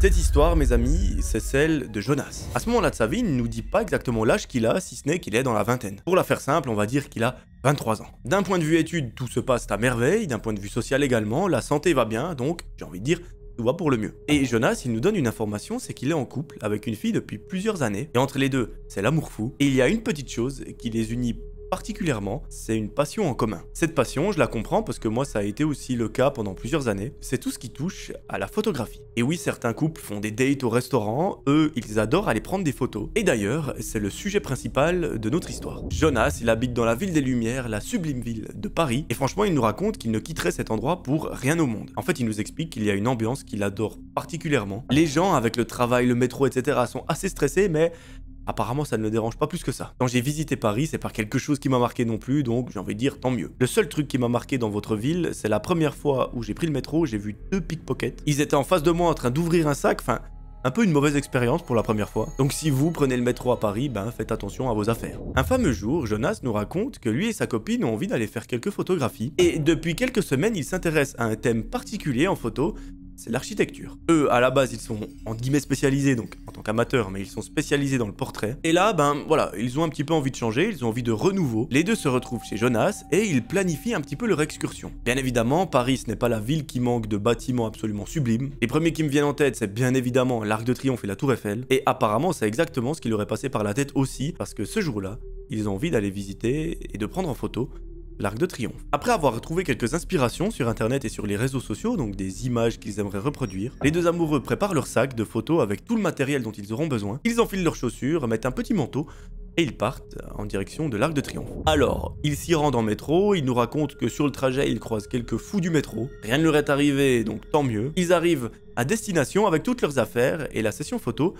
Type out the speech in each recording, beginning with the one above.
Cette histoire, mes amis, c'est celle de Jonas. À ce moment-là de sa vie, il ne nous dit pas exactement l'âge qu'il a, si ce n'est qu'il est dans la vingtaine. Pour la faire simple, on va dire qu'il a 23 ans. D'un point de vue études, tout se passe à merveille, d'un point de vue social également, la santé va bien, donc j'ai envie de dire tout va pour le mieux. Et Jonas, il nous donne une information, c'est qu'il est en couple avec une fille depuis plusieurs années, et entre les deux, c'est l'amour fou, et il y a une petite chose qui les unit particulièrement, c'est une passion en commun. Cette passion, je la comprends parce que moi ça a été aussi le cas pendant plusieurs années, c'est tout ce qui touche à la photographie. Et oui, certains couples font des dates au restaurant, eux, ils adorent aller prendre des photos. Et d'ailleurs, c'est le sujet principal de notre histoire. Jonas, il habite dans la ville des Lumières, la sublime ville de Paris, et franchement, il nous raconte qu'il ne quitterait cet endroit pour rien au monde. En fait, il nous explique qu'il y a une ambiance qu'il adore particulièrement. Les gens, avec le travail, le métro, etc., sont assez stressés, mais apparemment, ça ne le dérange pas plus que ça. Quand j'ai visité Paris, c'est pas quelque chose qui m'a marqué non plus, donc j'ai envie de dire tant mieux. Le seul truc qui m'a marqué dans votre ville, c'est la première fois où j'ai pris le métro, j'ai vu 2 pickpockets. Ils étaient en face de moi en train d'ouvrir un sac, enfin, un peu une mauvaise expérience pour la première fois. Donc si vous prenez le métro à Paris, ben faites attention à vos affaires. Un fameux jour, Jonas nous raconte que lui et sa copine ont envie d'aller faire quelques photographies. Et depuis quelques semaines, ils s'intéressent à un thème particulier en photo, c'est l'architecture. Eux, à la base, ils sont entre guillemets spécialisés, donc en tant qu'amateurs, mais ils sont spécialisés dans le portrait. Et là, ben voilà, ils ont un petit peu envie de changer, ils ont envie de renouveau. Les deux se retrouvent chez Jonas et ils planifient un petit peu leur excursion. Bien évidemment, Paris, ce n'est pas la ville qui manque de bâtiments absolument sublimes. Les premiers qui me viennent en tête, c'est bien évidemment l'Arc de Triomphe et la Tour Eiffel. Et apparemment, c'est exactement ce qui leur est passé par la tête aussi, parce que ce jour-là, ils ont envie d'aller visiter et de prendre en photo l'Arc de Triomphe. Après avoir trouvé quelques inspirations sur internet et sur les réseaux sociaux, donc des images qu'ils aimeraient reproduire, les deux amoureux préparent leur sac de photos avec tout le matériel dont ils auront besoin, ils enfilent leurs chaussures, mettent un petit manteau, et ils partent en direction de l'Arc de Triomphe. Alors, ils s'y rendent en métro, ils nous racontent que sur le trajet, ils croisent quelques fous du métro. Rien ne leur est arrivé, donc tant mieux. Ils arrivent à destination avec toutes leurs affaires, et la session photo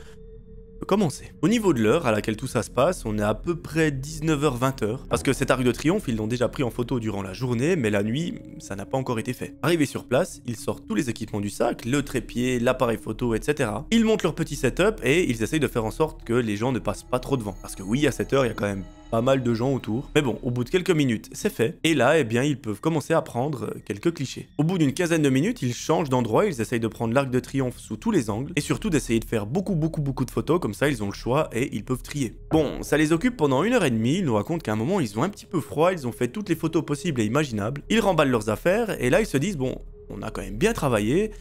commencer. Au niveau de l'heure à laquelle tout ça se passe, on est à peu près 19h-20h, parce que cet Arc de Triomphe, ils l'ont déjà pris en photo durant la journée, mais la nuit, ça n'a pas encore été fait. Arrivés sur place, ils sortent tous les équipements du sac, le trépied, l'appareil photo, etc. Ils montent leur petit setup et ils essayent de faire en sorte que les gens ne passent pas trop devant. Parce que oui, à cette heure, il y a quand même pas mal de gens autour. Mais bon, au bout de quelques minutes, c'est fait. Et là, eh bien, ils peuvent commencer à prendre quelques clichés. Au bout d'une quinzaine de minutes, ils changent d'endroit, ils essayent de prendre l'Arc de Triomphe sous tous les angles, et surtout d'essayer de faire beaucoup de photos, comme ça ils ont le choix et ils peuvent trier. Bon, ça les occupe pendant 1h30, ils nous racontent qu'à un moment, ils ont un petit peu froid, ils ont fait toutes les photos possibles et imaginables, ils remballent leurs affaires, et là ils se disent, bon, on a quand même bien travaillé,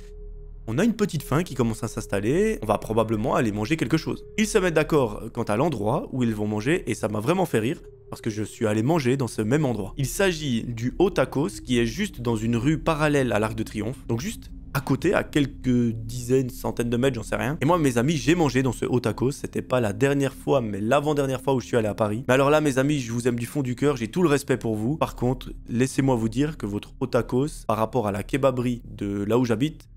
on a une petite faim qui commence à s'installer, on va probablement aller manger quelque chose. Ils se mettent d'accord quant à l'endroit où ils vont manger et ça m'a vraiment fait rire parce que je suis allé manger dans ce même endroit. Il s'agit du Haut Tacos qui est juste dans une rue parallèle à l'Arc de Triomphe, donc juste à côté, à quelques dizaines, centaines de mètres, j'en sais rien. Et moi, mes amis, j'ai mangé dans ce Haut Tacos. C'était pas la dernière fois, mais l'avant-dernière fois où je suis allé à Paris. Mais alors là, mes amis, je vous aime du fond du cœur, j'ai tout le respect pour vous. Par contre, laissez-moi vous dire que votre Haut Tacos, par rapport à la kebaberie de là où j'habite,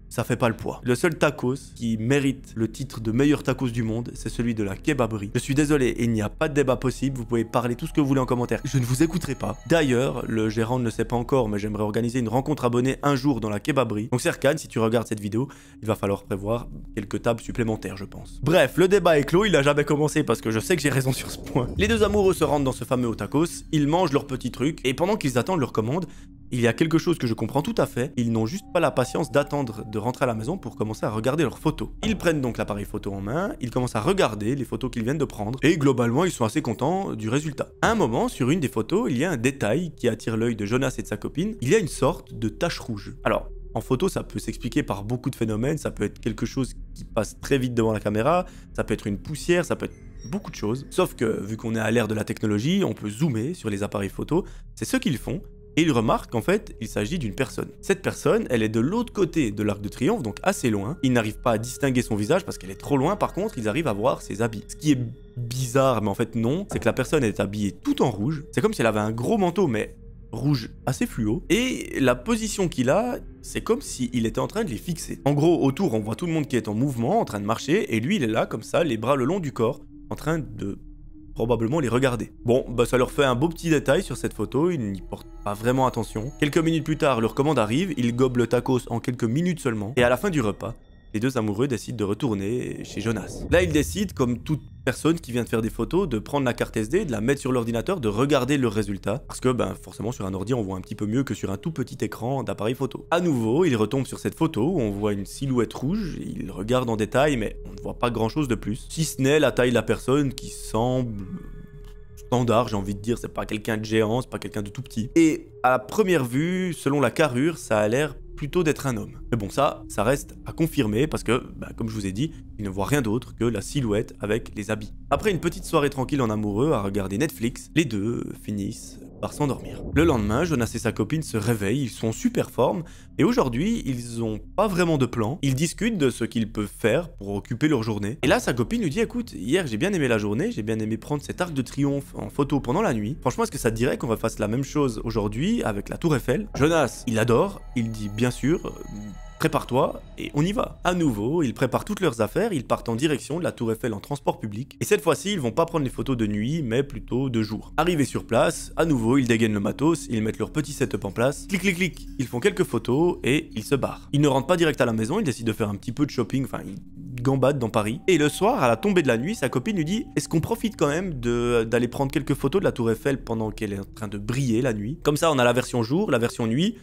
ça fait pas le poids. Le seul tacos qui mérite le titre de meilleur tacos du monde, c'est celui de la kebaberie. Je suis désolé, il n'y a pas de débat possible, vous pouvez parler tout ce que vous voulez en commentaire. Je ne vous écouterai pas. D'ailleurs, le gérant ne le sait pas encore, mais j'aimerais organiser une rencontre abonnée un jour dans la kebaberie. Donc Serkan, si tu regardes cette vidéo, il va falloir prévoir quelques tables supplémentaires, je pense. Bref, le débat est clos, il n'a jamais commencé parce que je sais que j'ai raison sur ce point. Les deux amoureux se rendent dans ce fameux tacos, ils mangent leur petit truc, et pendant qu'ils attendent leur commande, il y a quelque chose que je comprends tout à fait, ils n'ont juste pas la patience d'attendre de rentrer à la maison pour commencer à regarder leurs photos. Ils prennent donc l'appareil photo en main, ils commencent à regarder les photos qu'ils viennent de prendre, et globalement ils sont assez contents du résultat. À un moment, sur une des photos, il y a un détail qui attire l'œil de Jonas et de sa copine, il y a une sorte de tache rouge. Alors, en photo, ça peut s'expliquer par beaucoup de phénomènes, ça peut être quelque chose qui passe très vite devant la caméra, ça peut être une poussière, ça peut être beaucoup de choses. Sauf que, vu qu'on est à l'ère de la technologie, on peut zoomer sur les appareils photo, c'est ce qu'ils font, et ils remarquent qu'en fait, il s'agit d'une personne. Cette personne, elle est de l'autre côté de l'Arc de Triomphe, donc assez loin. Ils n'arrivent pas à distinguer son visage parce qu'elle est trop loin, par contre, ils arrivent à voir ses habits. Ce qui est bizarre, mais en fait non, c'est que la personne est habillée tout en rouge. C'est comme si elle avait un gros manteau, mais rouge assez fluo. Et la position qu'il a, c'est comme s'il était en train de les fixer. En gros, autour, on voit tout le monde qui est en mouvement, en train de marcher, et lui, il est là, comme ça, les bras le long du corps, en train de probablement les regarder. Bon, bah ça leur fait un beau petit détail sur cette photo, ils n'y portent pas vraiment attention. Quelques minutes plus tard, leur commande arrive, ils gobent le tacos en quelques minutes seulement, et à la fin du repas, les deux amoureux décident de retourner chez Jonas. Là, ils décident, comme toute personne qui vient de faire des photos, de prendre la carte SD, de la mettre sur l'ordinateur, de regarder le résultat. Parce que forcément sur un ordi on voit un petit peu mieux que sur un tout petit écran d'appareil photo. À nouveau, il retombe sur cette photo où on voit une silhouette rouge, il regarde en détail mais on ne voit pas grand chose de plus. Si ce n'est la taille de la personne qui semble standard, j'ai envie de dire, c'est pas quelqu'un de géant, c'est pas quelqu'un de tout petit. Et à la première vue, selon la carrure, ça a l'air plutôt d'être un homme. Mais bon, ça reste à confirmer parce que, comme je vous ai dit, il ne voit rien d'autre que la silhouette avec les habits. Après une petite soirée tranquille en amoureux à regarder Netflix, les deux finissent par s'endormir. Le lendemain, Jonas et sa copine se réveillent, ils sont super formes, et aujourd'hui, ils ont pas vraiment de plan. Ils discutent de ce qu'ils peuvent faire pour occuper leur journée. Et là, sa copine lui dit, écoute, hier j'ai bien aimé la journée, j'ai bien aimé prendre cet arc de triomphe en photo pendant la nuit. Franchement, est-ce que ça te dirait qu'on fasse la même chose aujourd'hui avec la Tour Eiffel? Jonas, il adore, il dit bien sûr, prépare-toi et on y va. À nouveau, ils préparent toutes leurs affaires, ils partent en direction de la Tour Eiffel en transport public. Et cette fois-ci, ils vont pas prendre les photos de nuit, mais plutôt de jour. Arrivés sur place, à nouveau, ils dégainent le matos, ils mettent leur petit setup en place. Clic, clic, clic. Ils font quelques photos et ils se barrent. Ils ne rentrent pas direct à la maison, ils décident de faire un petit peu de shopping, enfin, ils gambadent dans Paris. Et le soir, à la tombée de la nuit, sa copine lui dit, est-ce qu'on profite quand même d'aller prendre quelques photos de la Tour Eiffel pendant qu'elle est en train de briller la nuit? Comme ça, on a la version jour, la version nuit,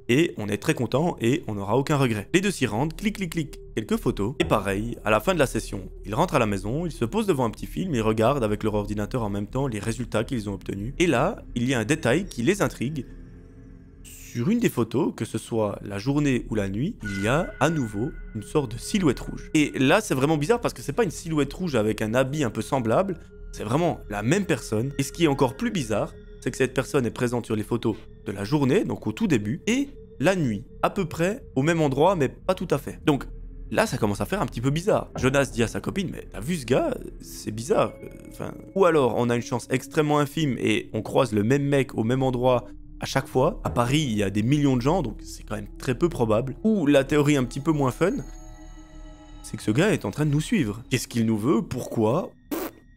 et on est très content et on n'aura aucun regret. Les deux s'y rendent, clic clic clic, quelques photos, et pareil, à la fin de la session, ils rentrent à la maison, ils se posent devant un petit film, ils regardent avec leur ordinateur en même temps les résultats qu'ils ont obtenus, et là, il y a un détail qui les intrigue. Sur une des photos, que ce soit la journée ou la nuit, il y a à nouveau une sorte de silhouette rouge. Et là, c'est vraiment bizarre parce que c'est pas une silhouette rouge avec un habit un peu semblable, c'est vraiment la même personne, et ce qui est encore plus bizarre, c'est que cette personne est présente sur les photos de la journée, donc au tout début, et la nuit, à peu près au même endroit, mais pas tout à fait. Donc là, ça commence à faire un petit peu bizarre. Jonas dit à sa copine, mais t'as vu ce gars? C'est bizarre. Ou alors, on a une chance extrêmement infime et on croise le même mec au même endroit à chaque fois. À Paris, il y a des millions de gens, donc c'est quand même très peu probable. Ou la théorie un petit peu moins fun, c'est que ce gars est en train de nous suivre. Qu'est-ce qu'il nous veut? Pourquoi?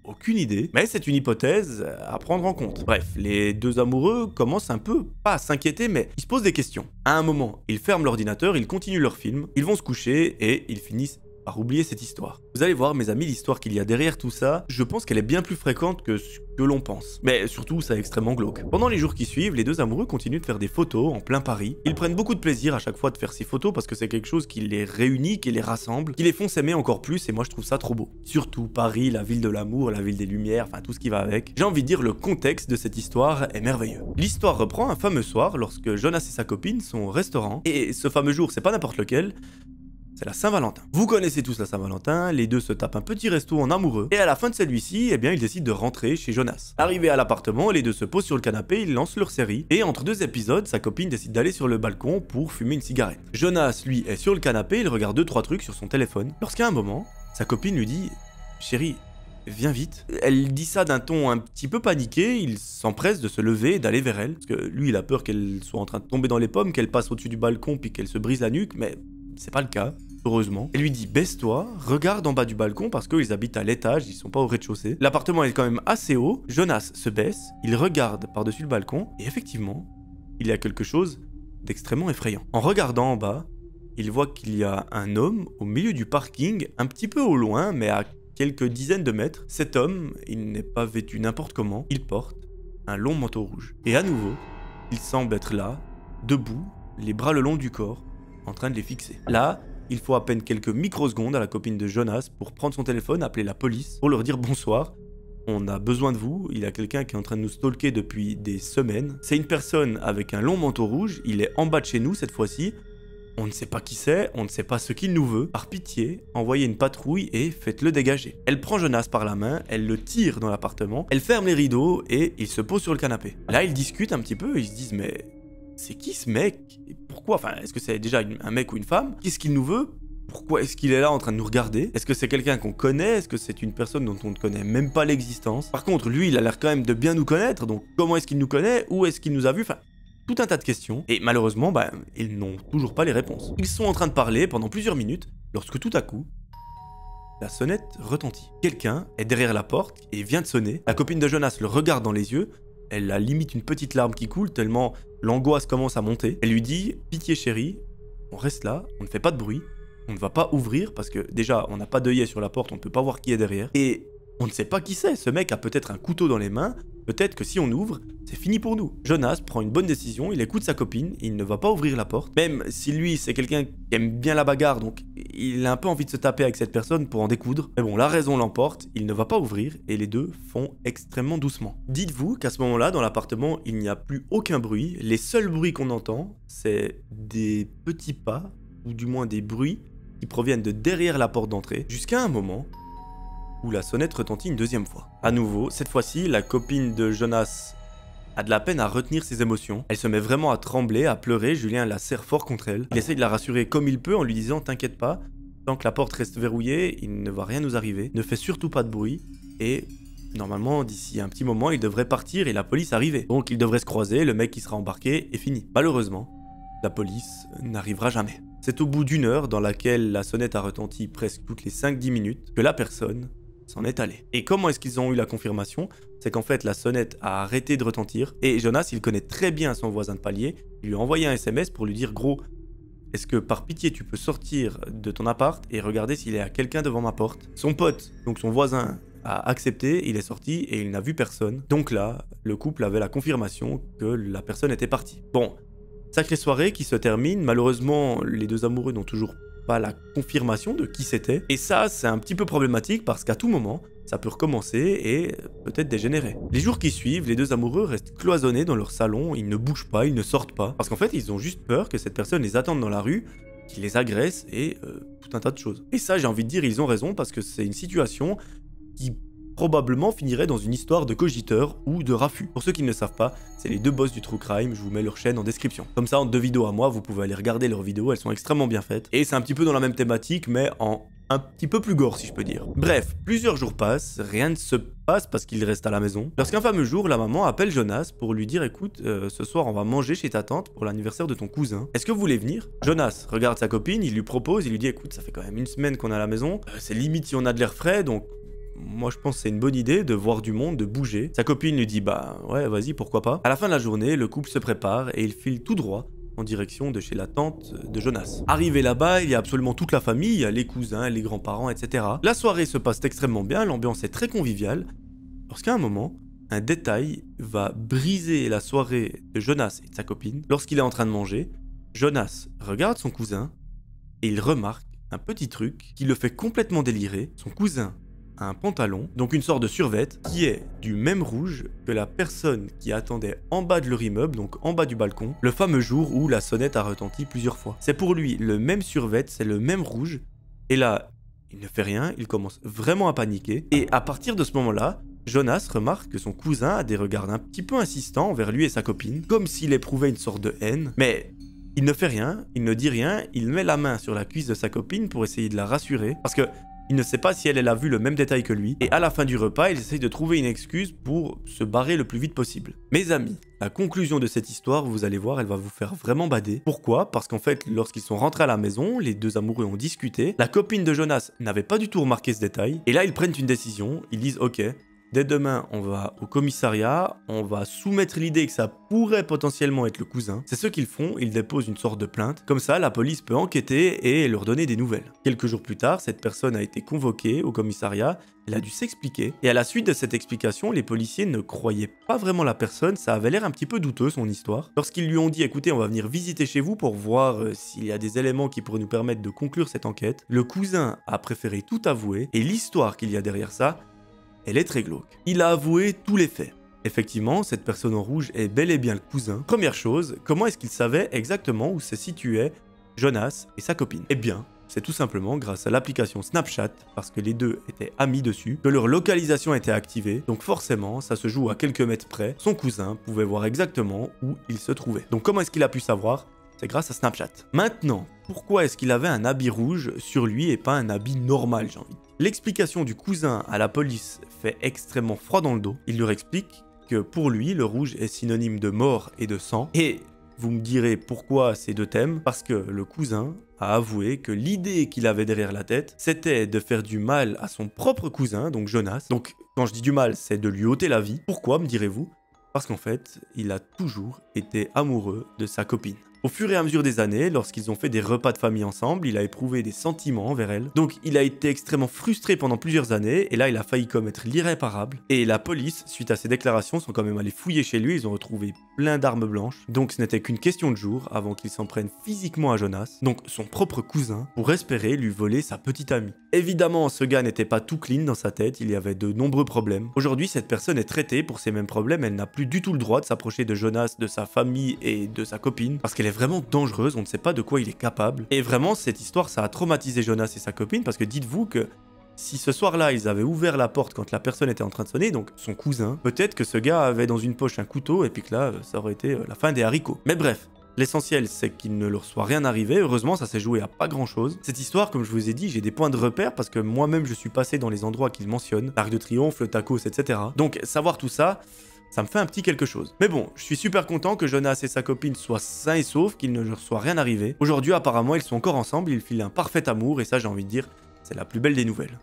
Aucune idée, mais c'est une hypothèse à prendre en compte. Bref, les deux amoureux commencent un peu, pas à s'inquiéter, mais ils se posent des questions. À un moment, ils ferment l'ordinateur, ils continuent leur film, ils vont se coucher et ils finissent par oublier cette histoire. Vous allez voir, mes amis, l'histoire qu'il y a derrière tout ça, je pense qu'elle est bien plus fréquente que ce que l'on pense. Mais surtout, c'est extrêmement glauque. Pendant les jours qui suivent, les deux amoureux continuent de faire des photos en plein Paris. Ils prennent beaucoup de plaisir à chaque fois de faire ces photos parce que c'est quelque chose qui les réunit, qui les rassemble, qui les font s'aimer encore plus et moi je trouve ça trop beau. Surtout Paris, la ville de l'amour, la ville des lumières, enfin tout ce qui va avec. J'ai envie de dire le contexte de cette histoire est merveilleux. L'histoire reprend un fameux soir lorsque Jonas et sa copine sont au restaurant et ce fameux jour, c'est pas n'importe lequel, c'est la Saint-Valentin. Vous connaissez tous la Saint-Valentin, les deux se tapent un petit resto en amoureux, et à la fin de celui-ci, eh bien, ils décident de rentrer chez Jonas. Arrivés à l'appartement, les deux se posent sur le canapé, ils lancent leur série, et entre deux épisodes, sa copine décide d'aller sur le balcon pour fumer une cigarette. Jonas, lui, est sur le canapé, il regarde 2-3 trucs sur son téléphone, lorsqu'à un moment, sa copine lui dit « Chérie, viens vite ». Elle dit ça d'un ton un petit peu paniqué, il s'empresse de se lever et d'aller vers elle, parce que lui, il a peur qu'elle soit en train de tomber dans les pommes, qu'elle passe au-dessus du balcon puis qu'elle se brise la nuque, mais c'est pas le cas. Heureusement. Elle lui dit baisse-toi, regarde en bas du balcon parce qu'ils habitent à l'étage, ils sont pas au rez-de-chaussée. L'appartement est quand même assez haut. Jonas se baisse, il regarde par-dessus le balcon et effectivement, il y a quelque chose d'extrêmement effrayant. En regardant en bas, il voit qu'il y a un homme au milieu du parking, un petit peu au loin, mais à quelques dizaines de mètres. Cet homme, il n'est pas vêtu n'importe comment, il porte un long manteau rouge. Et à nouveau, il semble être là, debout, les bras le long du corps, en train de les fixer. Là, il faut à peine quelques microsecondes à la copine de Jonas pour prendre son téléphone, appeler la police, pour leur dire bonsoir. On a besoin de vous, il y a quelqu'un qui est en train de nous stalker depuis des semaines. C'est une personne avec un long manteau rouge, il est en bas de chez nous cette fois-ci. On ne sait pas qui c'est, on ne sait pas ce qu'il nous veut. Par pitié, envoyez une patrouille et faites-le dégager. Elle prend Jonas par la main, elle le tire dans l'appartement, elle ferme les rideaux et il se pose sur le canapé. Là, ils discutent un petit peu, ils se disent mais c'est qui ce mec? Et pourquoi? Enfin, est-ce que c'est déjà un mec ou une femme? Qu'est-ce qu'il nous veut? Pourquoi est-ce qu'il est là en train de nous regarder? Est-ce que c'est quelqu'un qu'on connaît? Est-ce que c'est une personne dont on ne connaît même pas l'existence? Par contre, lui, il a l'air quand même de bien nous connaître, donc comment est-ce qu'il nous connaît? Où est-ce qu'il nous a vus? Enfin, tout un tas de questions. Et malheureusement, ils n'ont toujours pas les réponses. Ils sont en train de parler pendant plusieurs minutes, lorsque tout à coup, la sonnette retentit. Quelqu'un est derrière la porte et vient de sonner. La copine de Jonas le regarde dans les yeux. Elle a limite une petite larme qui coule tellement l'angoisse commence à monter. Elle lui dit « Pitié chérie, on reste là, on ne fait pas de bruit, on ne va pas ouvrir parce que déjà on n'a pas d'œillet sur la porte, on ne peut pas voir qui est derrière. Et On ne sait pas qui c'est, ce mec a peut-être un couteau dans les mains, peut-être que si on ouvre, c'est fini pour nous. Jonas prend une bonne décision, il écoute sa copine, il ne va pas ouvrir la porte. Même si lui, c'est quelqu'un qui aime bien la bagarre, donc il a un peu envie de se taper avec cette personne pour en découdre. Mais bon, la raison l'emporte, il ne va pas ouvrir et les deux font extrêmement doucement. Dites-vous qu'à ce moment-là, dans l'appartement, il n'y a plus aucun bruit. Les seuls bruits qu'on entend, c'est des petits pas, ou du moins des bruits qui proviennent de derrière la porte d'entrée, jusqu'à un moment où la sonnette retentit une deuxième fois. À nouveau, cette fois-ci, la copine de Jonas a de la peine à retenir ses émotions. Elle se met vraiment à trembler, à pleurer, Julien la serre fort contre elle. Il essaye de la rassurer comme il peut en lui disant « T'inquiète pas, tant que la porte reste verrouillée, il ne va rien nous arriver. Ne fais surtout pas de bruit. » Et normalement, d'ici un petit moment, il devrait partir et la police arriver. Donc il devrait se croiser, le mec qui sera embarqué est fini. Malheureusement, la police n'arrivera jamais. C'est au bout d'une heure, dans laquelle la sonnette a retenti presque toutes les 5-10 minutes, que la personne s'en est allée. Et comment est-ce qu'ils ont eu la confirmation? C'est qu'en fait la sonnette a arrêté de retentir et Jonas, il connaît très bien son voisin de palier, il lui a envoyé un SMS pour lui dire « Gros, est-ce que par pitié tu peux sortir de ton appart et regarder s'il y a quelqu'un devant ma porte ?» Son pote, donc son voisin, a accepté, il est sorti et il n'a vu personne. Donc là, le couple avait la confirmation que la personne était partie. Bon, sacrée soirée qui se termine, malheureusement les deux amoureux n'ont toujours pas la confirmation de qui c'était. Et ça, c'est un petit peu problématique parce qu'à tout moment, ça peut recommencer et peut-être dégénérer. Les jours qui suivent, les deux amoureux restent cloisonnés dans leur salon, ils ne bougent pas, ils ne sortent pas. Parce qu'en fait, ils ont juste peur que cette personne les attende dans la rue, qu'il les agresse et tout un tas de choses. Et ça, j'ai envie de dire, ils ont raison parce que c'est une situation qui probablement finirait dans une histoire de cogiteur ou de raffut. Pour ceux qui ne le savent pas, c'est les deux boss du True Crime, je vous mets leur chaîne en description. Comme ça, en 2 vidéos à moi, vous pouvez aller regarder leurs vidéos, elles sont extrêmement bien faites. Et c'est un petit peu dans la même thématique, mais en un petit peu plus gore si je peux dire. Bref, plusieurs jours passent, rien ne se passe parce qu'il reste à la maison. Lorsqu'un fameux jour, la maman appelle Jonas pour lui dire « Écoute, ce soir on va manger chez ta tante pour l'anniversaire de ton cousin. Est-ce que vous voulez venir ?» Jonas regarde sa copine, il lui propose, il lui dit « Écoute, ça fait quand même une semaine qu'on est à la maison, c'est limite si on a de l'air frais, donc moi je pense que c'est une bonne idée de voir du monde, de bouger. » Sa copine lui dit « Bah ouais, vas-y, pourquoi pas. » À la fin de la journée, le couple se prépare et il file tout droit en direction de chez la tante de Jonas. Arrivé là-bas, il y a absolument toute la famille, il y a les cousins, les grands-parents, etc. La soirée se passe extrêmement bien, l'ambiance est très conviviale, lorsqu'à un moment, un détail va briser la soirée de Jonas et de sa copine. Lorsqu'il est en train de manger, Jonas regarde son cousin et il remarque un petit truc qui le fait complètement délirer. Son cousin a un pantalon, donc une sorte de survêt, qui est du même rouge que la personne qui attendait en bas de leur immeuble, donc en bas du balcon, le fameux jour où la sonnette a retenti plusieurs fois. C'est pour lui le même survêt, c'est le même rouge, et là, il ne fait rien, il commence vraiment à paniquer, et à partir de ce moment-là, Jonas remarque que son cousin a des regards un petit peu insistants envers lui et sa copine, comme s'il éprouvait une sorte de haine, mais il ne fait rien, il ne dit rien, il met la main sur la cuisse de sa copine pour essayer de la rassurer, parce que il ne sait pas si elle a vu le même détail que lui, et à la fin du repas, il essaye de trouver une excuse pour se barrer le plus vite possible. Mes amis, la conclusion de cette histoire, vous allez voir, elle va vous faire vraiment bader. Pourquoi? Parce qu'en fait, lorsqu'ils sont rentrés à la maison, les deux amoureux ont discuté, la copine de Jonas n'avait pas du tout remarqué ce détail, et là ils prennent une décision, ils disent « Ok, dès demain, on va au commissariat, on va soumettre l'idée que ça pourrait potentiellement être le cousin. » C'est ce qu'ils font, ils déposent une sorte de plainte. Comme ça, la police peut enquêter et leur donner des nouvelles. Quelques jours plus tard, cette personne a été convoquée au commissariat, elle a dû s'expliquer. Et à la suite de cette explication, les policiers ne croyaient pas vraiment la personne, ça avait l'air un petit peu douteux son histoire. Lorsqu'ils lui ont dit « Écoutez, on va venir visiter chez vous pour voir s'il y a des éléments qui pourraient nous permettre de conclure cette enquête », le cousin a préféré tout avouer, et l'histoire qu'il y a derrière ça, elle est très glauque. Il a avoué tous les faits. Effectivement, cette personne en rouge est bel et bien le cousin. Première chose, comment est-ce qu'il savait exactement où se situaient Jonas et sa copine? Eh bien, c'est tout simplement grâce à l'application Snapchat, parce que les deux étaient amis dessus, que leur localisation était activée, donc forcément, ça se joue à quelques mètres près. Son cousin pouvait voir exactement où il se trouvait. Donc comment est-ce qu'il a pu savoir? C'est grâce à Snapchat. Maintenant, pourquoi est-ce qu'il avait un habit rouge sur lui et pas un habit normal, j'ai envie de dire? L'explication du cousin à la police fait extrêmement froid dans le dos. Il leur explique que pour lui, le rouge est synonyme de mort et de sang. Et vous me direz pourquoi ces deux thèmes? Parce que le cousin a avoué que l'idée qu'il avait derrière la tête, c'était de faire du mal à son propre cousin, donc Jonas. Donc quand je dis du mal, c'est de lui ôter la vie. Pourquoi, me direz-vous? Parce qu'en fait, il a toujours été amoureux de sa copine. Au fur et à mesure des années, lorsqu'ils ont fait des repas de famille ensemble, il a éprouvé des sentiments envers elle. Donc il a été extrêmement frustré pendant plusieurs années, et là il a failli commettre l'irréparable. Et la police, suite à ses déclarations, sont quand même allés fouiller chez lui, ils ont retrouvé plein d'armes blanches. Donc ce n'était qu'une question de jours avant qu'il s'en prenne physiquement à Jonas, donc son propre cousin, pour espérer lui voler sa petite amie. Évidemment, ce gars n'était pas tout clean dans sa tête, il y avait de nombreux problèmes. Aujourd'hui, cette personne est traitée pour ces mêmes problèmes, elle n'a plus du tout le droit de s'approcher de Jonas, de sa famille et de sa copine, parce qu'elle est vraiment dangereuse, on ne sait pas de quoi il est capable. Et vraiment, cette histoire, ça a traumatisé Jonas et sa copine, parce que dites-vous que si ce soir-là, ils avaient ouvert la porte quand la personne était en train de sonner, donc son cousin, peut-être que ce gars avait dans une poche un couteau, et puis que là, ça aurait été la fin des haricots. Mais bref. L'essentiel, c'est qu'il ne leur soit rien arrivé. Heureusement, ça s'est joué à pas grand-chose. Cette histoire, comme je vous ai dit, j'ai des points de repère parce que moi-même, je suis passé dans les endroits qu'ils mentionnent. L'Arc de Triomphe, le Tacos, etc. Donc, savoir tout ça, ça me fait un petit quelque chose. Mais bon, je suis super content que Jonas et sa copine soient sains et saufs, qu'il ne leur soit rien arrivé. Aujourd'hui, apparemment, ils sont encore ensemble, ils filent un parfait amour, et ça, j'ai envie de dire, c'est la plus belle des nouvelles.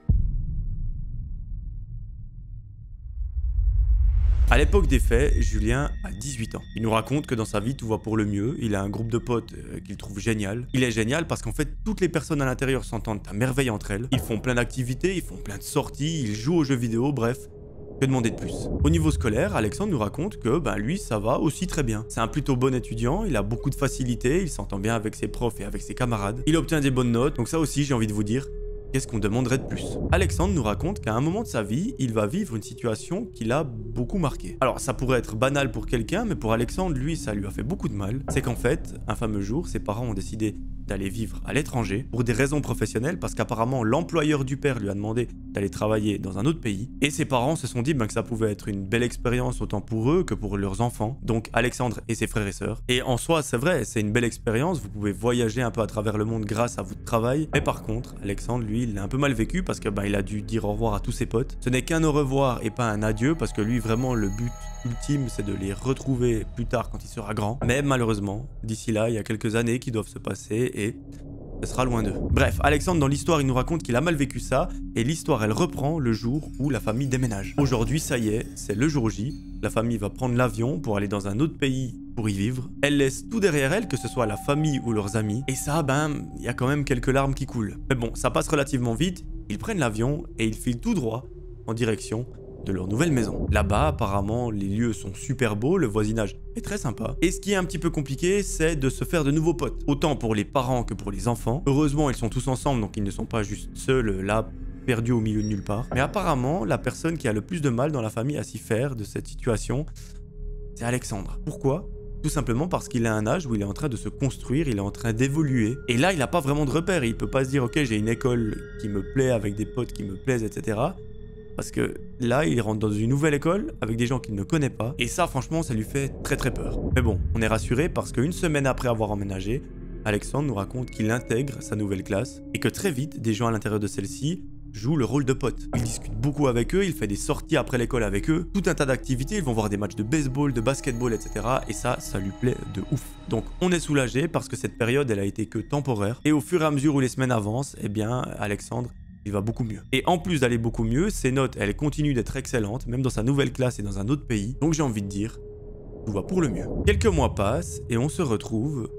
À l'époque des faits, Julien a 18 ans. Il nous raconte que dans sa vie, tout va pour le mieux. Il a un groupe de potes qu'il trouve génial. Il est génial parce qu'en fait, toutes les personnes à l'intérieur s'entendent à merveille entre elles. Ils font plein d'activités, ils font plein de sorties, ils jouent aux jeux vidéo, bref. Que demander de plus? Au niveau scolaire, Alexandre nous raconte que lui, ça va aussi très bien. C'est un plutôt bon étudiant, il a beaucoup de facilité, il s'entend bien avec ses profs et avec ses camarades. Il obtient des bonnes notes, donc ça aussi, j'ai envie de vous dire, qu'est-ce qu'on demanderait de plus? Alexandre nous raconte qu'à un moment de sa vie, il va vivre une situation qui l'a beaucoup marqué. Alors ça pourrait être banal pour quelqu'un, mais pour Alexandre, lui, ça lui a fait beaucoup de mal. C'est qu'en fait, un fameux jour, ses parents ont décidé d'aller vivre à l'étranger pour des raisons professionnelles parce qu'apparemment l'employeur du père lui a demandé d'aller travailler dans un autre pays et ses parents se sont dit que ça pouvait être une belle expérience autant pour eux que pour leurs enfants, donc Alexandre et ses frères et sœurs. Et en soi c'est vrai, c'est une belle expérience, vous pouvez voyager un peu à travers le monde grâce à votre travail, mais par contre Alexandre lui il l'a un peu mal vécu parce que il a dû dire au revoir à tous ses potes. Ce n'est qu'un au revoir et pas un adieu parce que lui vraiment le but ultime c'est de les retrouver plus tard quand il sera grand, mais malheureusement d'ici là il y a quelques années qui doivent se passer et ce sera loin d'eux. Bref, Alexandre dans l'histoire il nous raconte qu'il a mal vécu ça et l'histoire elle reprend le jour où la famille déménage. Aujourd'hui ça y est, c'est le jour J, la famille va prendre l'avion pour aller dans un autre pays pour y vivre. Elle laisse tout derrière elle, que ce soit la famille ou leurs amis, et ça il y a quand même quelques larmes qui coulent. Mais bon, ça passe relativement vite, ils prennent l'avion et ils filent tout droit en direction de leur nouvelle maison. Là-bas, apparemment, les lieux sont super beaux, le voisinage est très sympa. Et ce qui est un petit peu compliqué, c'est de se faire de nouveaux potes. Autant pour les parents que pour les enfants. Heureusement, ils sont tous ensemble, donc ils ne sont pas juste seuls, là, perdus au milieu de nulle part. Mais apparemment, la personne qui a le plus de mal dans la famille à s'y faire de cette situation, c'est Alexandre. Pourquoi ? Tout simplement parce qu'il a un âge où il est en train de se construire, il est en train d'évoluer. Et là, il n'a pas vraiment de repères. Il peut pas se dire, ok, j'ai une école qui me plaît, avec des potes qui me plaisent, etc. Parce que là, il rentre dans une nouvelle école avec des gens qu'il ne connaît pas. Et ça, franchement, ça lui fait très très peur. Mais bon, on est rassuré parce qu'une semaine après avoir emménagé, Alexandre nous raconte qu'il intègre sa nouvelle classe et que très vite, des gens à l'intérieur de celle-ci jouent le rôle de potes. Il discute beaucoup avec eux, il fait des sorties après l'école avec eux, tout un tas d'activités, ils vont voir des matchs de baseball, de basketball, etc. Et ça lui plaît de ouf. Donc on est soulagé parce que cette période, elle a été que temporaire. Et au fur et à mesure où les semaines avancent, eh bien, Alexandre, il va beaucoup mieux. Et en plus d'aller beaucoup mieux, ses notes, elles continuent d'être excellentes, même dans sa nouvelle classe et dans un autre pays. Donc j'ai envie de dire, tout va pour le mieux. Quelques mois passent et on se retrouve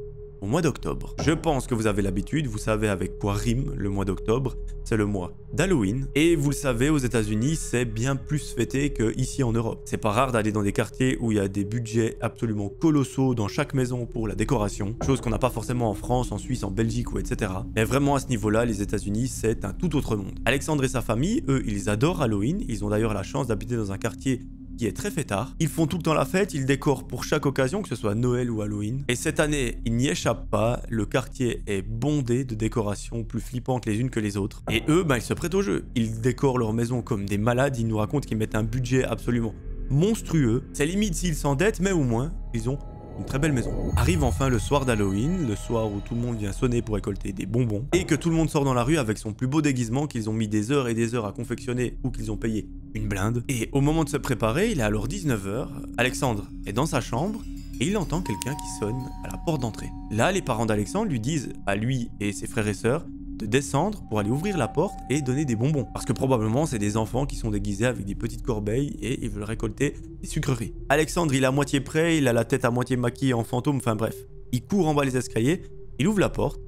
au mois d'octobre. Je pense que vous avez l'habitude, vous savez avec quoi rime le mois d'octobre, c'est le mois d'Halloween. Et vous le savez, aux États-Unis, c'est bien plus fêté qu'ici en Europe. C'est pas rare d'aller dans des quartiers où il y a des budgets absolument colossaux dans chaque maison pour la décoration, chose qu'on n'a pas forcément en France, en Suisse, en Belgique ou etc. Mais vraiment à ce niveau-là, les États-Unis, c'est un tout autre monde. Alexandre et sa famille, eux, ils adorent Halloween, ils ont d'ailleurs la chance d'habiter dans un quartier qui est très fêtard. Ils font tout le temps la fête, ils décorent pour chaque occasion, que ce soit Noël ou Halloween. Et cette année, ils n'y échappent pas, le quartier est bondé de décorations plus flippantes les unes que les autres. Et eux, ils se prêtent au jeu. Ils décorent leur maison comme des malades, ils nous racontent qu'ils mettent un budget absolument monstrueux. C'est limite s'ils s'endettent, mais au moins, ils ont une très belle maison. Arrive enfin le soir d'Halloween, le soir où tout le monde vient sonner pour récolter des bonbons, et que tout le monde sort dans la rue avec son plus beau déguisement qu'ils ont mis des heures et des heures à confectionner ou qu'ils ont payé une blinde. Et au moment de se préparer, il est alors 19 h, Alexandre est dans sa chambre, et il entend quelqu'un qui sonne à la porte d'entrée. Là, les parents d'Alexandre lui disent à lui et ses frères et sœurs de descendre pour aller ouvrir la porte et donner des bonbons. Parce que probablement, c'est des enfants qui sont déguisés avec des petites corbeilles et ils veulent récolter des sucreries. Alexandre, il est à moitié prêt, il a la tête à moitié maquillée en fantôme, enfin bref. Il court en bas les escaliers, il ouvre la porte,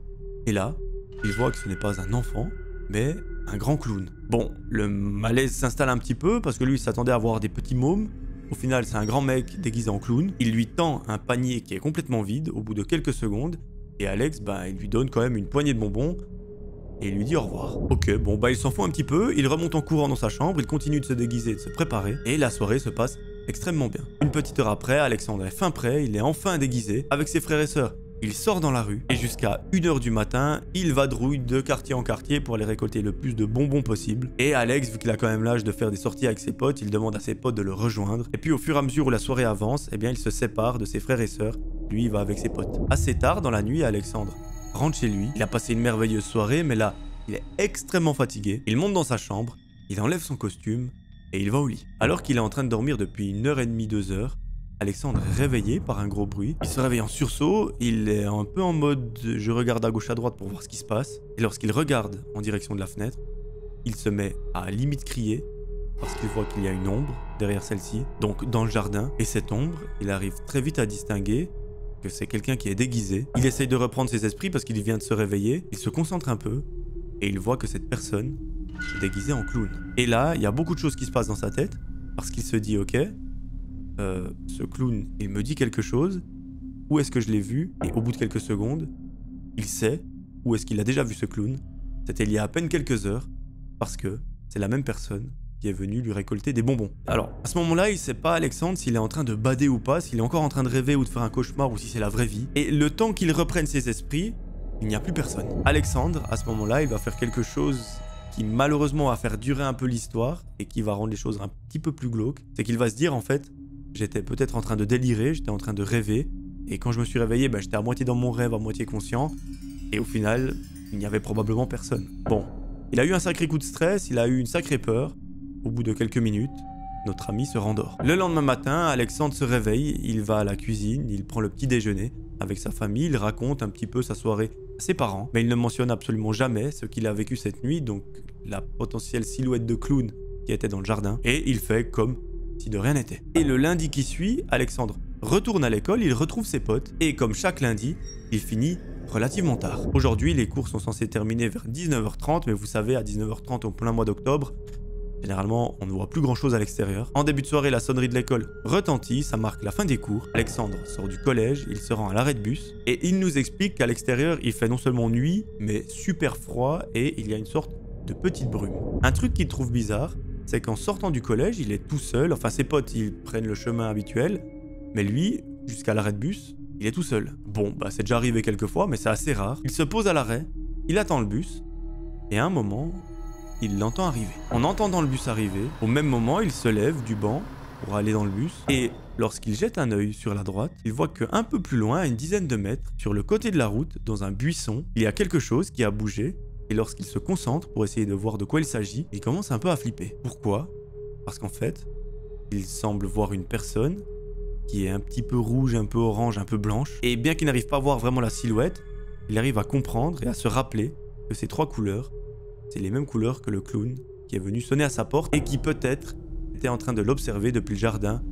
et là, il voit que ce n'est pas un enfant, mais un grand clown. Bon, le malaise s'installe un petit peu, parce que lui, il s'attendait à voir des petits mômes. Au final, c'est un grand mec déguisé en clown. Il lui tend un panier qui est complètement vide au bout de quelques secondes, et Alex, il lui donne quand même une poignée de bonbons, et il lui dit au revoir. Ok, bon il s'en fout un petit peu, il remonte en courant dans sa chambre, il continue de se déguiser, de se préparer, et la soirée se passe extrêmement bien. Une petite heure après, Alexandre est fin prêt, il est enfin déguisé, avec ses frères et sœurs. Il sort dans la rue, et jusqu'à 1h du matin, il vadrouille de quartier en quartier pour aller récolter le plus de bonbons possible. Et Alex, vu qu'il a quand même l'âge de faire des sorties avec ses potes, il demande à ses potes de le rejoindre. Et puis au fur et à mesure où la soirée avance, il se sépare de ses frères et sœurs. Lui, il va avec ses potes. Assez tard dans la nuit, Alexandre rentre chez lui. Il a passé une merveilleuse soirée, mais là, il est extrêmement fatigué. Il monte dans sa chambre, il enlève son costume, et il va au lit. Alors qu'il est en train de dormir depuis 1h30, 2h, Alexandre est réveillé par un gros bruit. Il se réveille en sursaut, il est un peu en mode je regarde à gauche à droite pour voir ce qui se passe. Et lorsqu'il regarde en direction de la fenêtre, il se met à limite crier parce qu'il voit qu'il y a une ombre derrière celle-ci, donc dans le jardin. Et cette ombre, il arrive très vite à distinguer que c'est quelqu'un qui est déguisé. Il essaye de reprendre ses esprits parce qu'il vient de se réveiller. Il se concentre un peu et il voit que cette personne est déguisée en clown. Et là, il y a beaucoup de choses qui se passent dans sa tête parce qu'il se dit ok, ce clown, il me dit quelque chose, où est-ce que je l'ai vu? Et au bout de quelques secondes, il sait où est-ce qu'il a déjà vu ce clown. C'était il y a à peine quelques heures, parce que c'est la même personne qui est venue lui récolter des bonbons. Alors, à ce moment-là, il sait pas, Alexandre, s'il est en train de bader ou pas, s'il est encore en train de rêver ou de faire un cauchemar, ou si c'est la vraie vie. Et le temps qu'il reprenne ses esprits, il n'y a plus personne. Alexandre, à ce moment-là, il va faire quelque chose qui malheureusement va faire durer un peu l'histoire, et qui va rendre les choses un petit peu plus glauques. C'est qu'il va se dire, en fait, j'étais peut-être en train de délirer, j'étais en train de rêver, et quand je me suis réveillé, j'étais à moitié dans mon rêve, à moitié conscient, et au final, il n'y avait probablement personne. Bon, il a eu un sacré coup de stress, il a eu une sacrée peur. Au bout de quelques minutes, notre ami se rendort. Le lendemain matin, Alexandre se réveille, il va à la cuisine, il prend le petit déjeuner avec sa famille, il raconte un petit peu sa soirée à ses parents, mais il ne mentionne absolument jamais ce qu'il a vécu cette nuit, donc la potentielle silhouette de clown qui était dans le jardin, et il fait comme si de rien n'était. Et le lundi qui suit, Alexandre retourne à l'école, il retrouve ses potes, et comme chaque lundi, il finit relativement tard. Aujourd'hui, les cours sont censés terminer vers 19h30, mais vous savez, à 19h30 au plein mois d'octobre, généralement, on ne voit plus grand chose à l'extérieur. En début de soirée, la sonnerie de l'école retentit, ça marque la fin des cours. Alexandre sort du collège, il se rend à l'arrêt de bus, et il nous explique qu'à l'extérieur, il fait non seulement nuit, mais super froid, et il y a une sorte de petite brume. Un truc qu'il trouve bizarre, c'est qu'en sortant du collège, il est tout seul, enfin ses potes, ils prennent le chemin habituel, mais lui, jusqu'à l'arrêt de bus, il est tout seul. Bon, c'est déjà arrivé quelques fois, mais c'est assez rare. Il se pose à l'arrêt, il attend le bus, et à un moment, il l'entend arriver. En entendant le bus arriver, au même moment, il se lève du banc pour aller dans le bus, et lorsqu'il jette un œil sur la droite, il voit qu'un peu plus loin, à une dizaine de mètres, sur le côté de la route, dans un buisson, il y a quelque chose qui a bougé. Et lorsqu'il se concentre pour essayer de voir de quoi il s'agit, il commence un peu à flipper. Pourquoi? Parce qu'en fait, il semble voir une personne qui est un petit peu rouge, un peu orange, un peu blanche. Et bien qu'il n'arrive pas à voir vraiment la silhouette, il arrive à comprendre et à se rappeler que ces trois couleurs, c'est les mêmes couleurs que le clown qui est venu sonner à sa porte et qui peut-être était en train de l'observer depuis le jardin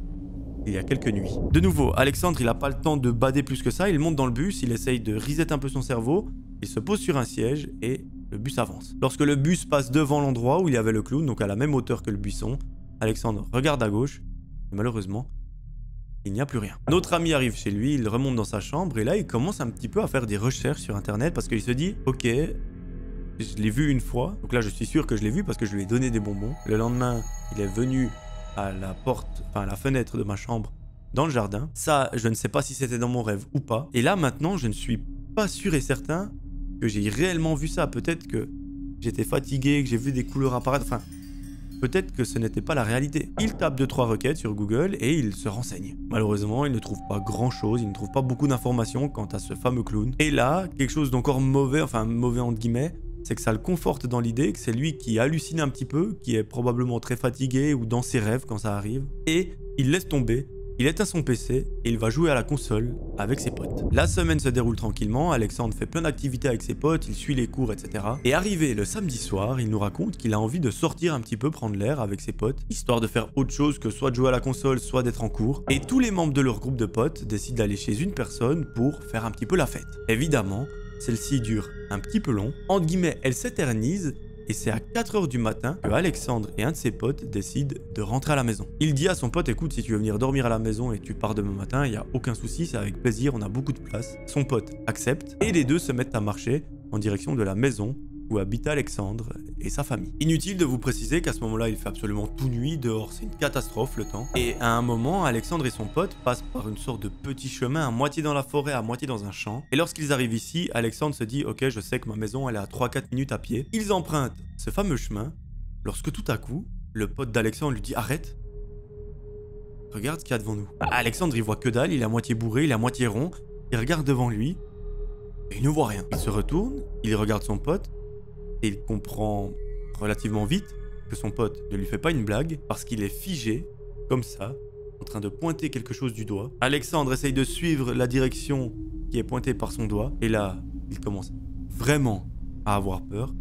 il y a quelques nuits. De nouveau, Alexandre, il n'a pas le temps de bader plus que ça, il monte dans le bus, il essaye de reset un peu son cerveau, il se pose sur un siège et le bus avance. Lorsque le bus passe devant l'endroit où il y avait le clown, donc à la même hauteur que le buisson, Alexandre regarde à gauche, et malheureusement, il n'y a plus rien. Notre ami arrive chez lui, il remonte dans sa chambre, et là il commence un petit peu à faire des recherches sur internet, parce qu'il se dit, ok, je l'ai vu une fois, donc là je suis sûr que je l'ai vu parce que je lui ai donné des bonbons. Le lendemain, il est venu à la porte, enfin à la fenêtre de ma chambre, dans le jardin. Ça, je ne sais pas si c'était dans mon rêve ou pas. Et là maintenant, je ne suis pas sûr et certain que j'ai réellement vu ça. Peut-être que j'étais fatigué, que j'ai vu des couleurs apparaître, enfin, peut-être que ce n'était pas la réalité. Il tape 2-3 requêtes sur Google et il se renseigne. Malheureusement, il ne trouve pas grand-chose, il ne trouve pas beaucoup d'informations quant à ce fameux clown. Et là, quelque chose d'encore mauvais, enfin mauvais entre guillemets, c'est que ça le conforte dans l'idée que c'est lui qui hallucine un petit peu, qui est probablement très fatigué ou dans ses rêves quand ça arrive, et il laisse tomber il éteint son PC et il va jouer à la console avec ses potes. La semaine se déroule tranquillement, Alexandre fait plein d'activités avec ses potes, il suit les cours, etc. Et arrivé le samedi soir, il nous raconte qu'il a envie de sortir un petit peu prendre l'air avec ses potes, histoire de faire autre chose que soit de jouer à la console, soit d'être en cours. Et tous les membres de leur groupe de potes décident d'aller chez une personne pour faire un petit peu la fête. Évidemment, celle-ci dure un petit peu long. Entre guillemets, elle s'éternise. Et c'est à 4 h du matin que Alexandre et un de ses potes décident de rentrer à la maison. Il dit à son pote, écoute, si tu veux venir dormir à la maison et tu pars demain matin, il n'y a aucun souci, c'est avec plaisir, on a beaucoup de place. Son pote accepte et les deux se mettent à marcher en direction de la maison où habite Alexandre et sa famille. Inutile de vous préciser qu'à ce moment-là, il fait absolument tout nuit, dehors c'est une catastrophe le temps. Et à un moment, Alexandre et son pote passent par une sorte de petit chemin, à moitié dans la forêt, à moitié dans un champ. Et lorsqu'ils arrivent ici, Alexandre se dit « Ok, je sais que ma maison, elle est à 3-4 minutes à pied ». Ils empruntent ce fameux chemin, lorsque tout à coup, le pote d'Alexandre lui dit « Arrête, regarde ce qu'il y a devant nous ». Alexandre, il voit que dalle, il est à moitié bourré, il est à moitié rond, il regarde devant lui, et il ne voit rien. Il se retourne, il regarde son pote, et il comprend relativement vite que son pote ne lui fait pas une blague parce qu'il est figé, comme ça, en train de pointer quelque chose du doigt. Alexandre essaye de suivre la direction qui est pointée par son doigt. Et là, il commence vraiment à avoir peur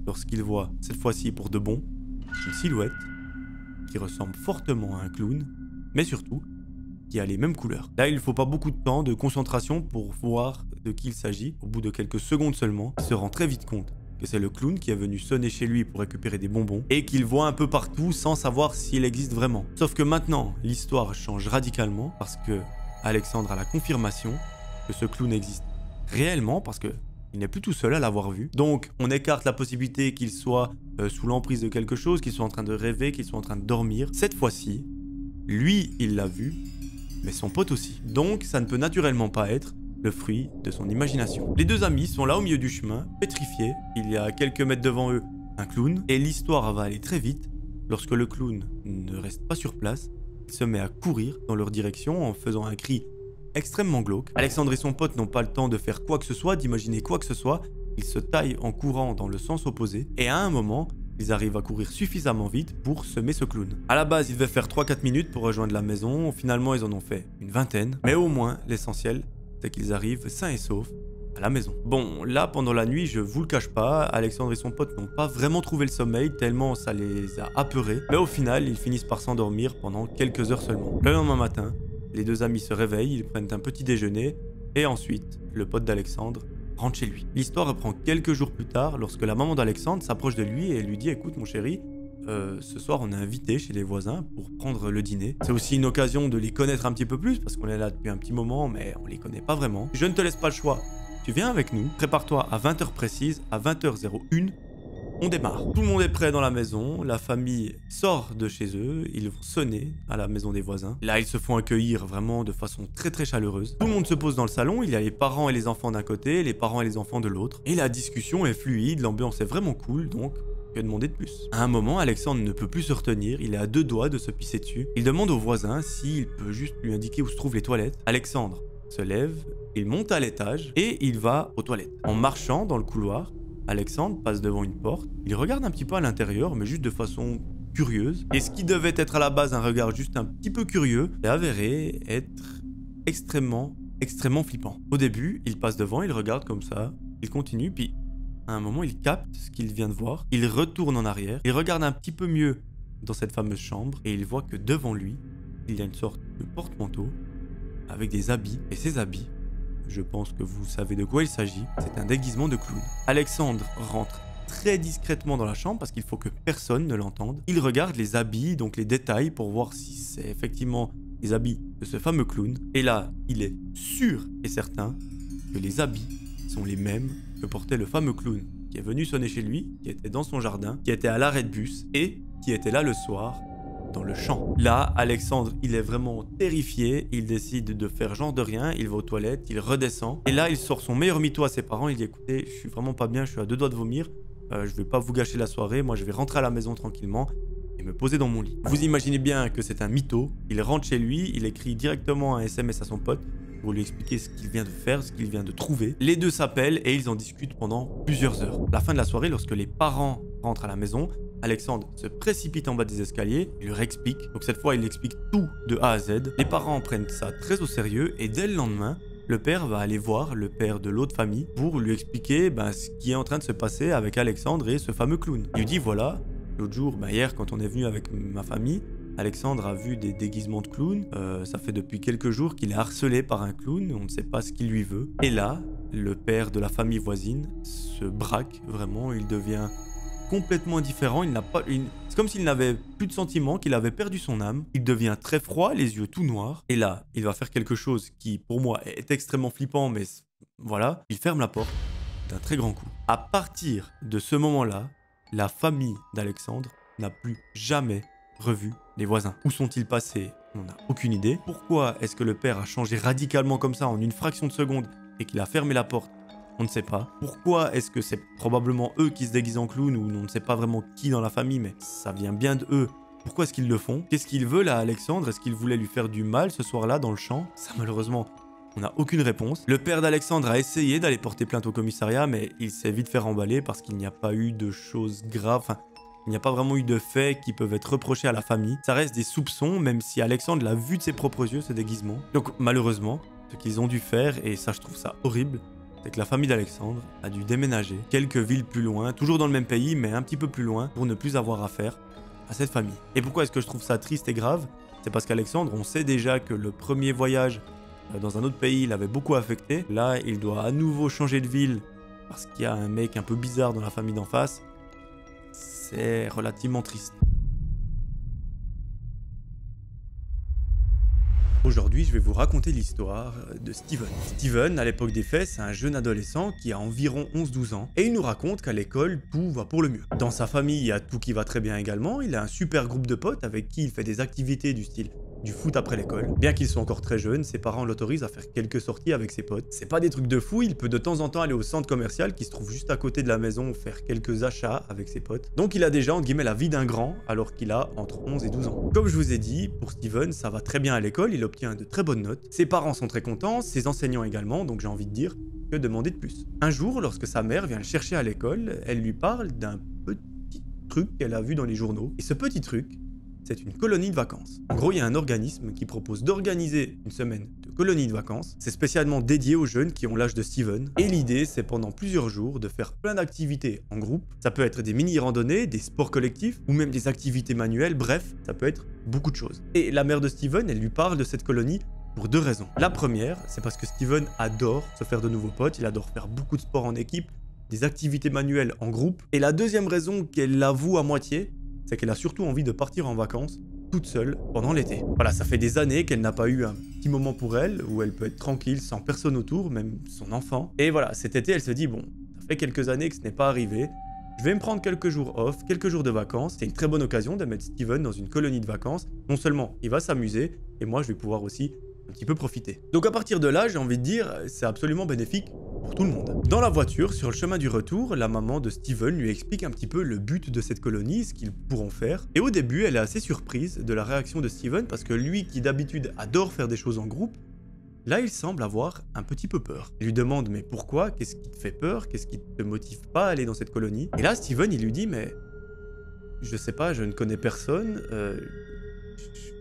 lorsqu'il voit, cette fois-ci pour de bon, une silhouette qui ressemble fortement à un clown, mais surtout qui a les mêmes couleurs. Là, il ne faut pas beaucoup de temps de concentration pour voir de qui il s'agit. Au bout de quelques secondes seulement, il se rend très vite compte que c'est le clown qui est venu sonner chez lui pour récupérer des bonbons et qu'il voit un peu partout sans savoir s'il existe vraiment. Sauf que maintenant, l'histoire change radicalement parce que Alexandre a la confirmation que ce clown existe réellement parce que il n'est plus tout seul à l'avoir vu. Donc, on écarte la possibilité qu'il soit sous l'emprise de quelque chose, qu'il soit en train de rêver, qu'il soit en train de dormir. Cette fois-ci, lui, il l'a vu, mais son pote aussi. Donc, ça ne peut naturellement pas être le fruit de son imagination. Les deux amis sont là au milieu du chemin, pétrifiés. Il y a quelques mètres devant eux un clown. Et l'histoire va aller très vite. Lorsque le clown ne reste pas sur place, il se met à courir dans leur direction en faisant un cri extrêmement glauque. Alexandre et son pote n'ont pas le temps de faire quoi que ce soit, d'imaginer quoi que ce soit. Ils se taillent en courant dans le sens opposé. Et à un moment, ils arrivent à courir suffisamment vite pour semer ce clown. À la base, ils devaient faire 3-4 minutes pour rejoindre la maison. Finalement, ils en ont fait une vingtaine. Mais au moins, l'essentiel, c'est qu'ils arrivent sains et saufs à la maison. Bon, là, pendant la nuit, je vous le cache pas, Alexandre et son pote n'ont pas vraiment trouvé le sommeil, tellement ça les a apeurés. Mais au final, ils finissent par s'endormir pendant quelques heures seulement. Le lendemain matin, les deux amis se réveillent, ils prennent un petit déjeuner, et ensuite, le pote d'Alexandre rentre chez lui. L'histoire reprend quelques jours plus tard, lorsque la maman d'Alexandre s'approche de lui et lui dit « Écoute, mon chéri, ce soir, on est invité chez les voisins pour prendre le dîner. C'est aussi une occasion de les connaître un petit peu plus parce qu'on est là depuis un petit moment, mais on les connaît pas vraiment. Je ne te laisse pas le choix. Tu viens avec nous. Prépare-toi à 20 h précises. À 20 h 01, on démarre. Tout le monde est prêt dans la maison. La famille sort de chez eux. Ils vont sonner à la maison des voisins. Là, ils se font accueillir vraiment de façon très très chaleureuse. Tout le monde se pose dans le salon. Il y a les parents et les enfants d'un côté, les parents et les enfants de l'autre. Et la discussion est fluide. L'ambiance est vraiment cool. Donc, que demander de plus? À un moment, Alexandre ne peut plus se retenir, il est à deux doigts de se pisser dessus. Il demande au voisin s'il peut juste lui indiquer où se trouvent les toilettes. Alexandre se lève, il monte à l'étage et il va aux toilettes. En marchant dans le couloir, Alexandre passe devant une porte. Il regarde un petit peu à l'intérieur, mais juste de façon curieuse. Et ce qui devait être à la base un regard juste un petit peu curieux, est avéré être extrêmement flippant. Au début, il passe devant, il regarde comme ça, il continue, puis à un moment, il capte ce qu'il vient de voir, il retourne en arrière, il regarde un petit peu mieux dans cette fameuse chambre et il voit que devant lui, il y a une sorte de porte-manteau avec des habits. Et ces habits, je pense que vous savez de quoi il s'agit, c'est un déguisement de clown. Alexandre rentre très discrètement dans la chambre parce qu'il faut que personne ne l'entende. Il regarde les habits, donc les détails, pour voir si c'est effectivement les habits de ce fameux clown. Et là, il est sûr et certain que les habits sont les mêmes que portait le fameux clown qui est venu sonner chez lui, qui était dans son jardin, qui était à l'arrêt de bus et qui était là le soir dans le champ. Là, Alexandre, il est vraiment terrifié, il décide de faire genre de rien, il va aux toilettes, il redescend et là, il sort son meilleur mytho à ses parents, il dit écoutez, je suis vraiment pas bien, je suis à deux doigts de vomir, je vais pas vous gâcher la soirée, moi je vais rentrer à la maison tranquillement et me poser dans mon lit. Vous imaginez bien que c'est un mytho, il rentre chez lui, il écrit directement un SMS à son pote pour lui expliquer ce qu'il vient de faire, ce qu'il vient de trouver. Les deux s'appellent et ils en discutent pendant plusieurs heures. À la fin de la soirée, lorsque les parents rentrent à la maison, Alexandre se précipite en bas des escaliers, il leur explique. Donc cette fois, il explique tout de A à Z. Les parents prennent ça très au sérieux et dès le lendemain, le père va aller voir le père de l'autre famille pour lui expliquer ce qui est en train de se passer avec Alexandre et ce fameux clown. Il lui dit voilà, l'autre jour, hier quand on est venu avec ma famille, Alexandre a vu des déguisements de clown. Ça fait depuis quelques jours qu'il est harcelé par un clown, on ne sait pas ce qu'il lui veut. Et là, le père de la famille voisine se braque, vraiment, il devient complètement indifférent, c'est comme s'il n'avait plus de sentiments, qu'il avait perdu son âme. Il devient très froid, les yeux tout noirs. Et là, il va faire quelque chose qui, pour moi, est extrêmement flippant, mais voilà, il ferme la porte d'un très grand coup. À partir de ce moment-là, la famille d'Alexandre n'a plus jamais revu les voisins. Où sont-ils passés? On n'a aucune idée. Pourquoi est-ce que le père a changé radicalement comme ça en une fraction de seconde et qu'il a fermé la porte? On ne sait pas. Pourquoi est-ce que c'est probablement eux qui se déguisent en clown ou on ne sait pas vraiment qui dans la famille, mais ça vient bien de eux. Pourquoi est-ce qu'ils le font? Qu'est-ce qu'ils veulent à Alexandre? Est-ce qu'ils voulaient lui faire du mal ce soir-là dans le champ? Ça, malheureusement, on n'a aucune réponse. Le père d'Alexandre a essayé d'aller porter plainte au commissariat, mais il s'est vite fait remballer parce qu'il n'y a pas eu de choses graves. Enfin, il n'y a pas vraiment eu de faits qui peuvent être reprochés à la famille. Ça reste des soupçons, même si Alexandre l'a vu de ses propres yeux, ce déguisement. Donc, malheureusement, ce qu'ils ont dû faire, et ça, je trouve ça horrible, c'est que la famille d'Alexandre a dû déménager quelques villes plus loin, toujours dans le même pays, mais un petit peu plus loin, pour ne plus avoir affaire à cette famille. Et pourquoi est-ce que je trouve ça triste et grave? C'est parce qu'Alexandre, on sait déjà que le premier voyage dans un autre pays l'avait beaucoup affecté. Là, il doit à nouveau changer de ville parce qu'il y a un mec un peu bizarre dans la famille d'en face. C'est relativement triste. Aujourd'hui, je vais vous raconter l'histoire de Steven. Steven, à l'époque des faits, c'est un jeune adolescent qui a environ 11-12 ans et il nous raconte qu'à l'école, tout va pour le mieux. Dans sa famille, il y a tout qui va très bien également, il a un super groupe de potes avec qui il fait des activités du style du foot après l'école. Bien qu'ils soient encore très jeunes, ses parents l'autorisent à faire quelques sorties avec ses potes. C'est pas des trucs de fou, il peut de temps en temps aller au centre commercial qui se trouve juste à côté de la maison faire quelques achats avec ses potes. Donc il a déjà entre guillemets la vie d'un grand alors qu'il a entre 11 et 12 ans. Comme je vous ai dit, pour Steven, ça va très bien à l'école, il obtient de très bonnes notes. Ses parents sont très contents, ses enseignants également, donc j'ai envie de dire que demander de plus. Un jour, lorsque sa mère vient le chercher à l'école, elle lui parle d'un petit truc qu'elle a vu dans les journaux. Et ce petit truc, c'est une colonie de vacances. En gros, il y a un organisme qui propose d'organiser une semaine de colonie de vacances. C'est spécialement dédié aux jeunes qui ont l'âge de Steven. Et l'idée, c'est pendant plusieurs jours de faire plein d'activités en groupe. Ça peut être des mini-randonnées, des sports collectifs ou même des activités manuelles. Bref, ça peut être beaucoup de choses. Et la mère de Steven, elle lui parle de cette colonie pour deux raisons. La première, c'est parce que Steven adore se faire de nouveaux potes. Il adore faire beaucoup de sports en équipe, des activités manuelles en groupe. Et la deuxième raison qu'elle l'avoue à moitié, c'est qu'elle a surtout envie de partir en vacances toute seule pendant l'été. Voilà, ça fait des années qu'elle n'a pas eu un petit moment pour elle, où elle peut être tranquille, sans personne autour, même son enfant. Et voilà, cet été, elle se dit, bon, ça fait quelques années que ce n'est pas arrivé, je vais me prendre quelques jours off, quelques jours de vacances. C'est une très bonne occasion de mettre Steven dans une colonie de vacances. Non seulement il va s'amuser, et moi je vais pouvoir aussi un petit peu profiter. Donc à partir de là, j'ai envie de dire, c'est absolument bénéfique pour tout le monde. Dans la voiture, sur le chemin du retour, la maman de Steven lui explique un petit peu le but de cette colonie, ce qu'ils pourront faire. Et au début, elle est assez surprise de la réaction de Steven parce que lui, qui d'habitude adore faire des choses en groupe, là, il semble avoir un petit peu peur. Il lui demande, mais pourquoi? Qu'est-ce qui te fait peur? Qu'est-ce qui te motive pas à aller dans cette colonie? Et là, Steven, il lui dit, mais je sais pas, je ne connais personne,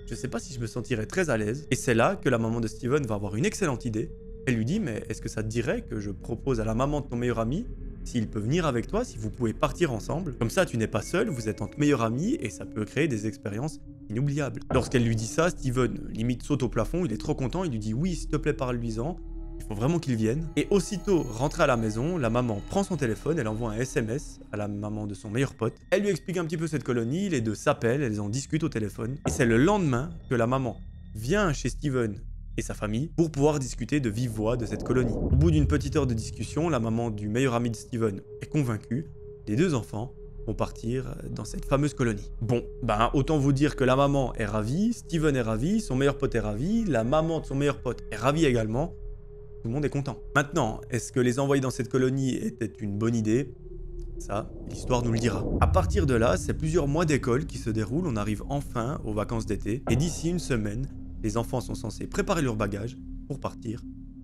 je sais pas si je me sentirais très à l'aise. Et c'est là que la maman de Steven va avoir une excellente idée. Elle lui dit, mais est-ce que ça te dirait que je propose à la maman de ton meilleur ami s'il peut venir avec toi, si vous pouvez partir ensemble? Comme ça, tu n'es pas seul, vous êtes entre meilleurs amis et ça peut créer des expériences inoubliables. Lorsqu'elle lui dit ça, Steven limite saute au plafond, il est trop content, il lui dit oui, s'il te plaît, parle-lui-en. Il faut vraiment qu'il vienne. Et aussitôt rentré à la maison, la maman prend son téléphone, elle envoie un SMS à la maman de son meilleur pote. Elle lui explique un petit peu cette colonie, les deux s'appellent, elles en discutent au téléphone. Et c'est le lendemain que la maman vient chez Steven et sa famille pour pouvoir discuter de vive voix de cette colonie. Au bout d'une petite heure de discussion, la maman du meilleur ami de Steven est convaincue. Les deux enfants vont partir dans cette fameuse colonie. Bon, autant vous dire que la maman est ravie, Steven est ravi, son meilleur pote est ravi, la maman de son meilleur pote est ravie également. Tout le monde est content. Maintenant, est-ce que les envoyer dans cette colonie était une bonne idée? Ça, l'histoire nous le dira. À partir de là, c'est plusieurs mois d'école qui se déroulent, on arrive enfin aux vacances d'été, et d'ici une semaine, les enfants sont censés préparer leurs bagages pour partir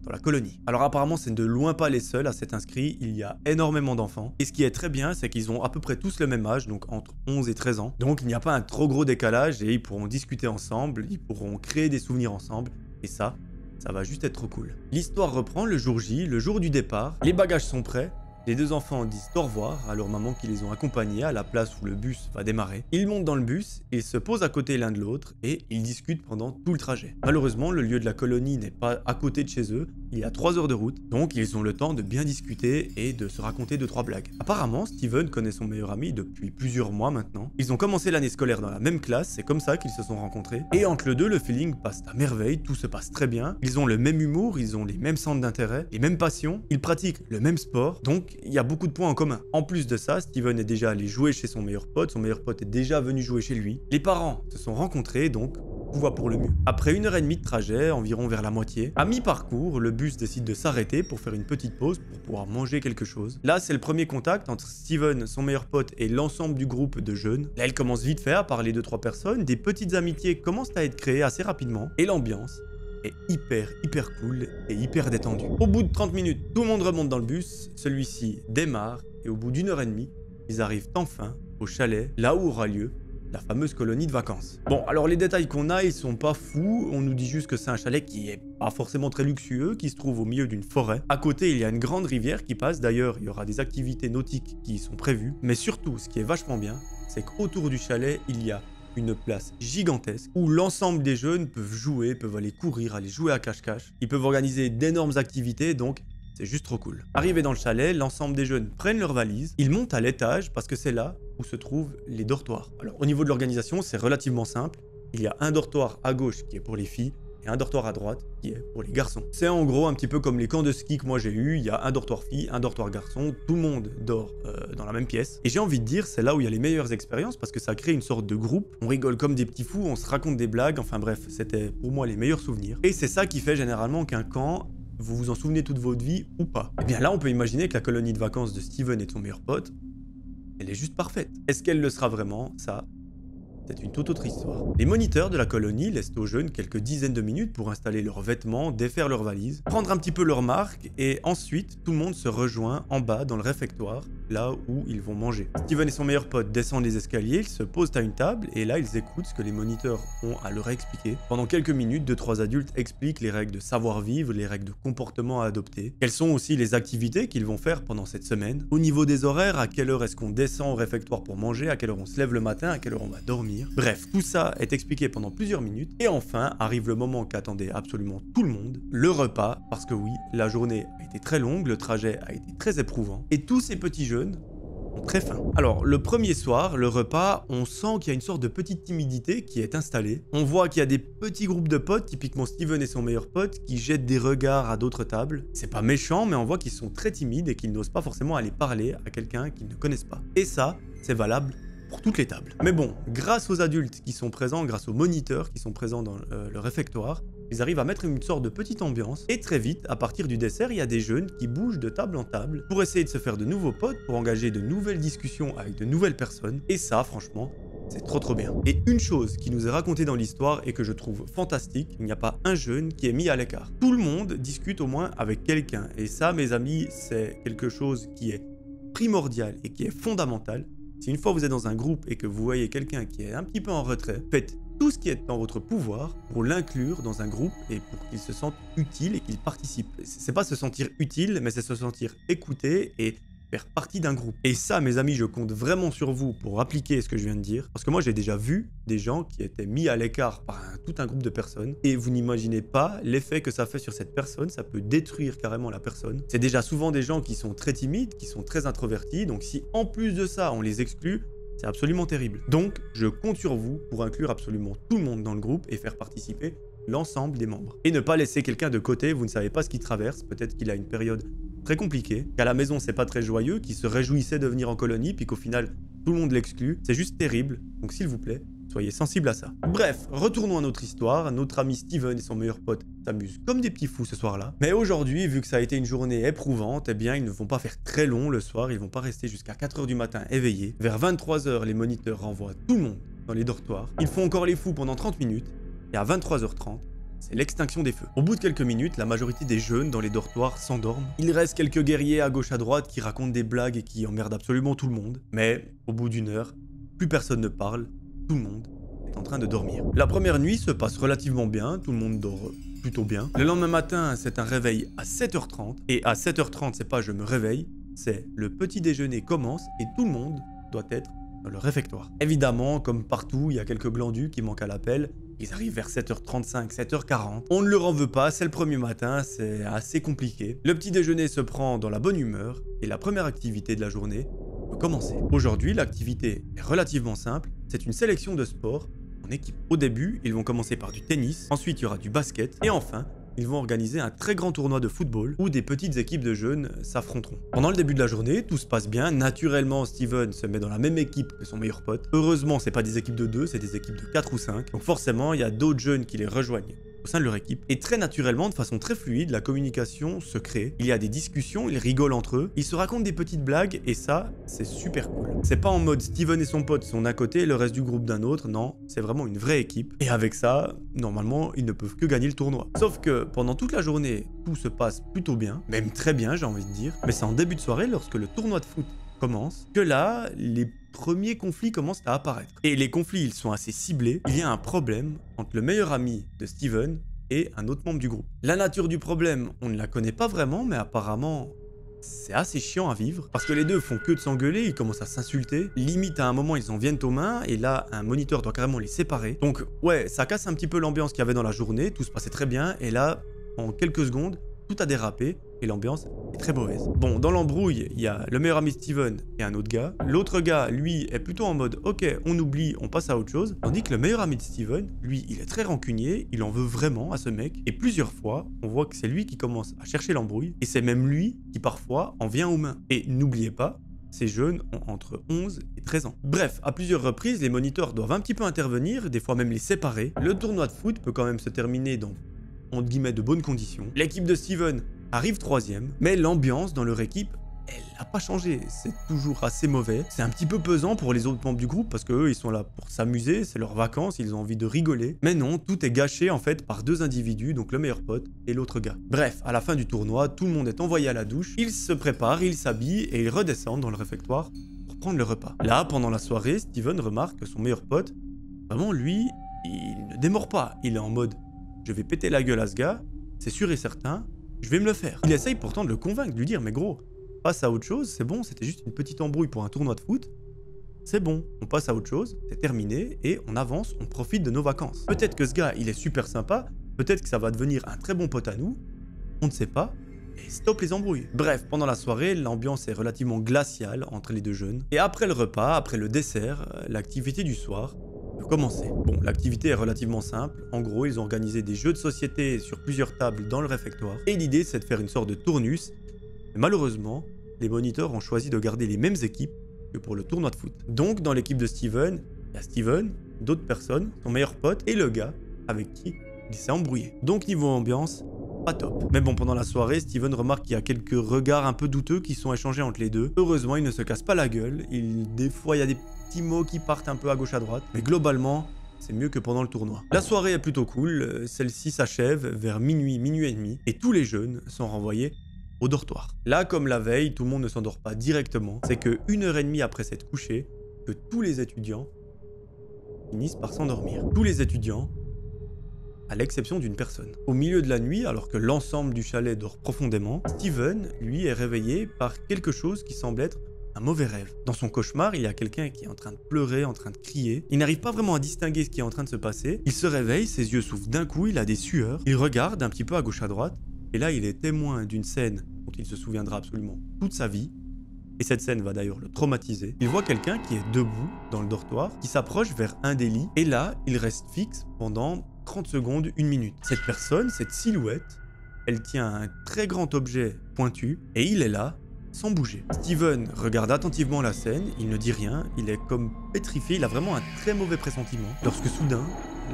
dans la colonie. Alors apparemment, c'est de loin pas les seuls à s'être inscrits, il y a énormément d'enfants. Et ce qui est très bien, c'est qu'ils ont à peu près tous le même âge, donc entre 11 et 13 ans. Donc il n'y a pas un trop gros décalage et ils pourront discuter ensemble, ils pourront créer des souvenirs ensemble. Et ça va juste être trop cool. L'histoire reprend le jour J, le jour du départ. Les bagages sont prêts. Les deux enfants disent au revoir à leur maman qui les ont accompagnés à la place où le bus va démarrer. Ils montent dans le bus, ils se posent à côté l'un de l'autre et ils discutent pendant tout le trajet. Malheureusement, le lieu de la colonie n'est pas à côté de chez eux, il y a 3 heures de route, donc ils ont le temps de bien discuter et de se raconter 2-3 blagues. Apparemment, Steven connaît son meilleur ami depuis plusieurs mois maintenant. Ils ont commencé l'année scolaire dans la même classe, c'est comme ça qu'ils se sont rencontrés. Et entre les deux, le feeling passe à merveille, tout se passe très bien. Ils ont le même humour, ils ont les mêmes centres d'intérêt, les mêmes passions, ils pratiquent le même sport, donc il y a beaucoup de points en commun. En plus de ça, Steven est déjà allé jouer chez son meilleur pote est déjà venu jouer chez lui. Les parents se sont rencontrés, donc tout va pour le mieux. Après 1h30 de trajet, environ vers la moitié, à mi-parcours, le bus décide de s'arrêter pour faire une petite pause pour pouvoir manger quelque chose. Là, c'est le premier contact entre Steven, son meilleur pote, et l'ensemble du groupe de jeunes. Là, il commence vite fait à parler de 3 personnes, des petites amitiés commencent à être créées assez rapidement, et l'ambiance est hyper cool et hyper détendue. Au bout de 30 minutes, tout le monde remonte dans le bus, celui-ci démarre, et au bout d'1h30, ils arrivent enfin au chalet, là où aura lieu la fameuse colonie de vacances. Bon, alors les détails qu'on a, ils sont pas fous, on nous dit juste que c'est un chalet qui est pas forcément très luxueux, qui se trouve au milieu d'une forêt. À côté, il y a une grande rivière qui passe, d'ailleurs, il y aura des activités nautiques qui y sont prévues, mais surtout, ce qui est vachement bien, c'est qu'autour du chalet, il y a une place gigantesque où l'ensemble des jeunes peuvent jouer, peuvent aller courir, aller jouer à cache-cache. Ils peuvent organiser d'énormes activités, donc c'est juste trop cool. Arrivés dans le chalet, l'ensemble des jeunes prennent leurs valises, ils montent à l'étage parce que c'est là où se trouvent les dortoirs. Alors au niveau de l'organisation, c'est relativement simple. Il y a un dortoir à gauche qui est pour les filles et un dortoir à droite qui est pour les garçons. C'est en gros un petit peu comme les camps de ski que moi j'ai eu, il y a un dortoir fille, un dortoir garçon, tout le monde dort dans la même pièce. Et j'ai envie de dire, c'est là où il y a les meilleures expériences parce que ça crée une sorte de groupe, on rigole comme des petits fous, on se raconte des blagues, enfin bref, c'était pour moi les meilleurs souvenirs. Et c'est ça qui fait généralement qu'un camp, vous vous en souvenez toute votre vie ou pas. Et bien là, on peut imaginer que la colonie de vacances de Steven et de son meilleur pote, elle est juste parfaite. Est-ce qu'elle le sera vraiment? Ça, c'est une toute autre histoire. Les moniteurs de la colonie laissent aux jeunes quelques dizaines de minutes pour installer leurs vêtements, défaire leurs valises, prendre un petit peu leurs marques et ensuite tout le monde se rejoint en bas dans le réfectoire, là où ils vont manger. Steven et son meilleur pote descendent les escaliers, ils se posent à une table et là ils écoutent ce que les moniteurs ont à leur expliquer. Pendant quelques minutes, 2-3 adultes expliquent les règles de savoir-vivre, les règles de comportement à adopter, quelles sont aussi les activités qu'ils vont faire pendant cette semaine. Au niveau des horaires, à quelle heure est-ce qu'on descend au réfectoire pour manger, à quelle heure on se lève le matin, à quelle heure on va dormir. Bref, tout ça est expliqué pendant plusieurs minutes et enfin arrive le moment qu'attendait absolument tout le monde, le repas, parce que oui, la journée a été très longue, le trajet a été très éprouvant et tous ces petits jeunes ont très faim. Alors, le premier soir, le repas, on sent qu'il y a une sorte de petite timidité qui est installée. On voit qu'il y a des petits groupes de potes, typiquement Steven et son meilleur pote, qui jettent des regards à d'autres tables. C'est pas méchant, mais on voit qu'ils sont très timides et qu'ils n'osent pas forcément aller parler à quelqu'un qu'ils ne connaissent pas. Et ça, c'est valable pour toutes les tables. Mais bon, grâce aux adultes qui sont présents, grâce aux moniteurs qui sont présents dans le réfectoire, ils arrivent à mettre une sorte de petite ambiance et très vite, à partir du dessert, il y a des jeunes qui bougent de table en table pour essayer de se faire de nouveaux potes, pour engager de nouvelles discussions avec de nouvelles personnes. Et ça, franchement, c'est trop bien. Et une chose qui nous est racontée dans l'histoire et que je trouve fantastique, il n'y a pas un jeune qui est mis à l'écart. Tout le monde discute au moins avec quelqu'un. Et ça, mes amis, c'est quelque chose qui est primordial et qui est fondamental. Si une fois vous êtes dans un groupe et que vous voyez quelqu'un qui est un petit peu en retrait, faites tout ce qui est dans votre pouvoir pour l'inclure dans un groupe et pour qu'il se sente utile et qu'il participe. C'est pas se sentir utile, mais c'est se sentir écouté et faire partie d'un groupe. Et ça, mes amis, je compte vraiment sur vous pour appliquer ce que je viens de dire. Parce que moi, j'ai déjà vu des gens qui étaient mis à l'écart par tout un groupe de personnes. Et vous n'imaginez pas l'effet que ça fait sur cette personne. Ça peut détruire carrément la personne. C'est déjà souvent des gens qui sont très timides, qui sont très introvertis. Donc si en plus de ça, on les exclut, c'est absolument terrible. Donc, je compte sur vous pour inclure absolument tout le monde dans le groupe et faire participer l'ensemble des membres. Et ne pas laisser quelqu'un de côté, vous ne savez pas ce qu'il traverse. Peut-être qu'il a une période très compliqué, qu'à la maison c'est pas très joyeux, qu'il se réjouissait de venir en colonie, puis qu'au final tout le monde l'exclut, c'est juste terrible, donc s'il vous plaît, soyez sensibles à ça. Bref, retournons à notre histoire, notre ami Steven et son meilleur pote s'amusent comme des petits fous ce soir-là, mais aujourd'hui, vu que ça a été une journée éprouvante, eh bien ils ne vont pas faire très long le soir, ils vont pas rester jusqu'à 4 h du matin éveillés. Vers 23 h, les moniteurs renvoient tout le monde dans les dortoirs, ils font encore les fous pendant 30 minutes, et à 23 h 30, c'est l'extinction des feux. Au bout de quelques minutes, la majorité des jeunes dans les dortoirs s'endorment. Il reste quelques guerriers à gauche à droite qui racontent des blagues et qui emmerdent absolument tout le monde. Mais au bout d'une heure, plus personne ne parle, tout le monde est en train de dormir. La première nuit se passe relativement bien, tout le monde dort plutôt bien. Le lendemain matin, c'est un réveil à 7h30. Et à 7h30, c'est pas je me réveille, c'est le petit déjeuner commence et tout le monde doit être dans le réfectoire. Évidemment, comme partout, il y a quelques glandus qui manquent à l'appel. Ils arrivent vers 7h35, 7h40. On ne leur en veut pas, c'est le premier matin, c'est assez compliqué. Le petit déjeuner se prend dans la bonne humeur et la première activité de la journée peut commencer. Aujourd'hui, l'activité est relativement simple. C'est une sélection de sports en équipe. Au début, ils vont commencer par du tennis, ensuite il y aura du basket et enfin, ils vont organiser un très grand tournoi de football où des petites équipes de jeunes s'affronteront. Pendant le début de la journée, tout se passe bien. Naturellement, Steven se met dans la même équipe que son meilleur pote. Heureusement, c'est pas des équipes de 2, c'est des équipes de 4 ou 5. Donc forcément, il y a d'autres jeunes qui les rejoignent au sein de leur équipe. Et très naturellement, de façon très fluide, la communication se crée. Il y a des discussions, ils rigolent entre eux, ils se racontent des petites blagues et ça, c'est super cool. C'est pas en mode Steven et son pote sont d'un côté et le reste du groupe d'un autre, non, c'est vraiment une vraie équipe. Et avec ça, normalement, ils ne peuvent que gagner le tournoi. Sauf que pendant toute la journée, tout se passe plutôt bien, même très bien, j'ai envie de dire. Mais c'est en début de soirée, lorsque le tournoi de foot commence, que là, les premiers conflits commencent à apparaître. Et les conflits, ils sont assez ciblés. Il y a un problème entre le meilleur ami de Steven et un autre membre du groupe. La nature du problème, on ne la connaît pas vraiment, mais apparemment, c'est assez chiant à vivre. Parce que les deux font que de s'engueuler, ils commencent à s'insulter. Limite, à un moment, ils en viennent aux mains, et là, un moniteur doit carrément les séparer. Donc, ouais, ça casse un petit peu l'ambiance qu'il y avait dans la journée, tout se passait très bien, et là, en quelques secondes, tout a dérapé, et l'ambiance est très mauvaise. Bon, dans l'embrouille, il y a le meilleur ami de Steven et un autre gars. L'autre gars, lui, est plutôt en mode « Ok, on oublie, on passe à autre chose ». Tandis que le meilleur ami de Steven, lui, il est très rancunier, il en veut vraiment à ce mec. Et plusieurs fois, on voit que c'est lui qui commence à chercher l'embrouille. Et c'est même lui qui, parfois, en vient aux mains. Et n'oubliez pas, ces jeunes ont entre 11 et 13 ans. Bref, à plusieurs reprises, les moniteurs doivent un petit peu intervenir, des fois même les séparer. Le tournoi de foot peut quand même se terminer dans, entre guillemets, de bonnes conditions. L'équipe de Steven arrive 3e, mais l'ambiance dans leur équipe, elle n'a pas changé. C'est toujours assez mauvais. C'est un petit peu pesant pour les autres membres du groupe parce qu'eux, ils sont là pour s'amuser, c'est leurs vacances, ils ont envie de rigoler. Mais non, tout est gâché en fait par deux individus, donc le meilleur pote et l'autre gars. Bref, à la fin du tournoi, tout le monde est envoyé à la douche, ils se préparent, ils s'habillent et ils redescendent dans le réfectoire pour prendre le repas. Là, pendant la soirée, Steven remarque que son meilleur pote, vraiment lui, il ne démord pas. Il est en mode, je vais péter la gueule à ce gars, c'est sûr et certain, je vais me le faire. Il essaye pourtant de le convaincre, de lui dire, mais gros, passe à autre chose, c'est bon, c'était juste une petite embrouille pour un tournoi de foot. C'est bon, on passe à autre chose, c'est terminé, et on avance, on profite de nos vacances. Peut-être que ce gars, il est super sympa, peut-être que ça va devenir un très bon pote à nous, on ne sait pas, et stop les embrouilles. Bref, pendant la soirée, l'ambiance est relativement glaciale entre les deux jeunes. Et après le repas, après le dessert, l'activité du soir peut commencer. Bon, l'activité est relativement simple. En gros, ils ont organisé des jeux de société sur plusieurs tables dans le réfectoire. Et l'idée, c'est de faire une sorte de tournus. Mais malheureusement, les moniteurs ont choisi de garder les mêmes équipes que pour le tournoi de foot. Donc, dans l'équipe de Steven, il y a Steven, d'autres personnes, son meilleur pote et le gars avec qui il s'est embrouillé. Donc, niveau ambiance, pas top. Mais bon, pendant la soirée, Steven remarque qu'il y a quelques regards un peu douteux qui sont échangés entre les deux. Heureusement, il ne se casse pas la gueule. Des fois, il y a des petits mots qui partent un peu à gauche à droite. Mais globalement, c'est mieux que pendant le tournoi. La soirée est plutôt cool. Celle-ci s'achève vers minuit, minuit et demi. Et tous les jeunes sont renvoyés au dortoir. Là, comme la veille, tout le monde ne s'endort pas directement. C'est que 1h30 après s'être couché, que tous les étudiants finissent par s'endormir. Tous les étudiants, à l'exception d'une personne. Au milieu de la nuit, alors que l'ensemble du chalet dort profondément, Steven, lui, est réveillé par quelque chose qui semble être un mauvais rêve. Dans son cauchemar, il y a quelqu'un qui est en train de pleurer, en train de crier. Il n'arrive pas vraiment à distinguer ce qui est en train de se passer. Il se réveille, ses yeux s'ouvrent d'un coup, il a des sueurs. Il regarde un petit peu à gauche à droite. Et là, il est témoin d'une scène dont il se souviendra absolument toute sa vie. Et cette scène va d'ailleurs le traumatiser. Il voit quelqu'un qui est debout dans le dortoir, qui s'approche vers un des lits. Et là, il reste fixe pendant 30 secondes, 1 minute. Cette personne, cette silhouette, elle tient un très grand objet pointu. Et il est là, sans bouger. Steven regarde attentivement la scène, il ne dit rien, il est comme pétrifié, il a vraiment un très mauvais pressentiment. Lorsque soudain,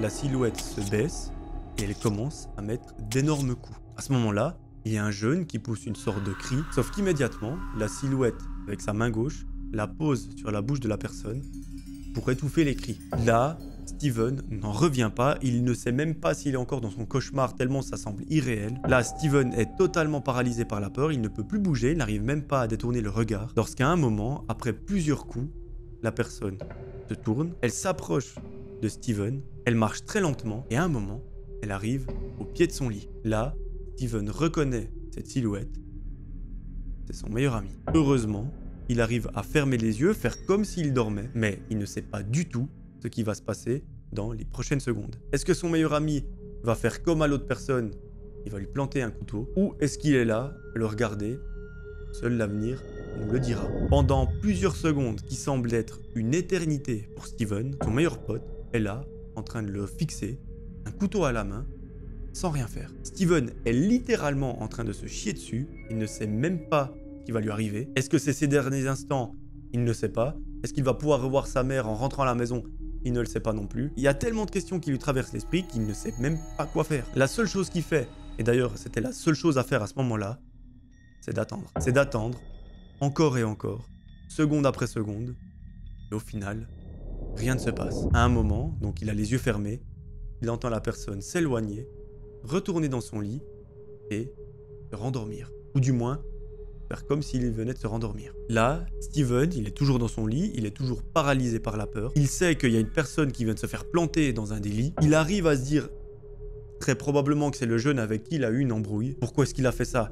la silhouette se baisse et elle commence à mettre d'énormes coups. À ce moment-là, il y a un jeune qui pousse une sorte de cri, sauf qu'immédiatement, la silhouette, avec sa main gauche, la pose sur la bouche de la personne pour étouffer les cris. Là, Steven n'en revient pas, il ne sait même pas s'il est encore dans son cauchemar tellement ça semble irréel. Là, Steven est totalement paralysé par la peur, il ne peut plus bouger, il n'arrive même pas à détourner le regard. Lorsqu'à un moment, après plusieurs coups, la personne se tourne, elle s'approche de Steven, elle marche très lentement et à un moment, elle arrive au pied de son lit. Là, Steven reconnaît cette silhouette, c'est son meilleur ami. Heureusement, il arrive à fermer les yeux, faire comme s'il dormait, mais il ne sait pas du tout ce qui va se passer dans les prochaines secondes. Est-ce que son meilleur ami va faire comme à l'autre personne, il va lui planter un couteau, ou est-ce qu'il est là, le regarder? Seul l'avenir nous le dira. Pendant plusieurs secondes qui semblent être une éternité pour Steven, son meilleur pote est là, en train de le fixer, un couteau à la main, sans rien faire. Steven est littéralement en train de se chier dessus, il ne sait même pas ce qui va lui arriver. Est-ce que c'est ces derniers instants? Il ne sait pas. Est-ce qu'il va pouvoir revoir sa mère en rentrant à la maison? Il ne le sait pas non plus. Il y a tellement de questions qui lui traversent l'esprit qu'il ne sait même pas quoi faire. La seule chose qu'il fait, et d'ailleurs c'était la seule chose à faire à ce moment-là, c'est d'attendre. C'est d'attendre, encore et encore, seconde après seconde, et au final, rien ne se passe. À un moment, donc il a les yeux fermés, il entend la personne s'éloigner, retourner dans son lit et se rendormir. Ou du moins, faire comme s'il venait de se rendormir. Là, Steven, il est toujours dans son lit, il est toujours paralysé par la peur. Il sait qu'il y a une personne qui vient de se faire planter dans un des lits. Il arrive à se dire très probablement que c'est le jeune avec qui il a eu une embrouille. Pourquoi est-ce qu'il a fait ça?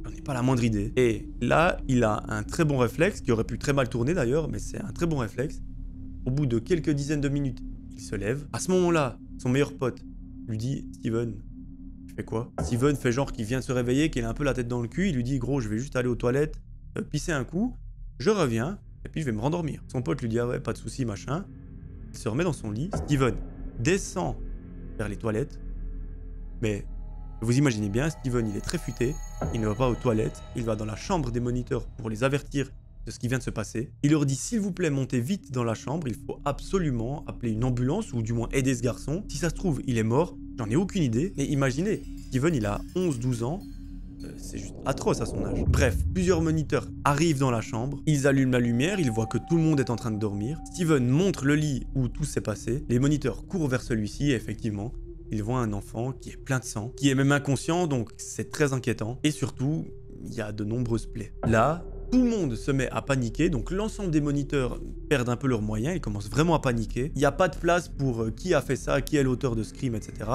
J'en ai pas la moindre idée. Et là, il a un très bon réflexe, qui aurait pu très mal tourner d'ailleurs, mais c'est un très bon réflexe. Au bout de quelques dizaines de minutes, il se lève. À ce moment-là, son meilleur pote lui dit « Steven, tu fais quoi ?» Steven fait genre qu'il vient de se réveiller, qu'il a un peu la tête dans le cul. Il lui dit « Gros, je vais juste aller aux toilettes, pisser un coup, je reviens, et puis je vais me rendormir. » Son pote lui dit « Ah ouais, pas de souci, machin. » Il se remet dans son lit. Steven descend vers les toilettes, mais vous imaginez bien, Steven, il est très futé, il ne va pas aux toilettes, il va dans la chambre des moniteurs pour les avertir de ce qui vient de se passer. Il leur dit, s'il vous plaît, montez vite dans la chambre, il faut absolument appeler une ambulance, ou du moins aider ce garçon. Si ça se trouve, il est mort, j'en ai aucune idée. Mais imaginez, Steven, il a 11-12 ans, c'est juste atroce à son âge. Bref, plusieurs moniteurs arrivent dans la chambre, ils allument la lumière, ils voient que tout le monde est en train de dormir. Steven montre le lit où tout s'est passé, les moniteurs courent vers celui-ci, et effectivement, ils voient un enfant qui est plein de sang, qui est même inconscient, donc c'est très inquiétant. Et surtout, il y a de nombreuses plaies. Là, tout le monde se met à paniquer, donc l'ensemble des moniteurs perdent un peu leurs moyens, ils commencent vraiment à paniquer. Il n'y a pas de place pour qui a fait ça, qui est l'auteur de ce crime, etc.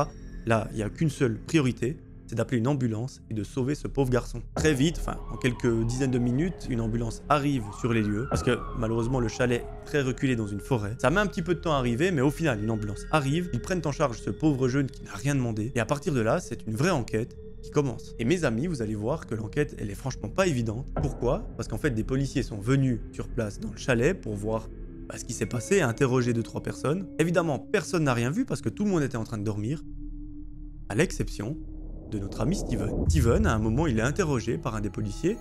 Là, il n'y a qu'une seule priorité, c'est d'appeler une ambulance et de sauver ce pauvre garçon. Très vite, enfin en quelques dizaines de minutes, une ambulance arrive sur les lieux, parce que malheureusement le chalet est très reculé dans une forêt. Ça met un petit peu de temps à arriver, mais au final, une ambulance arrive, ils prennent en charge ce pauvre jeune qui n'a rien demandé, et à partir de là, c'est une vraie enquête qui commence. Et mes amis, vous allez voir que l'enquête, elle est franchement pas évidente. Pourquoi? Parce qu'en fait, des policiers sont venus sur place dans le chalet pour voir ce qui s'est passé, interroger 2-3 personnes. Évidemment, personne n'a rien vu parce que tout le monde était en train de dormir, à l'exception de notre ami Steven. Steven, à un moment, il est interrogé par un des policiers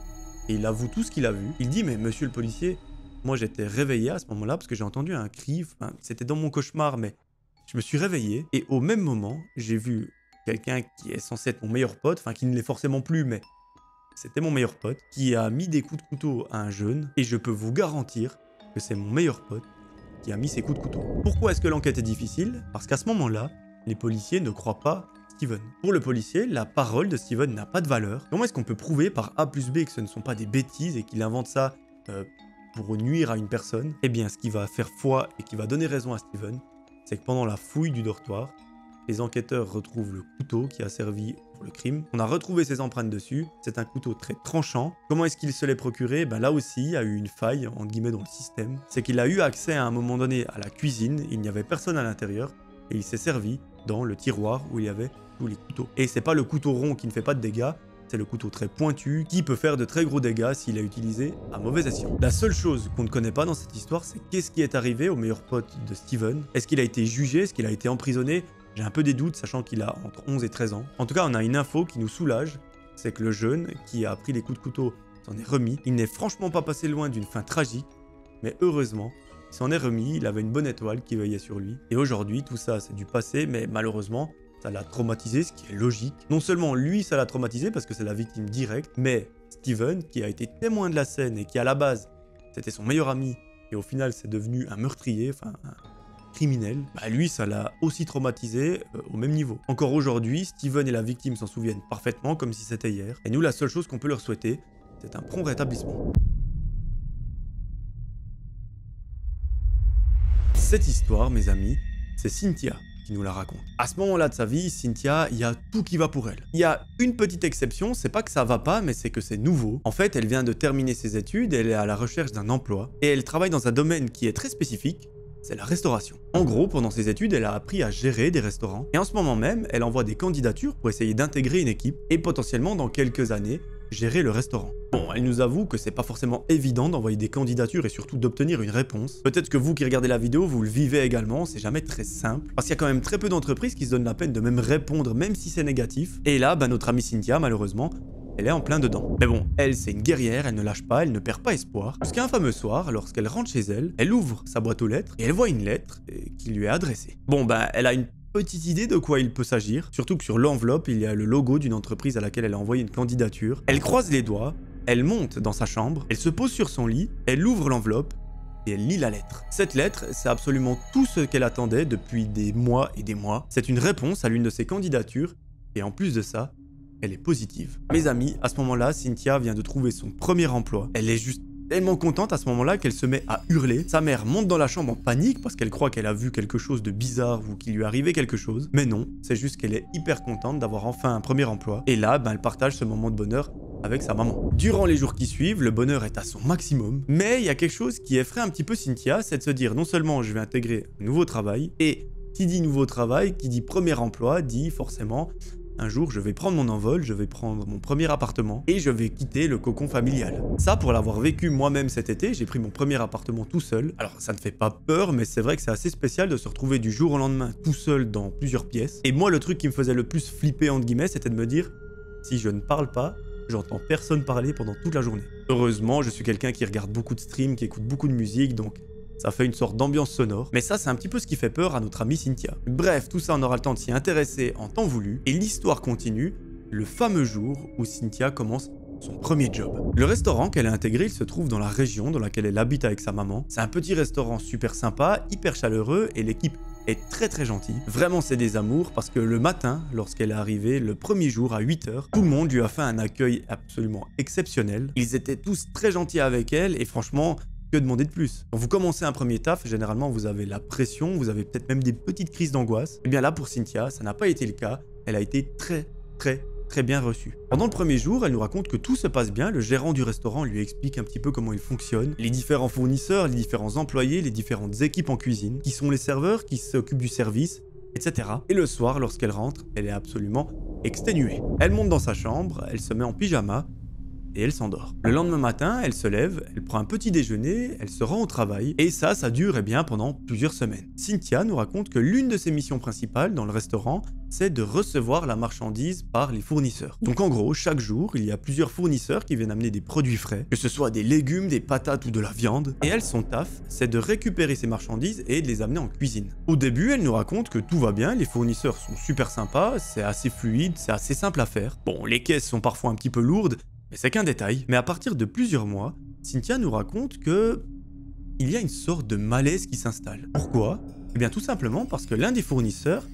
et il avoue tout ce qu'il a vu. Il dit, mais monsieur le policier, moi j'étais réveillé à ce moment-là parce que j'ai entendu un cri, enfin, c'était dans mon cauchemar, mais je me suis réveillé et au même moment, j'ai vu quelqu'un qui est censé être mon meilleur pote, enfin qui ne l'est forcément plus, mais c'était mon meilleur pote, qui a mis des coups de couteau à un jeune, et je peux vous garantir que c'est mon meilleur pote qui a mis ces coups de couteau. Pourquoi est-ce que l'enquête est difficile? Parce qu'à ce moment-là, les policiers ne croient pas Steven. Pour le policier, la parole de Steven n'a pas de valeur. Comment est-ce qu'on peut prouver par A plus B que ce ne sont pas des bêtises et qu'il invente ça pour nuire à une personne? Eh bien, ce qui va faire foi et qui va donner raison à Steven, c'est que pendant la fouille du dortoir, les enquêteurs retrouvent le couteau qui a servi pour le crime. On a retrouvé ses empreintes dessus. C'est un couteau très tranchant. Comment est-ce qu'il se l'est procuré? Là aussi, il y a eu une faille, entre guillemets, dans le système. C'est qu'il a eu accès à un moment donné à la cuisine. Il n'y avait personne à l'intérieur. Et il s'est servi dans le tiroir où il y avait tous les couteaux. Et c'est pas le couteau rond qui ne fait pas de dégâts. C'est le couteau très pointu qui peut faire de très gros dégâts s'il est utilisé à mauvais escient. La seule chose qu'on ne connaît pas dans cette histoire, c'est qu'est-ce qui est arrivé au meilleur pote de Steven. Est-ce qu'il a été jugé? Est-ce qu'il a été emprisonné? J'ai un peu des doutes, sachant qu'il a entre 11 et 13 ans. En tout cas, on a une info qui nous soulage, c'est que le jeune qui a pris les coups de couteau s'en est remis. Il n'est franchement pas passé loin d'une fin tragique, mais heureusement, il s'en est remis, il avait une bonne étoile qui veillait sur lui. Et aujourd'hui, tout ça, c'est du passé, mais malheureusement, ça l'a traumatisé, ce qui est logique. Non seulement lui, ça l'a traumatisé parce que c'est la victime directe, mais Steven, qui a été témoin de la scène et qui, à la base, c'était son meilleur ami, et au final, c'est devenu un meurtrier, enfin, un criminel, bah lui ça l'a aussi traumatisé au même niveau. Encore aujourd'hui, Steven et la victime s'en souviennent parfaitement comme si c'était hier. Et nous, la seule chose qu'on peut leur souhaiter, c'est un prompt rétablissement. Cette histoire, mes amis, c'est Cynthia qui nous la raconte. À ce moment-là de sa vie, Cynthia, il y a tout qui va pour elle. Il y a une petite exception, c'est pas que ça va pas, mais c'est que c'est nouveau. En fait, elle vient de terminer ses études, elle est à la recherche d'un emploi, et elle travaille dans un domaine qui est très spécifique, c'est la restauration. En gros, pendant ses études, elle a appris à gérer des restaurants, et en ce moment même, elle envoie des candidatures pour essayer d'intégrer une équipe, et potentiellement, dans quelques années, gérer le restaurant. Bon, elle nous avoue que c'est pas forcément évident d'envoyer des candidatures et surtout d'obtenir une réponse. Peut-être que vous qui regardez la vidéo, vous le vivez également, c'est jamais très simple. Parce qu'il y a quand même très peu d'entreprises qui se donnent la peine de même répondre, même si c'est négatif. Et là, notre amie Cynthia, malheureusement, elle est en plein dedans. Mais bon, elle, c'est une guerrière, elle ne lâche pas, elle ne perd pas espoir. Jusqu'à un fameux soir, lorsqu'elle rentre chez elle, elle ouvre sa boîte aux lettres et elle voit une lettre qui lui est adressée. Bon, elle a une petite idée de quoi il peut s'agir, surtout que sur l'enveloppe, il y a le logo d'une entreprise à laquelle elle a envoyé une candidature. Elle croise les doigts, elle monte dans sa chambre, elle se pose sur son lit, elle ouvre l'enveloppe et elle lit la lettre. Cette lettre, c'est absolument tout ce qu'elle attendait depuis des mois et des mois. C'est une réponse à l'une de ses candidatures et en plus de ça, elle est positive. Mes amis, à ce moment-là, Cynthia vient de trouver son premier emploi. Elle est juste tellement contente à ce moment-là qu'elle se met à hurler. Sa mère monte dans la chambre en panique parce qu'elle croit qu'elle a vu quelque chose de bizarre ou qu'il lui est arrivé quelque chose. Mais non, c'est juste qu'elle est hyper contente d'avoir enfin un premier emploi. Et là, elle partage ce moment de bonheur avec sa maman. Durant les jours qui suivent, le bonheur est à son maximum. Mais il y a quelque chose qui effraie un petit peu Cynthia, c'est de se dire non seulement je vais intégrer un nouveau travail, et qui dit nouveau travail, qui dit premier emploi, dit forcément un jour, je vais prendre mon envol, je vais prendre mon premier appartement et je vais quitter le cocon familial. Ça, pour l'avoir vécu moi-même cet été, j'ai pris mon premier appartement tout seul. Alors, ça ne fait pas peur, mais c'est vrai que c'est assez spécial de se retrouver du jour au lendemain tout seul dans plusieurs pièces. Et moi, le truc qui me faisait le plus flipper, entre guillemets, c'était de me dire, si je ne parle pas, j'entends personne parler pendant toute la journée. Heureusement, je suis quelqu'un qui regarde beaucoup de streams, qui écoute beaucoup de musique, donc ça fait une sorte d'ambiance sonore, mais ça c'est un petit peu ce qui fait peur à notre amie Cynthia. Bref, tout ça on aura le temps de s'y intéresser en temps voulu, et l'histoire continue, le fameux jour où Cynthia commence son premier job. Le restaurant qu'elle a intégré, il se trouve dans la région dans laquelle elle habite avec sa maman. C'est un petit restaurant super sympa, hyper chaleureux, et l'équipe est très gentille. Vraiment c'est des amours, parce que le matin, lorsqu'elle est arrivée, le premier jour à 8 h, tout le monde lui a fait un accueil absolument exceptionnel. Ils étaient tous très gentils avec elle, et franchement, que demander de plus? Quand vous commencez un premier taf, généralement vous avez la pression, vous avez peut-être même des petites crises d'angoisse. Et bien là pour Cynthia, ça n'a pas été le cas. Elle a été très bien reçue. Pendant le premier jour, elle nous raconte que tout se passe bien. Le gérant du restaurant lui explique un petit peu comment il fonctionne, les différents fournisseurs, les différents employés, les différentes équipes en cuisine, qui sont les serveurs, qui s'occupent du service, etc. Et le soir, lorsqu'elle rentre, elle est absolument exténuée. Elle monte dans sa chambre, elle se met en pyjama, et elle s'endort. Le lendemain matin, elle se lève, elle prend un petit déjeuner, elle se rend au travail, et ça dure bien pendant plusieurs semaines. Cynthia nous raconte que l'une de ses missions principales dans le restaurant, c'est de recevoir la marchandise par les fournisseurs. Donc en gros, chaque jour, il y a plusieurs fournisseurs qui viennent amener des produits frais, que ce soit des légumes, des patates ou de la viande, et elle, son taf, c'est de récupérer ces marchandises et de les amener en cuisine. Au début, elle nous raconte que tout va bien, les fournisseurs sont super sympas, c'est assez fluide, c'est assez simple à faire. Bon, les caisses sont parfois un petit peu lourdes, mais c'est qu'un détail. Mais à partir de plusieurs mois, Cynthia nous raconte que il y a une sorte de malaise qui s'installe. Pourquoi? Eh bien tout simplement parce que l'un des fournisseurs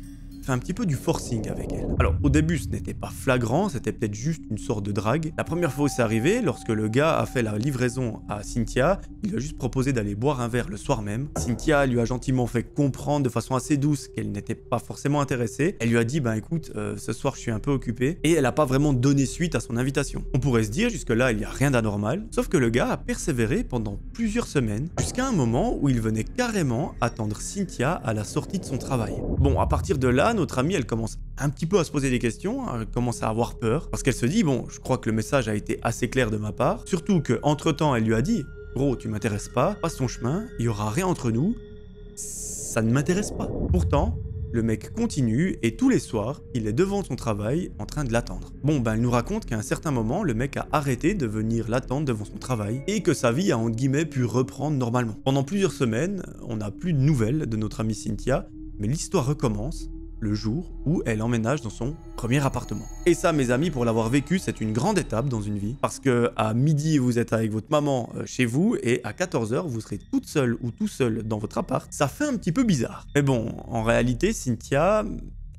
fait un petit peu du forcing avec elle. Alors au début ce n'était pas flagrant, c'était peut-être juste une sorte de drague. La première fois où c'est arrivé, lorsque le gars a fait la livraison à Cynthia, il lui a juste proposé d'aller boire un verre le soir même. Cynthia lui a gentiment fait comprendre de façon assez douce qu'elle n'était pas forcément intéressée. Elle lui a dit écoute, ce soir je suis un peu occupée, et elle n'a pas vraiment donné suite à son invitation. On pourrait se dire jusque là il n'y a rien d'anormal, sauf que le gars a persévéré pendant plusieurs semaines, jusqu'à un moment où il venait carrément attendre Cynthia à la sortie de son travail. Bon, à partir de là, notre amie, elle commence un petit peu à se poser des questions, elle commence à avoir peur, parce qu'elle se dit, bon, je crois que le message a été assez clair de ma part, surtout que entre temps elle lui a dit, gros, tu m'intéresses pas, passe ton chemin, il y aura rien entre nous, ça ne m'intéresse pas. Pourtant, le mec continue, et tous les soirs, il est devant son travail, en train de l'attendre. Bon, elle nous raconte qu'à un certain moment, le mec a arrêté de venir l'attendre devant son travail, et que sa vie a, entre guillemets, pu reprendre normalement. Pendant plusieurs semaines, on n'a plus de nouvelles de notre amie Cynthia, mais l'histoire recommence le jour où elle emménage dans son premier appartement. Et ça, mes amis, pour l'avoir vécu, c'est une grande étape dans une vie. Parce que à midi, vous êtes avec votre maman chez vous et à 14h, vous serez toute seule ou tout seul dans votre appart. Ça fait un petit peu bizarre. Mais bon, en réalité, Cynthia,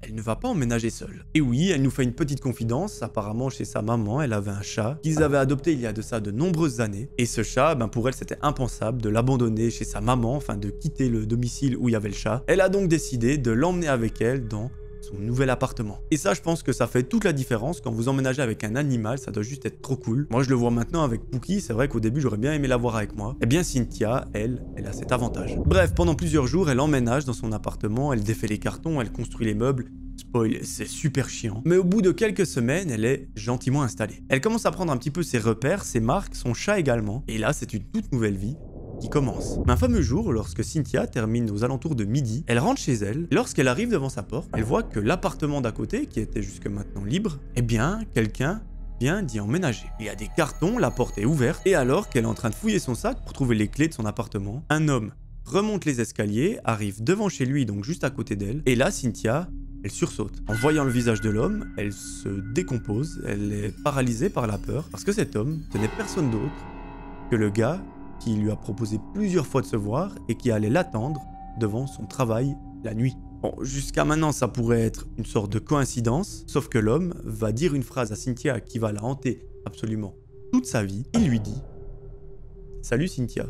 elle ne va pas emménager seule. Et oui, elle nous fait une petite confidence. Apparemment, chez sa maman, elle avait un chat qu'ils avaient adopté il y a de ça de nombreuses années. Et ce chat, pour elle, c'était impensable de l'abandonner chez sa maman, enfin de quitter le domicile où il y avait le chat. Elle a donc décidé de l'emmener avec elle dans son nouvel appartement. Et ça, je pense que ça fait toute la différence. Quand vous emménagez avec un animal, ça doit juste être trop cool. Moi, je le vois maintenant avec Pookie. C'est vrai qu'au début, j'aurais bien aimé l'avoir avec moi. Eh bien, Cynthia, elle a cet avantage. Bref, pendant plusieurs jours, elle emménage dans son appartement, elle défait les cartons, elle construit les meubles. Spoil, c'est super chiant. Mais au bout de quelques semaines, elle est gentiment installée. Elle commence à prendre un petit peu ses repères, ses marques, son chat également. Et là, c'est une toute nouvelle vie qui commence. Mais un fameux jour, lorsque Cynthia termine aux alentours de midi, elle rentre chez elle. Lorsqu'elle arrive devant sa porte, elle voit que l'appartement d'à côté, qui était jusque maintenant libre, eh bien, quelqu'un vient d'y emménager. Il y a des cartons, la porte est ouverte, et alors qu'elle est en train de fouiller son sac pour trouver les clés de son appartement, un homme remonte les escaliers, arrive devant chez lui, donc juste à côté d'elle, et là, Cynthia, elle sursaute. En voyant le visage de l'homme, elle se décompose, elle est paralysée par la peur, parce que cet homme, ce n'est personne d'autre que le gars qui lui a proposé plusieurs fois de se voir et qui allait l'attendre devant son travail la nuit. Bon, jusqu'à maintenant, ça pourrait être une sorte de coïncidence, sauf que l'homme va dire une phrase à Cynthia qui va la hanter absolument toute sa vie. Il lui dit « Salut Cynthia,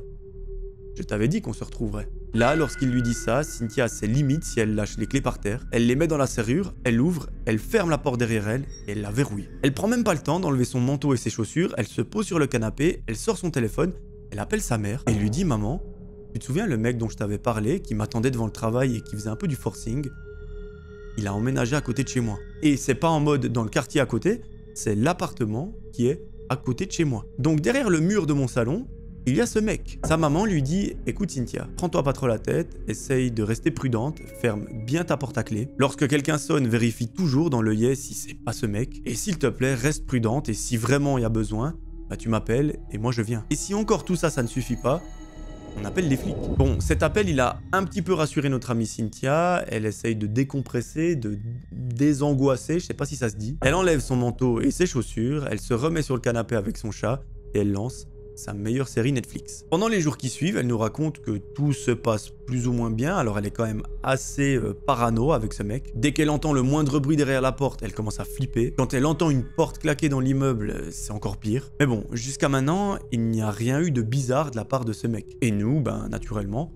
je t'avais dit qu'on se retrouverait. » Là, lorsqu'il lui dit ça, Cynthia a ses limites si elle lâche les clés par terre. Elle les met dans la serrure, elle l'ouvre, elle ferme la porte derrière elle et elle la verrouille. Elle prend même pas le temps d'enlever son manteau et ses chaussures, elle se pose sur le canapé, elle sort son téléphone, elle appelle sa mère et lui dit « Maman, tu te souviens le mec dont je t'avais parlé, qui m'attendait devant le travail et qui faisait un peu du forcing? Il a emménagé à côté de chez moi. Et c'est pas en mode dans le quartier à côté, c'est l'appartement qui est à côté de chez moi. Donc derrière le mur de mon salon, il y a ce mec. Sa maman lui dit « Écoute Cynthia, prends-toi pas trop la tête, essaye de rester prudente, ferme bien ta porte à clé. Lorsque quelqu'un sonne, vérifie toujours dans l'œillet si c'est pas ce mec. Et s'il te plaît, reste prudente et si vraiment il y a besoin, tu m'appelles et moi je viens. Et si encore tout ça, ça ne suffit pas, on appelle les flics. » Bon, cet appel, il a un petit peu rassuré notre amie Cynthia. Elle essaye de décompresser, de désangoisser, je sais pas si ça se dit. Elle enlève son manteau et ses chaussures, elle se remet sur le canapé avec son chat et elle lance sa meilleure série Netflix. Pendant les jours qui suivent, elle nous raconte que tout se passe plus ou moins bien, alors elle est quand même assez parano avec ce mec. Dès qu'elle entend le moindre bruit derrière la porte, elle commence à flipper. Quand elle entend une porte claquer dans l'immeuble, c'est encore pire. Mais bon, jusqu'à maintenant, il n'y a rien eu de bizarre de la part de ce mec. Et nous, naturellement,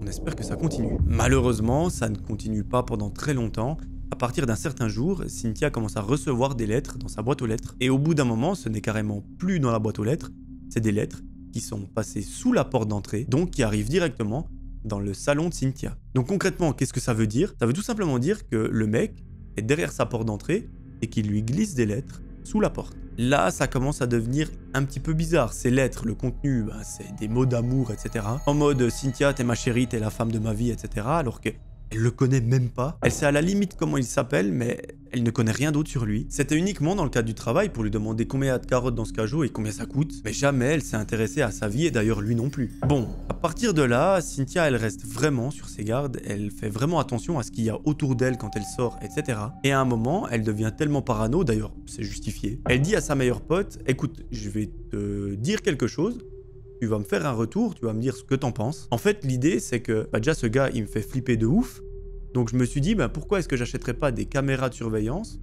on espère que ça continue. Malheureusement, ça ne continue pas pendant très longtemps. À partir d'un certain jour, Cynthia commence à recevoir des lettres dans sa boîte aux lettres. Et au bout d'un moment, ce n'est carrément plus dans la boîte aux lettres, c'est des lettres qui sont passées sous la porte d'entrée, donc qui arrivent directement dans le salon de Cynthia. Donc concrètement, qu'est-ce que ça veut dire? Ça veut tout simplement dire que le mec est derrière sa porte d'entrée et qu'il lui glisse des lettres sous la porte. Là, ça commence à devenir un petit peu bizarre. Ces lettres, le contenu, c'est des mots d'amour, etc. En mode « Cynthia, t'es ma chérie, t'es la femme de ma vie, etc. » Alors que elle le connaît même pas. Elle sait à la limite comment il s'appelle, mais elle ne connaît rien d'autre sur lui. C'était uniquement dans le cadre du travail pour lui demander combien il y a de carottes dans ce cajot et combien ça coûte. Mais jamais elle s'est intéressée à sa vie et d'ailleurs lui non plus. Bon, à partir de là, Cynthia, elle reste vraiment sur ses gardes. Elle fait vraiment attention à ce qu'il y a autour d'elle quand elle sort, etc. Et à un moment, elle devient tellement parano, d'ailleurs c'est justifié. Elle dit à sa meilleure pote, écoute, je vais te dire quelque chose. Tu vas me faire un retour, tu vas me dire ce que t'en penses. En fait, l'idée, c'est que déjà, ce gars, il me fait flipper de ouf. Donc, je me suis dit, pourquoi est-ce que j'achèterais pas des caméras de surveillance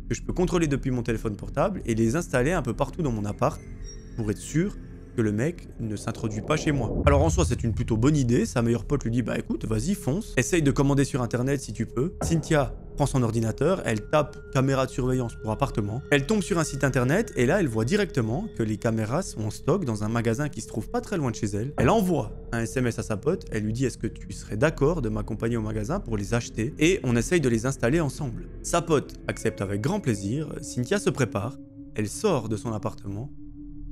que je peux contrôler depuis mon téléphone portable et les installer un peu partout dans mon appart pour être sûr que le mec ne s'introduit pas chez moi. Alors en soi, c'est une plutôt bonne idée. Sa meilleure pote lui dit, écoute, vas-y, fonce. Essaye de commander sur internet si tu peux. Cynthia prend son ordinateur, elle tape caméra de surveillance pour appartement. Elle tombe sur un site internet et là, elle voit directement que les caméras sont en stock dans un magasin qui se trouve pas très loin de chez elle. Elle envoie un SMS à sa pote, elle lui dit, est-ce que tu serais d'accord de m'accompagner au magasin pour les acheter? Et on essaye de les installer ensemble. Sa pote accepte avec grand plaisir. Cynthia se prépare, elle sort de son appartement.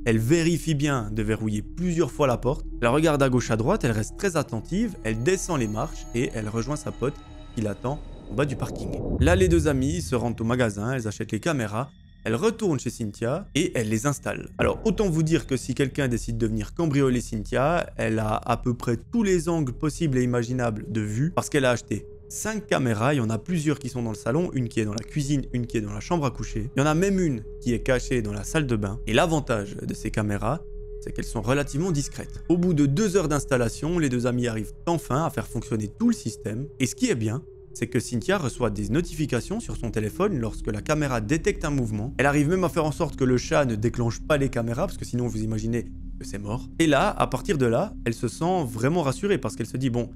Elle vérifie bien de verrouiller plusieurs fois la porte. Elle regarde à gauche à droite, elle reste très attentive, elle descend les marches et elle rejoint sa pote qui l'attend en bas du parking. Là, les deux amies se rendent au magasin, elles achètent les caméras, elles retournent chez Cynthia et elles les installent. Alors, autant vous dire que si quelqu'un décide de venir cambrioler Cynthia, elle a à peu près tous les angles possibles et imaginables de vue parce qu'elle a acheté 5 caméras, il y en a plusieurs qui sont dans le salon, une qui est dans la cuisine, une qui est dans la chambre à coucher. Il y en a même une qui est cachée dans la salle de bain. Et l'avantage de ces caméras, c'est qu'elles sont relativement discrètes. Au bout de 2 heures d'installation, les deux amis arrivent enfin à faire fonctionner tout le système. Et ce qui est bien, c'est que Cynthia reçoit des notifications sur son téléphone lorsque la caméra détecte un mouvement. Elle arrive même à faire en sorte que le chat ne déclenche pas les caméras, parce que sinon vous imaginez que c'est mort. Et là, à partir de là, elle se sent vraiment rassurée, parce qu'elle se dit, bon,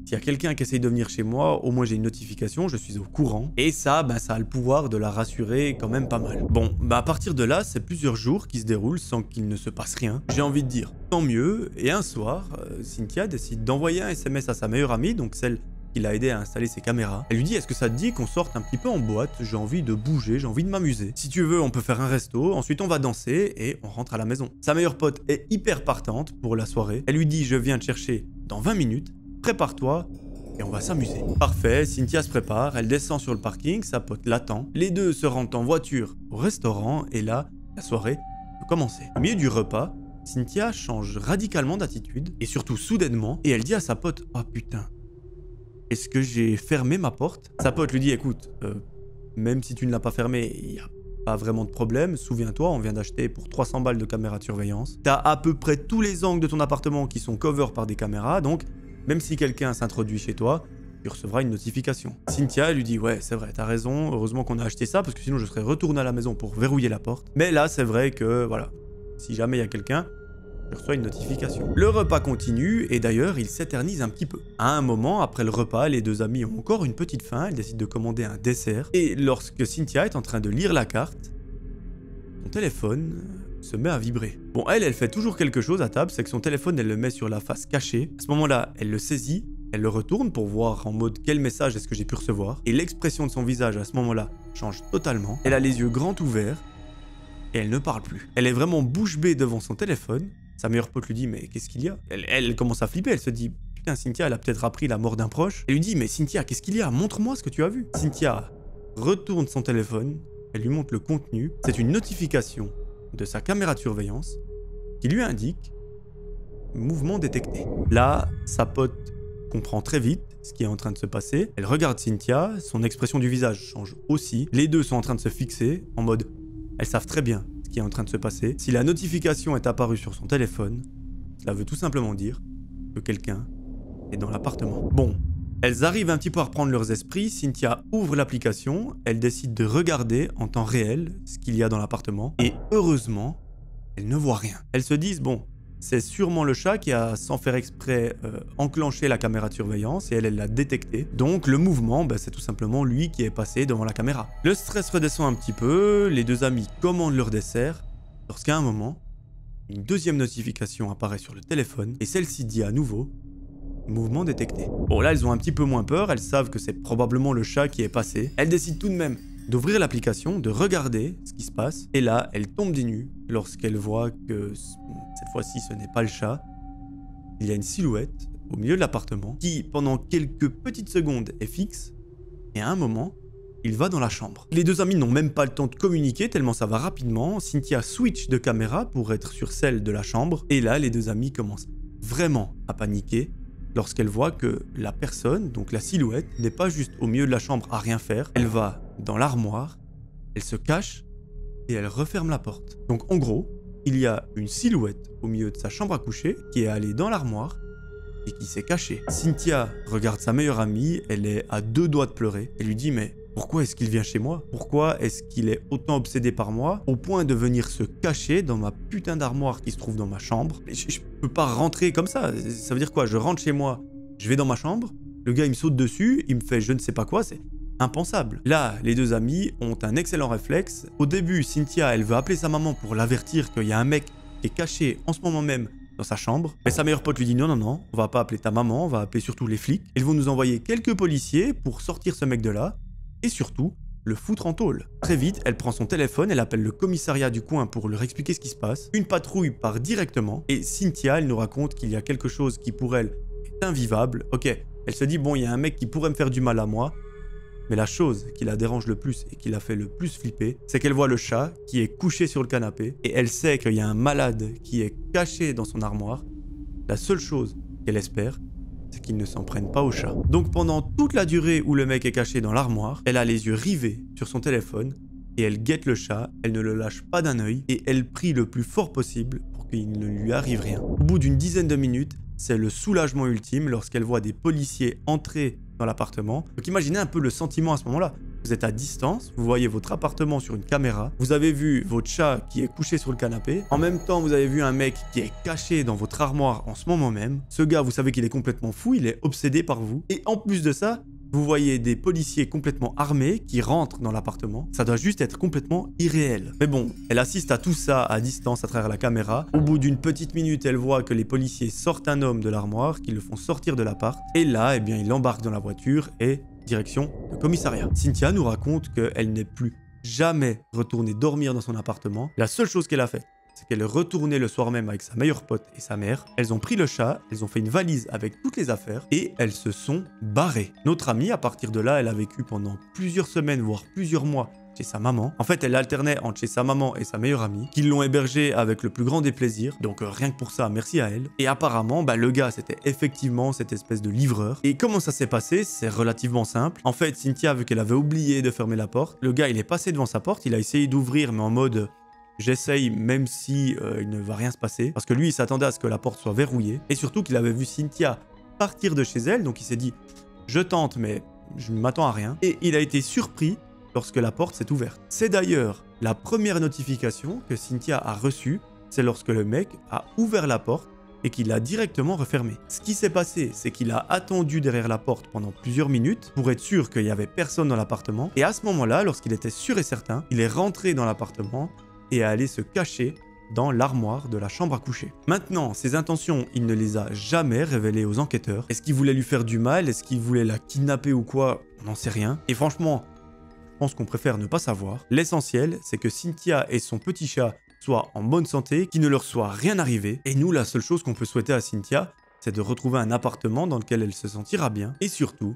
s'il y a quelqu'un qui essaye de venir chez moi, au moins j'ai une notification, je suis au courant. Et ça, ça a le pouvoir de la rassurer quand même pas mal. Bon, à partir de là, c'est plusieurs jours qui se déroulent sans qu'il ne se passe rien. J'ai envie de dire, tant mieux. Et un soir, Cynthia décide d'envoyer un SMS à sa meilleure amie, donc celle qui l'a aidé à installer ses caméras. Elle lui dit, est-ce que ça te dit qu'on sorte un petit peu en boîte? J'ai envie de bouger, j'ai envie de m'amuser. Si tu veux, on peut faire un resto, ensuite on va danser et on rentre à la maison. Sa meilleure pote est hyper partante pour la soirée. Elle lui dit, je viens te chercher dans 20 minutes, prépare-toi et on va s'amuser. Parfait, Cynthia se prépare, elle descend sur le parking, sa pote l'attend. Les deux se rendent en voiture au restaurant et là, la soirée peut commencer. Au milieu du repas, Cynthia change radicalement d'attitude et surtout soudainement et elle dit à sa pote, oh putain, est-ce que j'ai fermé ma porte? Sa pote lui dit, écoute, même si tu ne l'as pas fermée, il n'y a pas vraiment de problème. Souviens-toi, on vient d'acheter pour 300 balles de caméras de surveillance. T'as à peu près tous les angles de ton appartement qui sont cover par des caméras, donc même si quelqu'un s'introduit chez toi, tu recevras une notification. Cynthia lui dit, ouais, c'est vrai, t'as raison, heureusement qu'on a acheté ça, parce que sinon je serais retourné à la maison pour verrouiller la porte. Mais là, c'est vrai que, voilà, si jamais il y a quelqu'un, je reçois une notification. Le repas continue et d'ailleurs il s'éternise un petit peu. À un moment, après le repas, les deux amis ont encore une petite faim, elles décident de commander un dessert. Et lorsque Cynthia est en train de lire la carte, son téléphone se met à vibrer. Bon, elle fait toujours quelque chose à table, c'est que son téléphone, elle le met sur la face cachée. À ce moment-là, elle le saisit, elle le retourne pour voir en mode quel message est-ce que j'ai pu recevoir. Et l'expression de son visage à ce moment-là change totalement. Elle a les yeux grands ouverts et elle ne parle plus. Elle est vraiment bouche bée devant son téléphone. Sa meilleure pote lui dit, mais qu'est-ce qu'il y a? Elle commence à flipper, elle se dit, putain, Cynthia, elle a peut-être appris la mort d'un proche. Elle lui dit, mais Cynthia, qu'est-ce qu'il y a? Montre-moi ce que tu as vu. Cynthia retourne son téléphone, elle lui montre le contenu. C'est une notification de sa caméra de surveillance qui lui indique mouvement détecté. Là, sa pote comprend très vite ce qui est en train de se passer. Elle regarde Cynthia, son expression du visage change aussi. Les deux sont en train de se fixer en mode, elles savent très bien qui est en train de se passer. Si la notification est apparue sur son téléphone, cela veut tout simplement dire que quelqu'un est dans l'appartement. Bon, elles arrivent un petit peu à reprendre leurs esprits, Cynthia ouvre l'application, elle décide de regarder en temps réel ce qu'il y a dans l'appartement, et heureusement, elle ne voit rien. Elles se disent, bon, c'est sûrement le chat qui a, sans faire exprès, enclenché la caméra de surveillance et elle l'a détecté. Donc le mouvement, c'est tout simplement lui qui est passé devant la caméra. Le stress redescend un petit peu, les deux amis commandent leur dessert, lorsqu'à un moment, une deuxième notification apparaît sur le téléphone et celle-ci dit à nouveau « Mouvement détecté ». Bon là, elles ont un petit peu moins peur, elles savent que c'est probablement le chat qui est passé. Elles décident tout de même d'ouvrir l'application, de regarder ce qui se passe. Et là, elle tombe des nues lorsqu'elle voit que cette fois-ci, ce n'est pas le chat. Il y a une silhouette au milieu de l'appartement qui, pendant quelques petites secondes, est fixe. Et à un moment, il va dans la chambre. Les deux amis n'ont même pas le temps de communiquer tellement ça va rapidement. Cynthia switch de caméra pour être sur celle de la chambre. Et là, les deux amis commencent vraiment à paniquer lorsqu'elle voit que la personne, donc la silhouette, n'est pas juste au milieu de la chambre à rien faire. Elle va dans l'armoire, elle se cache et elle referme la porte. Donc en gros, il y a une silhouette au milieu de sa chambre à coucher qui est allée dans l'armoire et qui s'est cachée. Cynthia regarde sa meilleure amie, elle est à deux doigts de pleurer. Elle lui dit, mais pourquoi est-ce qu'il vient chez moi? Pourquoi est-ce qu'il est autant obsédé par moi au point de venir se cacher dans ma putain d'armoire qui se trouve dans ma chambre? Je peux pas rentrer comme ça. Ça veut dire quoi? Je rentre chez moi, je vais dans ma chambre, le gars il me saute dessus, il me fait je ne sais pas quoi, c'est impensable. Là, les deux amis ont un excellent réflexe. Au début, Cynthia, elle veut appeler sa maman pour l'avertir qu'il y a un mec qui est caché en ce moment même dans sa chambre. Mais sa meilleure pote lui dit non, non, non, on va pas appeler ta maman, on va appeler surtout les flics. Ils vont nous envoyer quelques policiers pour sortir ce mec de là et surtout le foutre en tôle. Très vite, elle prend son téléphone, elle appelle le commissariat du coin pour leur expliquer ce qui se passe. Une patrouille part directement et Cynthia, elle nous raconte qu'il y a quelque chose qui pour elle est invivable. Ok, elle se dit bon, il y a un mec qui pourrait me faire du mal à moi. Mais la chose qui la dérange le plus et qui la fait le plus flipper, c'est qu'elle voit le chat qui est couché sur le canapé et elle sait qu'il y a un malade qui est caché dans son armoire. La seule chose qu'elle espère, c'est qu'ils ne s'en prennent pas au chat. Donc pendant toute la durée où le mec est caché dans l'armoire, elle a les yeux rivés sur son téléphone et elle guette le chat, elle ne le lâche pas d'un œil et elle prie le plus fort possible pour qu'il ne lui arrive rien. Au bout d'une dizaine de minutes, c'est le soulagement ultime lorsqu'elle voit des policiers entrer dans l'appartement. Donc imaginez un peu le sentiment à ce moment-là. Vous êtes à distance, vous voyez votre appartement sur une caméra, vous avez vu votre chat qui est couché sur le canapé, en même temps vous avez vu un mec qui est caché dans votre armoire en ce moment même. Ce gars, vous savez qu'il est complètement fou, il est obsédé par vous. Et en plus de ça, vous voyez des policiers complètement armés qui rentrent dans l'appartement. Ça doit juste être complètement irréel. Mais bon, elle assiste à tout ça à distance à travers la caméra. Au bout d'une petite minute, elle voit que les policiers sortent un homme de l'armoire, qu'ils le font sortir de l'appart. Et là, eh bien, il l'embarque dans la voiture et direction le commissariat. Cynthia nous raconte qu'elle n'est plus jamais retournée dormir dans son appartement. La seule chose qu'elle a faite, c'est qu'elle est retournée le soir même avec sa meilleure pote et sa mère. Elles ont pris le chat, elles ont fait une valise avec toutes les affaires et elles se sont barrées. Notre amie, à partir de là, elle a vécu pendant plusieurs semaines, voire plusieurs mois chez sa maman. En fait, elle alternait entre chez sa maman et sa meilleure amie, qui l'ont hébergée avec le plus grand des plaisirs. Donc rien que pour ça, merci à elle. Et apparemment, le gars, c'était effectivement cette espèce de livreur. Et comment ça s'est passé? C'est relativement simple. En fait, Cynthia, vu qu'elle avait oublié de fermer la porte, le gars, il est passé devant sa porte, il a essayé d'ouvrir, mais en mode... J'essaye même si il ne va rien se passer. Parce que lui, il s'attendait à ce que la porte soit verrouillée. Et surtout qu'il avait vu Cynthia partir de chez elle. Donc il s'est dit, je tente, mais je ne m'attends à rien. Et il a été surpris lorsque la porte s'est ouverte. C'est d'ailleurs la première notification que Cynthia a reçue. C'est lorsque le mec a ouvert la porte et qu'il l'a directement refermée. Ce qui s'est passé, c'est qu'il a attendu derrière la porte pendant plusieurs minutes pour être sûr qu'il n'y avait personne dans l'appartement. Et à ce moment-là, lorsqu'il était sûr et certain, il est rentré dans l'appartement et à aller se cacher dans l'armoire de la chambre à coucher. Maintenant, ses intentions, il ne les a jamais révélées aux enquêteurs. Est-ce qu'il voulait lui faire du mal? Est-ce qu'il voulait la kidnapper ou quoi? On n'en sait rien. Et franchement, je pense qu'on préfère ne pas savoir. L'essentiel, c'est que Cynthia et son petit chat soient en bonne santé, qu'il ne leur soit rien arrivé. Et nous, la seule chose qu'on peut souhaiter à Cynthia, c'est de retrouver un appartement dans lequel elle se sentira bien. Et surtout,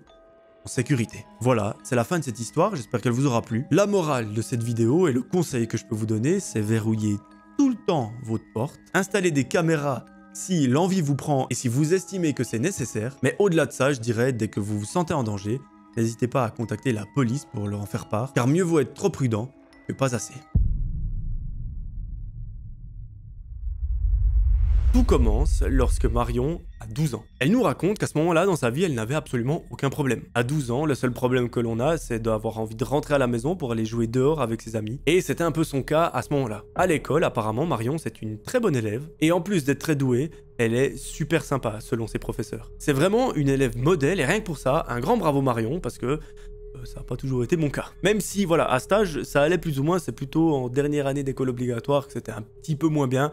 en sécurité. Voilà, c'est la fin de cette histoire, j'espère qu'elle vous aura plu. La morale de cette vidéo et le conseil que je peux vous donner, c'est verrouiller tout le temps votre porte, installer des caméras si l'envie vous prend et si vous estimez que c'est nécessaire. Mais au-delà de ça, je dirais, dès que vous vous sentez en danger, n'hésitez pas à contacter la police pour leur en faire part, car mieux vaut être trop prudent que pas assez. Tout commence lorsque Marion a 12 ans. Elle nous raconte qu'à ce moment-là, dans sa vie, elle n'avait absolument aucun problème. À 12 ans, le seul problème que l'on a, c'est d'avoir envie de rentrer à la maison pour aller jouer dehors avec ses amis. Et c'était un peu son cas à ce moment-là. À l'école, apparemment, Marion, c'est une très bonne élève. Et en plus d'être très douée, elle est super sympa, selon ses professeurs. C'est vraiment une élève modèle, et rien que pour ça, un grand bravo Marion, parce que... ça n'a pas toujours été mon cas. Même si, voilà, à cet âge, ça allait plus ou moins, c'est plutôt en dernière année d'école obligatoire que c'était un petit peu moins bien.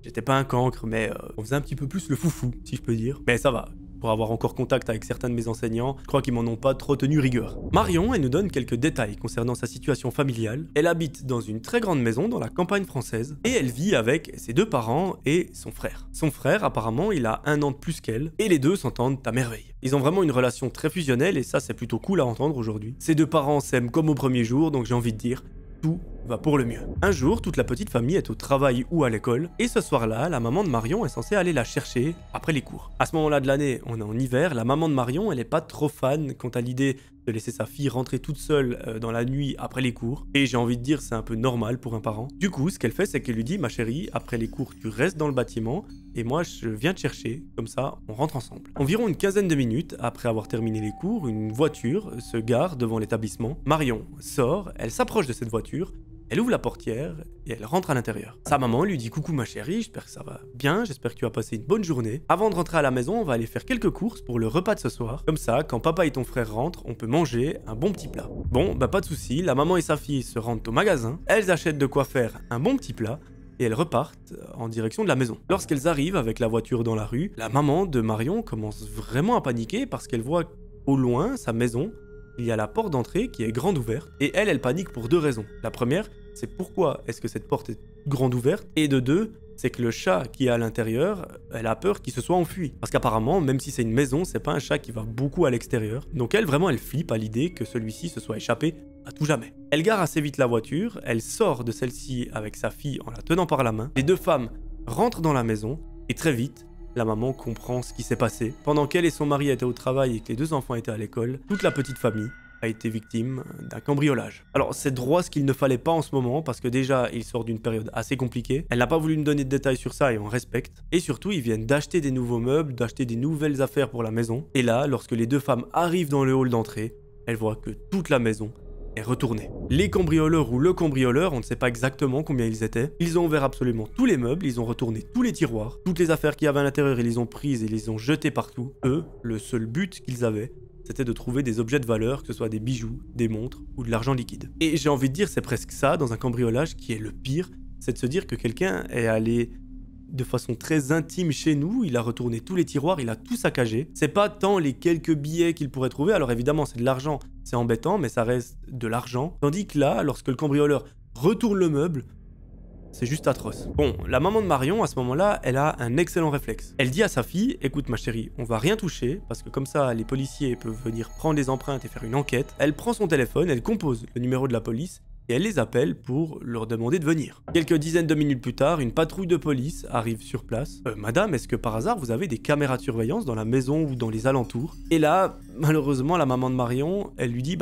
J'étais pas un cancre, mais on faisait un petit peu plus le foufou, si je peux dire. Mais ça va, pour avoir encore contact avec certains de mes enseignants, je crois qu'ils m'en ont pas trop tenu rigueur. Marion, elle nous donne quelques détails concernant sa situation familiale. Elle habite dans une très grande maison dans la campagne française, et elle vit avec ses deux parents et son frère. Son frère, apparemment, il a 1 an de plus qu'elle, et les deux s'entendent à merveille. Ils ont vraiment une relation très fusionnelle, et ça c'est plutôt cool à entendre aujourd'hui. Ces deux parents s'aiment comme au premier jour, donc j'ai envie de dire, tout va pour le mieux. Un jour, toute la petite famille est au travail ou à l'école, et ce soir-là, la maman de Marion est censée aller la chercher après les cours. À ce moment-là de l'année, on est en hiver, la maman de Marion, elle est pas trop fan quant à l'idée de laisser sa fille rentrer toute seule dans la nuit après les cours, et j'ai envie de dire c'est un peu normal pour un parent. Du coup, ce qu'elle fait, c'est qu'elle lui dit, ma chérie, après les cours, tu restes dans le bâtiment, et moi je viens te chercher, comme ça on rentre ensemble. Environ une quinzaine de minutes après avoir terminé les cours, une voiture se gare devant l'établissement. Marion sort, elle s'approche de cette voiture, elle ouvre la portière et elle rentre à l'intérieur. Sa maman lui dit « Coucou ma chérie, j'espère que ça va bien, j'espère que tu as passé une bonne journée. Avant de rentrer à la maison, on va aller faire quelques courses pour le repas de ce soir. Comme ça, quand papa et ton frère rentrent, on peut manger un bon petit plat. » Bon, pas de souci, la maman et sa fille se rendent au magasin, elles achètent de quoi faire un bon petit plat, et elles repartent en direction de la maison. Lorsqu'elles arrivent avec la voiture dans la rue, la maman de Marion commence vraiment à paniquer parce qu'elle voit au loin sa maison. Il y a la porte d'entrée qui est grande ouverte, et elle panique pour 2 raisons. La première, c'est pourquoi est-ce que cette porte est grande ouverte, et de 2, c'est que le chat qui est à l'intérieur, elle a peur qu'il se soit enfui. Parce qu'apparemment, même si c'est une maison, c'est pas un chat qui va beaucoup à l'extérieur. Donc elle flippe à l'idée que celui-ci se soit échappé à tout jamais. Elle gare assez vite la voiture, elle sort de celle-ci avec sa fille en la tenant par la main. Les 2 femmes rentrent dans la maison, et très vite, la maman comprend ce qui s'est passé. Pendant qu'elle et son mari étaient au travail et que les 2 enfants étaient à l'école, toute la petite famille a été victime d'un cambriolage. Alors c'est droit ce qu'il ne fallait pas en ce moment parce que déjà il sort d'une période assez compliquée. Elle n'a pas voulu me donner de détails sur ça et on respecte. Et surtout ils viennent d'acheter des nouveaux meubles, d'acheter des nouvelles affaires pour la maison. Et là, lorsque les 2 femmes arrivent dans le hall d'entrée, elles voient que toute la maison est retournée. Les cambrioleurs ou le cambrioleur, on ne sait pas exactement combien ils étaient. Ils ont ouvert absolument tous les meubles, ils ont retourné tous les tiroirs, toutes les affaires qu'il y avait à l'intérieur, ils les ont prises et les ont jetées partout. Eux, le seul but qu'ils avaient, c'était de trouver des objets de valeur, que ce soit des bijoux, des montres ou de l'argent liquide. Et j'ai envie de dire, c'est presque ça dans un cambriolage qui est le pire, c'est de se dire que quelqu'un est allé de façon très intime chez nous, il a retourné tous les tiroirs, il a tout saccagé. C'est pas tant les quelques billets qu'il pourrait trouver, alors évidemment c'est de l'argent, c'est embêtant, mais ça reste de l'argent. Tandis que là, lorsque le cambrioleur retourne le meuble, c'est juste atroce. Bon, la maman de Marion, à ce moment-là, elle a un excellent réflexe. Elle dit à sa fille, écoute ma chérie, on va rien toucher, parce que comme ça, les policiers peuvent venir prendre les empreintes et faire une enquête. Elle prend son téléphone, elle compose le numéro de la police, et elle les appelle pour leur demander de venir. Quelques dizaines de minutes plus tard, une patrouille de police arrive sur place. Madame, est-ce que par hasard vous avez des caméras de surveillance dans la maison ou dans les alentours? Et là, malheureusement, la maman de Marion, elle lui dit,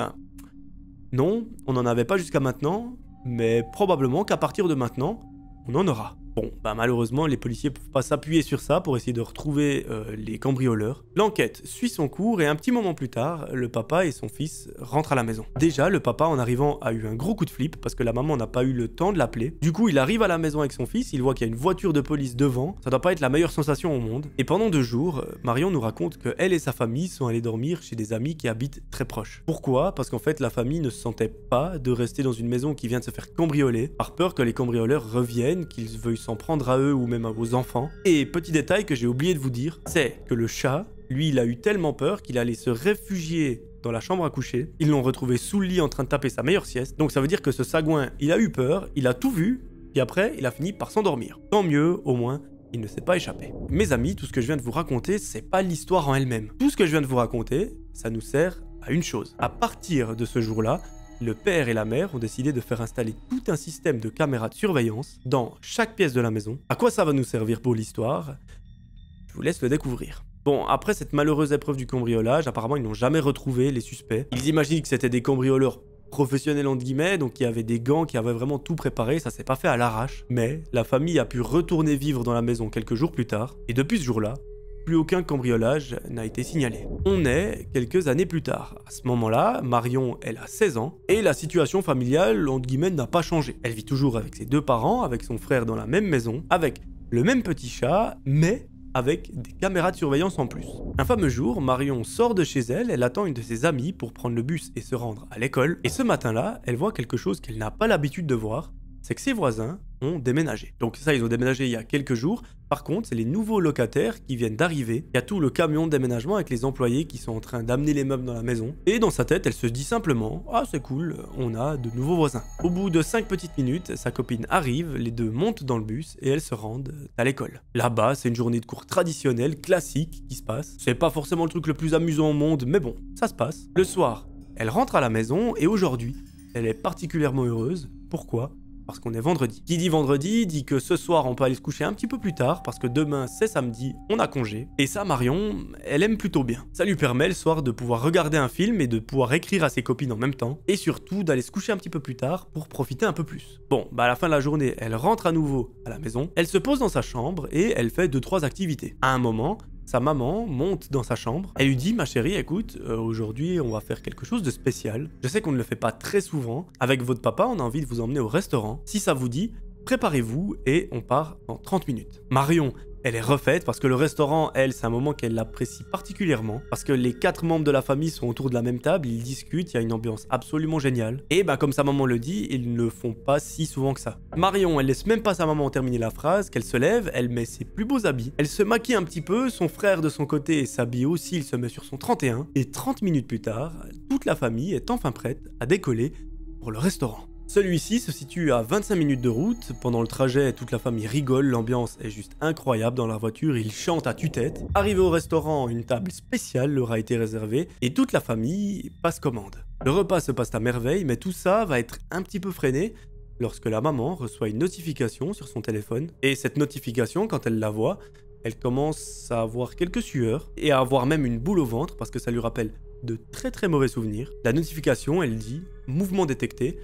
non, on n'en avait pas jusqu'à maintenant, mais probablement qu'à partir de maintenant, on en aura. Bon, malheureusement, les policiers peuvent pas s'appuyer sur ça pour essayer de retrouver les cambrioleurs. L'enquête suit son cours et un petit moment plus tard, le papa et son fils rentrent à la maison. Déjà, le papa, en arrivant, a eu un gros coup de flip parce que la maman n'a pas eu le temps de l'appeler. Du coup, il arrive à la maison avec son fils, il voit qu'il y a une voiture de police devant. Ça doit pas être la meilleure sensation au monde. Et pendant 2 jours, Marion nous raconte que elle et sa famille sont allés dormir chez des amis qui habitent très proches. Pourquoi? Parce qu'en fait, la famille ne se sentait pas de rester dans une maison qui vient de se faire cambrioler, par peur que les cambrioleurs reviennent, qu'ils veuillent s'en prendre à eux ou même à vos enfants. Et petit détail que j'ai oublié de vous dire, c'est que le chat, lui, il a eu tellement peur qu'il allait se réfugier dans la chambre à coucher. Ils l'ont retrouvé sous le lit en train de taper sa meilleure sieste. Donc ça veut dire que ce sagouin, il a eu peur, il a tout vu, et après, il a fini par s'endormir. Tant mieux, au moins, il ne s'est pas échappé. Mes amis, tout ce que je viens de vous raconter, c'est pas l'histoire en elle-même. Tout ce que je viens de vous raconter, ça nous sert à une chose. À partir de ce jour-là, le père et la mère ont décidé de faire installer tout un système de caméras de surveillance dans chaque pièce de la maison. À quoi ça va nous servir pour l'histoire? Je vous laisse le découvrir. Bon, après cette malheureuse épreuve du cambriolage, apparemment ils n'ont jamais retrouvé les suspects. Ils imaginent que c'était des cambrioleurs professionnels entre guillemets, donc il y avait des gants qui avaient vraiment tout préparé, ça s'est pas fait à l'arrache. Mais la famille a pu retourner vivre dans la maison quelques jours plus tard, et depuis ce jour-là, plus aucun cambriolage n'a été signalé. On est quelques années plus tard. À ce moment-là, Marion, elle a 16 ans, et la situation familiale, entre guillemets, n'a pas changé. Elle vit toujours avec ses 2 parents, avec son frère dans la même maison, avec le même petit chat, mais avec des caméras de surveillance en plus. Un fameux jour, Marion sort de chez elle, elle attend une de ses amies pour prendre le bus et se rendre à l'école, et ce matin-là, elle voit quelque chose qu'elle n'a pas l'habitude de voir, c'est que ses voisins ont déménagé. Donc ça, ils ont déménagé il y a quelques jours. Par contre, c'est les nouveaux locataires qui viennent d'arriver. Il y a tout le camion de déménagement avec les employés qui sont en train d'amener les meubles dans la maison. Et dans sa tête, elle se dit simplement « Ah, c'est cool, on a de nouveaux voisins ». Au bout de 5 petites minutes, sa copine arrive, les 2 montent dans le bus et elles se rendent à l'école. Là-bas, c'est une journée de cours traditionnelle, classique, qui se passe. C'est pas forcément le truc le plus amusant au monde, mais bon, ça se passe. Le soir, elle rentre à la maison et aujourd'hui, elle est particulièrement heureuse. Pourquoi ? Parce qu'on est vendredi. Qui dit vendredi dit que ce soir on peut aller se coucher un petit peu plus tard parce que demain c'est samedi, on a congé. Et ça, Marion, elle aime plutôt bien. Ça lui permet le soir de pouvoir regarder un film et de pouvoir écrire à ses copines en même temps. Et surtout d'aller se coucher un petit peu plus tard pour profiter un peu plus. Bon, à la fin de la journée, elle rentre à nouveau à la maison. Elle se pose dans sa chambre et elle fait 2-3 activités. À un moment, sa maman monte dans sa chambre. Elle lui dit « Ma chérie, écoute, aujourd'hui, on va faire quelque chose de spécial. Je sais qu'on ne le fait pas très souvent. Avec votre papa, on a envie de vous emmener au restaurant. Si ça vous dit, préparez-vous et on part dans 30 minutes. » Marion, elle est refaite parce que le restaurant, elle, c'est un moment qu'elle apprécie particulièrement. Parce que les 4 membres de la famille sont autour de la même table, ils discutent, il y a une ambiance absolument géniale. Et comme sa maman le dit, ils ne le font pas si souvent que ça. Marion, elle laisse même pas sa maman terminer la phrase, qu'elle se lève, elle met ses plus beaux habits. Elle se maquille un petit peu, son frère de son côté s'habille aussi, il se met sur son 31. Et 30 minutes plus tard, toute la famille est enfin prête à décoller pour le restaurant. Celui-ci se situe à 25 minutes de route. Pendant le trajet, toute la famille rigole, l'ambiance est juste incroyable dans la voiture, ils chantent à tue-tête. Arrivé au restaurant, une table spéciale leur a été réservée et toute la famille passe commande. Le repas se passe à merveille, mais tout ça va être un petit peu freiné lorsque la maman reçoit une notification sur son téléphone. Et cette notification, quand elle la voit, elle commence à avoir quelques sueurs et à avoir même une boule au ventre parce que ça lui rappelle de très très mauvais souvenirs. La notification, elle dit « Mouvement détecté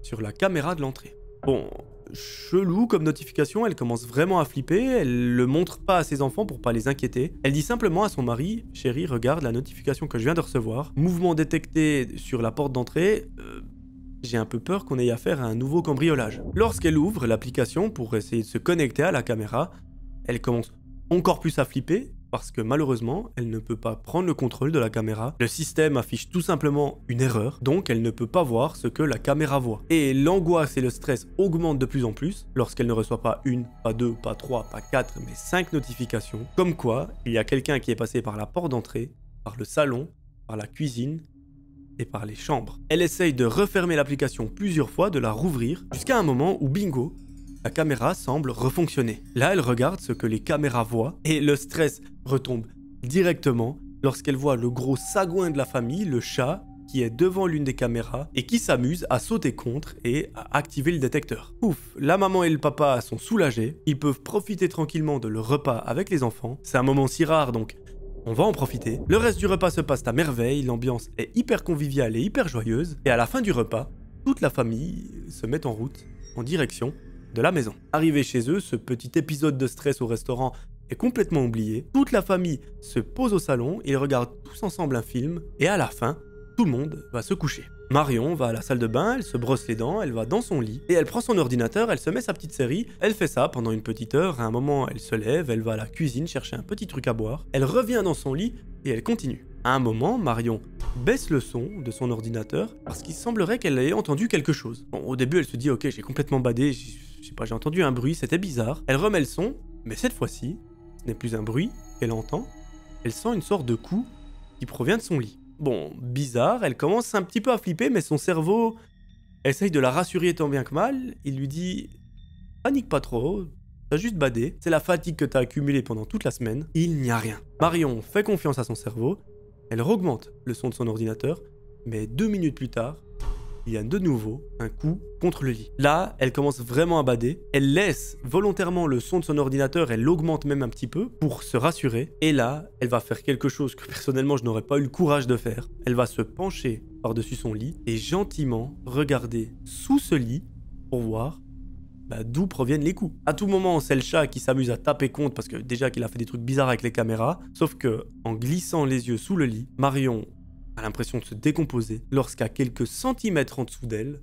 sur la caméra de l'entrée ». Bon, chelou comme notification, elle commence vraiment à flipper, elle le montre pas à ses enfants pour pas les inquiéter. Elle dit simplement à son mari « Chérie, regarde la notification que je viens de recevoir. Mouvement détecté sur la porte d'entrée. J'ai un peu peur qu'on ait affaire à un nouveau cambriolage. » Lorsqu'elle ouvre l'application pour essayer de se connecter à la caméra, elle commence encore plus à flipper parce que malheureusement, elle ne peut pas prendre le contrôle de la caméra. Le système affiche tout simplement une erreur, donc elle ne peut pas voir ce que la caméra voit. Et l'angoisse et le stress augmentent de plus en plus lorsqu'elle ne reçoit pas une, pas deux, pas trois, pas quatre, mais 5 notifications. Comme quoi, il y a quelqu'un qui est passé par la porte d'entrée, par le salon, par la cuisine et par les chambres. Elle essaye de refermer l'application plusieurs fois, de la rouvrir, jusqu'à un moment où bingo, la caméra semble refonctionner. Là, elle regarde ce que les caméras voient et le stress retombe directement lorsqu'elle voit le gros sagouin de la famille, le chat, qui est devant l'une des caméras et qui s'amuse à sauter contre et à activer le détecteur. Ouf, la maman et le papa sont soulagés, ils peuvent profiter tranquillement de leur repas avec les enfants. C'est un moment si rare donc on va en profiter. Le reste du repas se passe à merveille, l'ambiance est hyper conviviale et hyper joyeuse et à la fin du repas, toute la famille se met en route en direction de la maison. Arrivé chez eux, ce petit épisode de stress au restaurant est complètement oublié. Toute la famille se pose au salon, ils regardent tous ensemble un film, et à la fin, tout le monde va se coucher. Marion va à la salle de bain, elle se brosse les dents, elle va dans son lit, et elle prend son ordinateur, elle se met sa petite série, elle fait ça pendant une petite heure, à un moment elle se lève, elle va à la cuisine chercher un petit truc à boire, elle revient dans son lit, et elle continue. À un moment, Marion baisse le son de son ordinateur, parce qu'il semblerait qu'elle ait entendu quelque chose. Bon, au début elle se dit « Ok, j'ai complètement badé, je sais pas, j'ai entendu un bruit, c'était bizarre. » Elle remet le son, mais cette fois-ci, ce n'est plus un bruit qu'elle entend, elle sent une sorte de coup qui provient de son lit. Bon, bizarre, elle commence un petit peu à flipper, mais son cerveau essaye de la rassurer tant bien que mal. Il lui dit « Panique pas trop, t'as juste badé, c'est la fatigue que t'as accumulée pendant toute la semaine, il n'y a rien. » Marion fait confiance à son cerveau, elle augmente le son de son ordinateur, mais 2 minutes plus tard, il y a de nouveau un coup contre le lit. Là, elle commence vraiment à bader. Elle laisse volontairement le son de son ordinateur, elle l'augmente même un petit peu pour se rassurer. Et là, elle va faire quelque chose que personnellement je n'aurais pas eu le courage de faire. Elle va se pencher par-dessus son lit et gentiment regarder sous ce lit pour voir d'où proviennent les coups. À tout moment, c'est le chat qui s'amuse à taper contre parce que déjà qu'il a fait des trucs bizarres avec les caméras. Sauf que en glissant les yeux sous le lit, Marion a l'impression de se décomposer lorsqu'à quelques centimètres en dessous d'elle,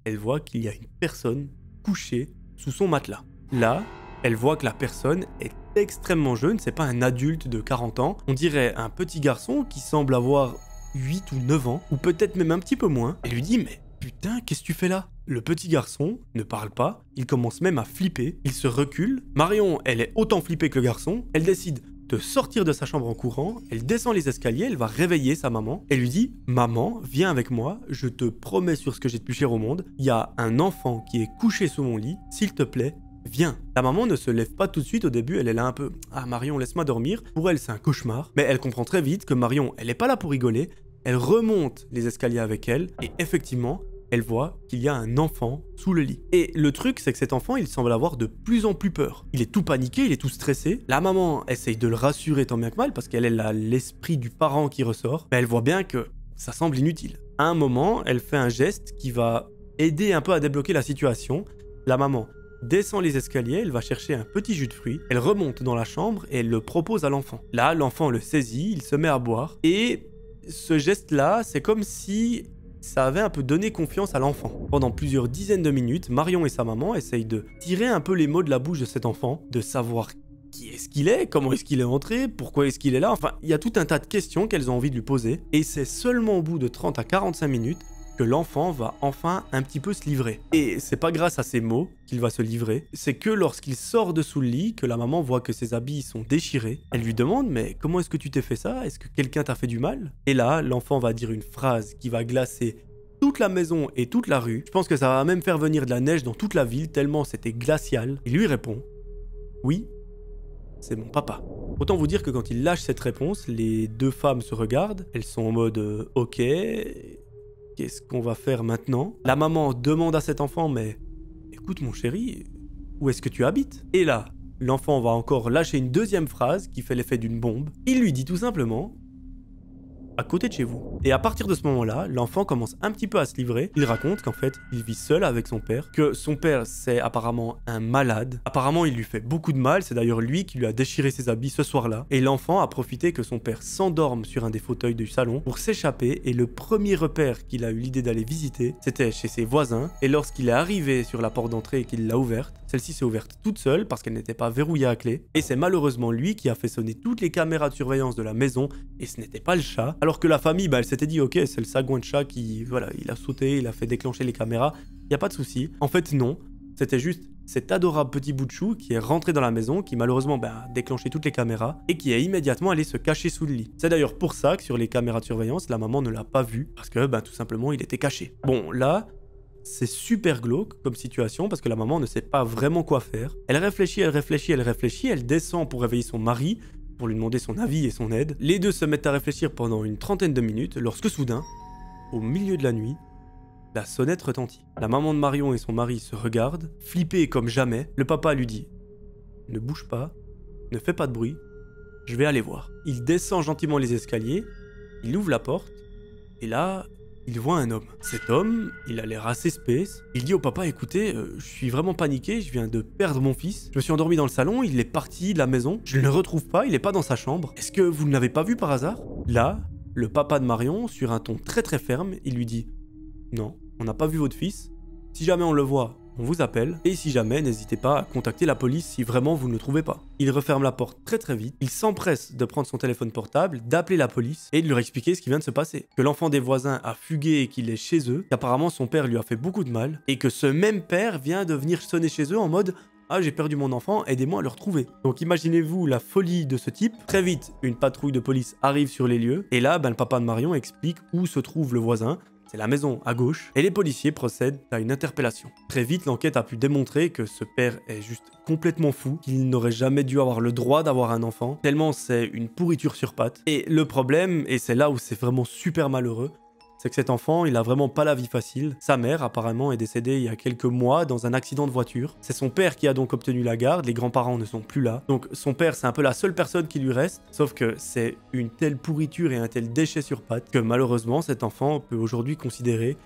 elle voit qu'il y a une personne couchée sous son matelas. Là, elle voit que la personne est extrêmement jeune, c'est pas un adulte de 40 ans, on dirait un petit garçon qui semble avoir 8 ou 9 ans, ou peut-être même un petit peu moins. Elle lui dit « Mais putain, qu'est-ce que tu fais là ?» Le petit garçon ne parle pas, il commence même à flipper, il se recule. Marion, elle est autant flippée que le garçon, elle décide de sortir de sa chambre en courant, elle descend les escaliers, elle va réveiller sa maman, elle lui dit « Maman, viens avec moi, je te promets sur ce que j'ai de plus cher au monde, il y a un enfant qui est couché sous mon lit, s'il te plaît, viens. » La maman ne se lève pas tout de suite, au début elle est là un peu « Ah Marion, laisse-moi dormir », pour elle c'est un cauchemar, mais elle comprend très vite que Marion, elle est pas là pour rigoler, elle remonte les escaliers avec elle, et effectivement, elle voit qu'il y a un enfant sous le lit. Et le truc, c'est que cet enfant, il semble avoir de plus en plus peur. Il est tout paniqué, il est tout stressé. La maman essaye de le rassurer tant bien que mal, parce qu'elle a l'esprit du parent qui ressort. Mais elle voit bien que ça semble inutile. À un moment, elle fait un geste qui va aider un peu à débloquer la situation. La maman descend les escaliers, elle va chercher un petit jus de fruits. Elle remonte dans la chambre et elle le propose à l'enfant. Là, l'enfant le saisit, il se met à boire. Et ce geste-là, c'est comme si ça avait un peu donné confiance à l'enfant. Pendant plusieurs dizaines de minutes, Marion et sa maman essayent de tirer un peu les mots de la bouche de cet enfant, de savoir qui est-ce qu'il est, comment est-ce qu'il est entré, pourquoi est-ce qu'il est là, enfin, il y a tout un tas de questions qu'elles ont envie de lui poser, et c'est seulement au bout de 30 à 45 minutes que l'enfant va enfin un petit peu se livrer. Et c'est pas grâce à ces mots qu'il va se livrer, c'est que lorsqu'il sort de sous le lit, que la maman voit que ses habits sont déchirés, elle lui demande « Mais comment est-ce que tu t'es fait ça? Est-ce que quelqu'un t'a fait du mal ?» Et là, l'enfant va dire une phrase qui va glacer toute la maison et toute la rue. Je pense que ça va même faire venir de la neige dans toute la ville, tellement c'était glacial. Il lui répond « Oui, c'est mon papa. » Autant vous dire que quand il lâche cette réponse, les deux femmes se regardent, elles sont en mode « Ok, qu'est-ce qu'on va faire maintenant ?» La maman demande à cet enfant « Mais écoute mon chéri, où est-ce que tu habites ?» Et là, l'enfant va encore lâcher une deuxième phrase qui fait l'effet d'une bombe. Il lui dit tout simplement à côté de chez vous. Et à partir de ce moment-là, l'enfant commence un petit peu à se livrer. Il raconte qu'en fait, il vit seul avec son père, que son père, c'est apparemment un malade. Apparemment, il lui fait beaucoup de mal, c'est d'ailleurs lui qui lui a déchiré ses habits ce soir-là. Et l'enfant a profité que son père s'endorme sur un des fauteuils du salon pour s'échapper, et le premier repère qu'il a eu l'idée d'aller visiter, c'était chez ses voisins. Et lorsqu'il est arrivé sur la porte d'entrée et qu'il l'a ouverte, celle-ci s'est ouverte toute seule parce qu'elle n'était pas verrouillée à clé. Et c'est malheureusement lui qui a fait sonner toutes les caméras de surveillance de la maison, et ce n'était pas le chat. Alors que la famille, elle s'était dit, ok, c'est le sagouin de chat qui, voilà, il a sauté, il a fait déclencher les caméras, il n'y a pas de souci. En fait, non. C'était juste cet adorable petit bout de chou qui est rentré dans la maison, qui malheureusement a déclenché toutes les caméras, et qui est immédiatement allé se cacher sous le lit. C'est d'ailleurs pour ça que sur les caméras de surveillance, la maman ne l'a pas vu, parce que, tout simplement, il était caché. Bon, là, c'est super glauque comme situation parce que la maman ne sait pas vraiment quoi faire. Elle réfléchit, elle réfléchit, elle réfléchit, elle descend pour réveiller son mari, pour lui demander son avis et son aide. Les deux se mettent à réfléchir pendant une trentaine de minutes lorsque soudain, au milieu de la nuit, la sonnette retentit. La maman de Marion et son mari se regardent, flippés comme jamais. Le papa lui dit « Ne bouge pas, ne fais pas de bruit, je vais aller voir. » Il descend gentiment les escaliers, il ouvre la porte, et là, il voit un homme. Cet homme, il a l'air assez space. Il dit au papa, écoutez, je suis vraiment paniqué, je viens de perdre mon fils. Je me suis endormi dans le salon, il est parti de la maison. Je ne le retrouve pas, il est pas dans sa chambre. Est-ce que vous ne l'avez pas vu par hasard? Là, le papa de Marion, sur un ton très très ferme, il lui dit, non, on n'a pas vu votre fils. Si jamais on le voit, on vous appelle, et si jamais, n'hésitez pas à contacter la police si vraiment vous ne le trouvez pas. Il referme la porte très très vite, il s'empresse de prendre son téléphone portable, d'appeler la police, et de leur expliquer ce qui vient de se passer. Que l'enfant des voisins a fugué et qu'il est chez eux, qu'apparemment son père lui a fait beaucoup de mal, et que ce même père vient de venir sonner chez eux en mode « Ah, j'ai perdu mon enfant, aidez-moi à le retrouver. » Donc imaginez-vous la folie de ce type. Très vite, une patrouille de police arrive sur les lieux, et là, le papa de Marion explique où se trouve le voisin. C'est la maison à gauche, et les policiers procèdent à une interpellation. Très vite, l'enquête a pu démontrer que ce père est juste complètement fou, qu'il n'aurait jamais dû avoir le droit d'avoir un enfant, tellement c'est une pourriture sur pattes. Et le problème, et c'est là où c'est vraiment super malheureux, c'est que cet enfant, il a vraiment pas la vie facile. Sa mère, apparemment, est décédée il y a quelques mois dans un accident de voiture. C'est son père qui a donc obtenu la garde, les grands-parents ne sont plus là. Donc son père, c'est un peu la seule personne qui lui reste, sauf que c'est une telle pourriture et un tel déchet sur pattes que malheureusement, cet enfant peut aujourd'hui considérer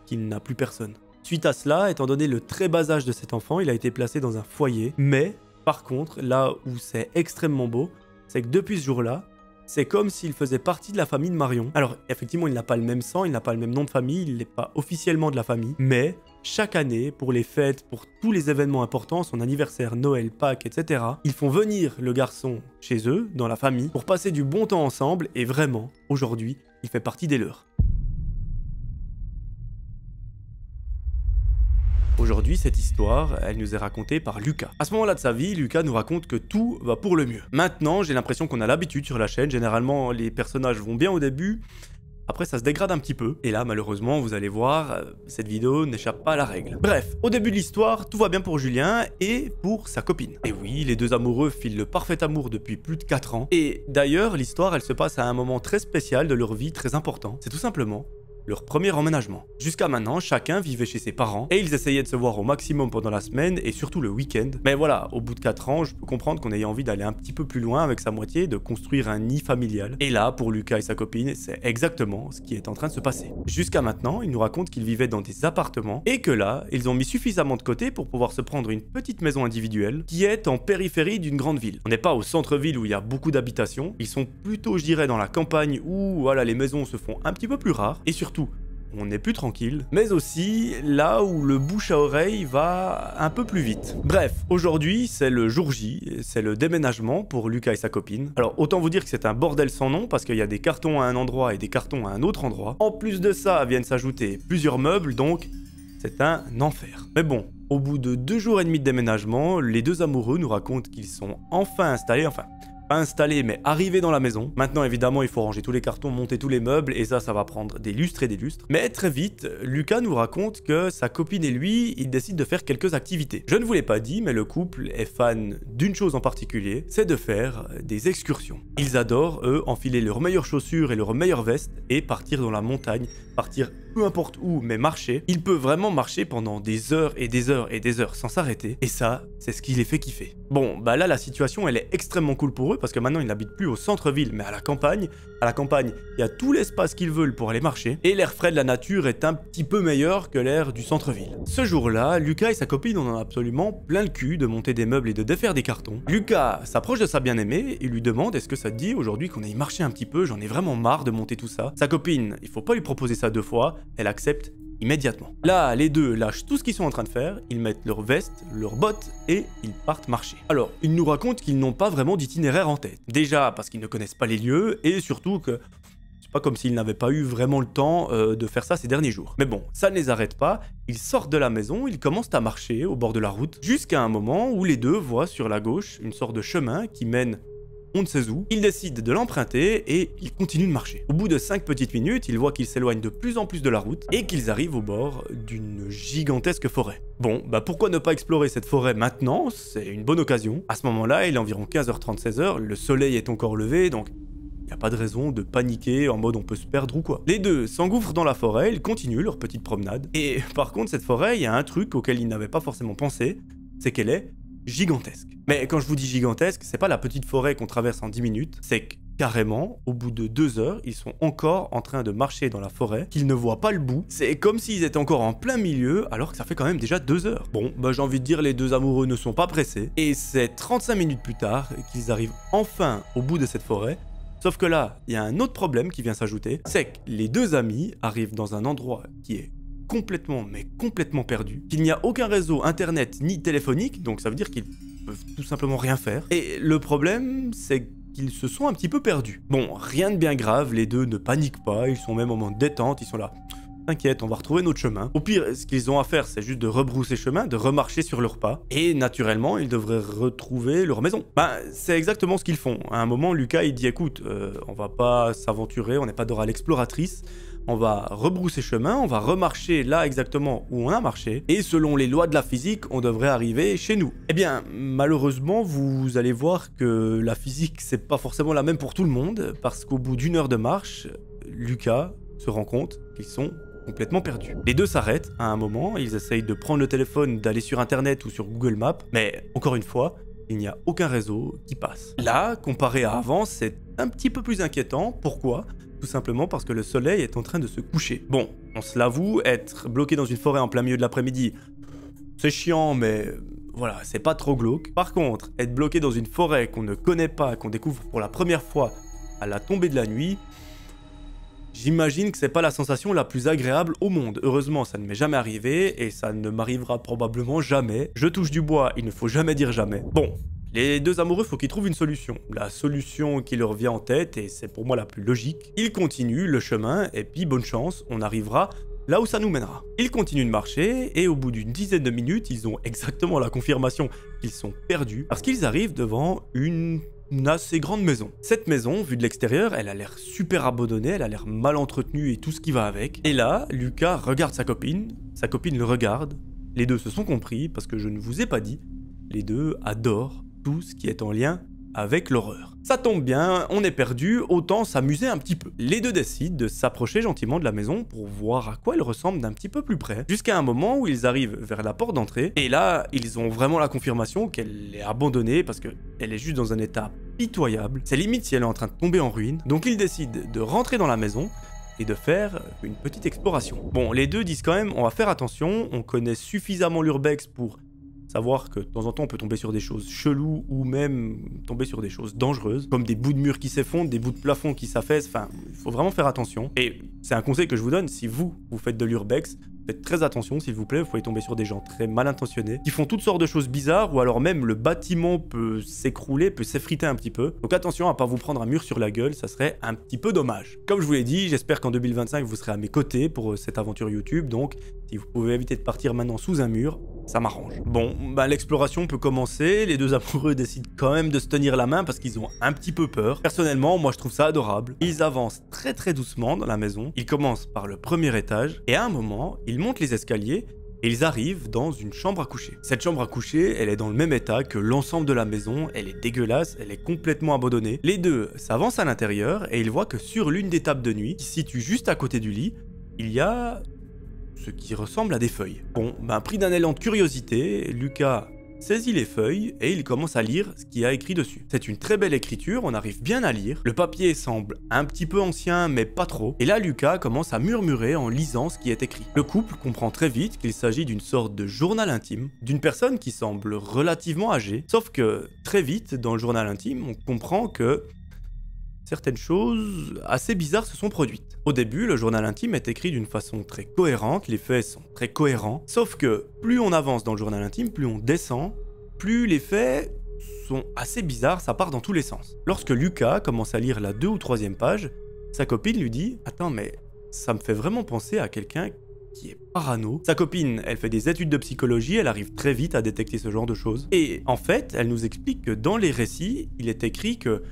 qu'il n'a plus personne. Suite à cela, étant donné le très bas âge de cet enfant, il a été placé dans un foyer. Mais, par contre, là où c'est extrêmement beau, c'est que depuis ce jour-là, c'est comme s'il faisait partie de la famille de Marion. Alors, effectivement, il n'a pas le même sang, il n'a pas le même nom de famille, il n'est pas officiellement de la famille. Mais, chaque année, pour les fêtes, pour tous les événements importants, son anniversaire, Noël, Pâques, etc., ils font venir le garçon chez eux, dans la famille, pour passer du bon temps ensemble. Et vraiment, aujourd'hui, il fait partie des leurs. Aujourd'hui, cette histoire, elle nous est racontée par Lucas. À ce moment-là de sa vie, Lucas nous raconte que tout va pour le mieux. Maintenant, j'ai l'impression qu'on a l'habitude sur la chaîne. Généralement, les personnages vont bien au début. Après, ça se dégrade un petit peu. Et là, malheureusement, vous allez voir, cette vidéo n'échappe pas à la règle. Bref, au début de l'histoire, tout va bien pour Julien et pour sa copine. Et oui, les deux amoureux filent le parfait amour depuis plus de 4 ans. Et d'ailleurs, l'histoire, elle se passe à un moment très spécial de leur vie, très important. C'est tout simplement leur premier emménagement. Jusqu'à maintenant, chacun vivait chez ses parents et ils essayaient de se voir au maximum pendant la semaine et surtout le week-end. Mais voilà, au bout de 4 ans, je peux comprendre qu'on ait envie d'aller un petit peu plus loin avec sa moitié, de construire un nid familial. Et là, pour Lucas et sa copine, c'est exactement ce qui est en train de se passer. Jusqu'à maintenant, ils nous racontent qu'ils vivaient dans des appartements et que là, ils ont mis suffisamment de côté pour pouvoir se prendre une petite maison individuelle qui est en périphérie d'une grande ville. On n'est pas au centre-ville où il y a beaucoup d'habitations, ils sont plutôt, je dirais, dans la campagne où voilà, les maisons se font un petit peu plus rares et surtout, on est plus tranquille, mais aussi là où le bouche à oreille va un peu plus vite. Bref, aujourd'hui c'est le jour J, c'est le déménagement pour Lucas et sa copine. Alors autant vous dire que c'est un bordel sans nom parce qu'il y a des cartons à un endroit et des cartons à un autre endroit. En plus de ça viennent s'ajouter plusieurs meubles, donc c'est un enfer. Mais bon, au bout de 2 jours et demi de déménagement, les deux amoureux nous racontent qu'ils sont enfin installés, enfin pas installé mais arrivé dans la maison. Maintenant évidemment il faut ranger tous les cartons, monter tous les meubles et ça va prendre des lustres et des lustres. Mais très vite, Lucas nous raconte que sa copine et lui, ils décident de faire quelques activités. Je ne vous l'ai pas dit mais le couple est fan d'une chose en particulier, c'est de faire des excursions. Ils adorent eux enfiler leurs meilleures chaussures et leurs meilleures vestes et partir dans la montagne partir peu importe où, mais marcher. Il peut vraiment marcher pendant des heures et des heures et des heures sans s'arrêter. Et ça, c'est ce qui les fait kiffer. Bon, bah là, la situation, elle est extrêmement cool pour eux parce que maintenant, ils n'habitent plus au centre-ville, mais à la campagne. À la campagne, il y a tout l'espace qu'ils veulent pour aller marcher. Et l'air frais de la nature est un petit peu meilleur que l'air du centre-ville. Ce jour-là, Lucas et sa copine en ont absolument plein le cul de monter des meubles et de défaire des cartons. Lucas s'approche de sa bien-aimée et lui demande est-ce que ça te dit aujourd'hui qu'on aille marcher un petit peu, j'en ai vraiment marre de monter tout ça. Sa copine, il faut pas lui proposer ça 2 fois, elle accepte immédiatement. Là, les deux lâchent tout ce qu'ils sont en train de faire, ils mettent leurs vestes, leurs bottes et ils partent marcher. Alors, ils nous racontent qu'ils n'ont pas vraiment d'itinéraire en tête. Déjà parce qu'ils ne connaissent pas les lieux et surtout que c'est pas comme s'ils n'avaient pas eu vraiment le temps de faire ça ces derniers jours. Mais bon, ça ne les arrête pas, ils sortent de la maison, ils commencent à marcher au bord de la route, jusqu'à un moment où les deux voient sur la gauche une sorte de chemin qui mène on ne sait où. Ils décident de l'emprunter et ils continuent de marcher. Au bout de 5 petites minutes, ils voient qu'ils s'éloignent de plus en plus de la route et qu'ils arrivent au bord d'une gigantesque forêt. Bon, bah pourquoi ne pas explorer cette forêt maintenant? C'est une bonne occasion. À ce moment-là, il est environ 15h30, 16h, le soleil est encore levé, donc il n'y a pas de raison de paniquer en mode on peut se perdre ou quoi. Les deux s'engouffrent dans la forêt, ils continuent leur petite promenade. Et par contre, cette forêt, il y a un truc auquel ils n'avaient pas forcément pensé, c'est qu'elle est gigantesque. Mais quand je vous dis gigantesque, c'est pas la petite forêt qu'on traverse en 10 minutes, c'est que carrément, au bout de 2 heures, ils sont encore en train de marcher dans la forêt, qu'ils ne voient pas le bout. C'est comme s'ils étaient encore en plein milieu, alors que ça fait quand même déjà 2 heures. Bon, bah j'ai envie de dire, les deux amoureux ne sont pas pressés, et c'est 35 minutes plus tard qu'ils arrivent enfin au bout de cette forêt. Sauf que là, il y a un autre problème qui vient s'ajouter, c'est que les deux amis arrivent dans un endroit qui est complètement, mais complètement perdu, qu'il n'y a aucun réseau internet ni téléphonique, donc ça veut dire qu'ils peuvent tout simplement rien faire. Et le problème, c'est qu'ils se sont un petit peu perdus. Bon, rien de bien grave, les deux ne paniquent pas, ils sont même en mode détente, ils sont là. T'inquiète, on va retrouver notre chemin. Au pire, ce qu'ils ont à faire, c'est juste de rebrousser chemin, de remarcher sur leurs pas. Et naturellement, ils devraient retrouver leur maison. Ben, c'est exactement ce qu'ils font. À un moment, Lucas, il dit, écoute, on va pas s'aventurer, on n'est pas Dora l'exploratrice. On va rebrousser chemin, on va remarcher là exactement où on a marché. Et selon les lois de la physique, on devrait arriver chez nous. Eh bien, malheureusement, vous allez voir que la physique, c'est pas forcément la même pour tout le monde. Parce qu'au bout d'1 heure de marche, Lucas se rend compte qu'ils sont complètement perdus. Les deux s'arrêtent à un moment, ils essayent de prendre le téléphone, d'aller sur internet ou sur Google Maps, mais encore une fois, il n'y a aucun réseau qui passe. Là, comparé à avant, c'est un petit peu plus inquiétant. Pourquoi ? Tout simplement parce que le soleil est en train de se coucher. Bon, on se l'avoue, être bloqué dans une forêt en plein milieu de l'après-midi, c'est chiant, mais voilà, c'est pas trop glauque. Par contre, être bloqué dans une forêt qu'on ne connaît pas, qu'on découvre pour la première fois à la tombée de la nuit, j'imagine que c'est pas la sensation la plus agréable au monde. Heureusement, ça ne m'est jamais arrivé et ça ne m'arrivera probablement jamais. Je touche du bois, il ne faut jamais dire jamais. Bon, les deux amoureux, faut qu'ils trouvent une solution. La solution qui leur vient en tête, et c'est pour moi la plus logique, ils continuent le chemin et puis bonne chance, on arrivera là où ça nous mènera. Ils continuent de marcher et au bout d'une dizaine de minutes, ils ont exactement la confirmation qu'ils sont perdus parce qu'ils arrivent devant une assez grande maison. Cette maison, vue de l'extérieur, elle a l'air super abandonnée, elle a l'air mal entretenue et tout ce qui va avec. Et là, Lucas regarde sa copine le regarde, les deux se sont compris parce que je ne vous ai pas dit, les deux adorent tout ce qui est en lien avec l'horreur. Ça tombe bien, on est perdu, autant s'amuser un petit peu. Les deux décident de s'approcher gentiment de la maison pour voir à quoi elle ressemble d'un petit peu plus près, jusqu'à un moment où ils arrivent vers la porte d'entrée, et là, ils ont vraiment la confirmation qu'elle est abandonnée parce qu'elle est juste dans un état pitoyable. C'est limite si elle est en train de tomber en ruine, donc ils décident de rentrer dans la maison et de faire une petite exploration. Bon, les deux disent quand même, on va faire attention, on connaît suffisamment l'urbex pour savoir que de temps en temps on peut tomber sur des choses cheloues ou même tomber sur des choses dangereuses, comme des bouts de murs qui s'effondrent, des bouts de plafond qui s'affaissent, enfin, il faut vraiment faire attention. Et c'est un conseil que je vous donne, si vous faites de l'urbex, faites très attention s'il vous plaît, vous pouvez tomber sur des gens très mal intentionnés, qui font toutes sortes de choses bizarres, ou alors même le bâtiment peut s'écrouler, peut s'effriter un petit peu. Donc attention à pas vous prendre un mur sur la gueule, ça serait un petit peu dommage. Comme je vous l'ai dit, j'espère qu'en 2025 vous serez à mes côtés pour cette aventure YouTube, donc si vous pouvez éviter de partir maintenant sous un mur, ça m'arrange. Bon, bah l'exploration peut commencer, les deux amoureux décident quand même de se tenir la main parce qu'ils ont un petit peu peur. Personnellement, moi je trouve ça adorable. Ils avancent très très doucement dans la maison, ils commencent par le premier étage, et à un moment, ils montent les escaliers, et ils arrivent dans une chambre à coucher. Cette chambre à coucher, elle est dans le même état que l'ensemble de la maison, elle est dégueulasse, elle est complètement abandonnée. Les deux s'avancent à l'intérieur, et ils voient que sur l'une des tables de nuit, qui se situe juste à côté du lit, il y a ce qui ressemble à des feuilles. Bon, pris d'un élan de curiosité, Lucas saisit les feuilles et il commence à lire ce qu'il y a écrit dessus. C'est une très belle écriture, on arrive bien à lire. Le papier semble un petit peu ancien, mais pas trop. Et là, Lucas commence à murmurer en lisant ce qui est écrit. Le couple comprend très vite qu'il s'agit d'une sorte de journal intime, d'une personne qui semble relativement âgée. Sauf que, très vite, dans le journal intime, on comprend que certaines choses assez bizarres se sont produites. Au début, le journal intime est écrit d'une façon très cohérente, les faits sont très cohérents, sauf que plus on avance dans le journal intime, plus on descend, plus les faits sont assez bizarres, ça part dans tous les sens. Lorsque Lucas commence à lire la 2e ou 3e page, sa copine lui dit « Attends, mais ça me fait vraiment penser à quelqu'un qui est parano. » Sa copine, elle fait des études de psychologie, elle arrive très vite à détecter ce genre de choses. Et en fait, elle nous explique que dans les récits, il est écrit que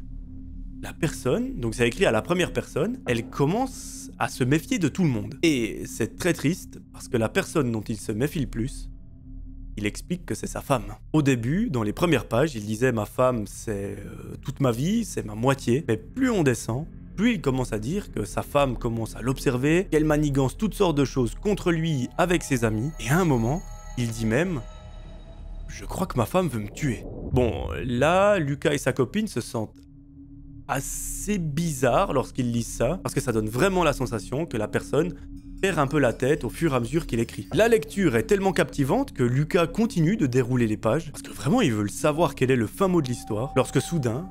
la personne, donc c'est écrit à la première personne, elle commence à se méfier de tout le monde. Et c'est très triste, parce que la personne dont il se méfie le plus, il explique que c'est sa femme. Au début, dans les premières pages, il disait « Ma femme, c'est toute ma vie, c'est ma moitié ». Mais plus on descend, plus il commence à dire que sa femme commence à l'observer, qu'elle manigance toutes sortes de choses contre lui avec ses amis. Et à un moment, il dit même « Je crois que ma femme veut me tuer ». Bon, là, Lucas et sa copine se sentent assez bizarre lorsqu'ils lisent ça, parce que ça donne vraiment la sensation que la personne perd un peu la tête au fur et à mesure qu'il écrit. La lecture est tellement captivante que Lucas continue de dérouler les pages, parce que vraiment ils veulent savoir quel est le fin mot de l'histoire, lorsque soudain,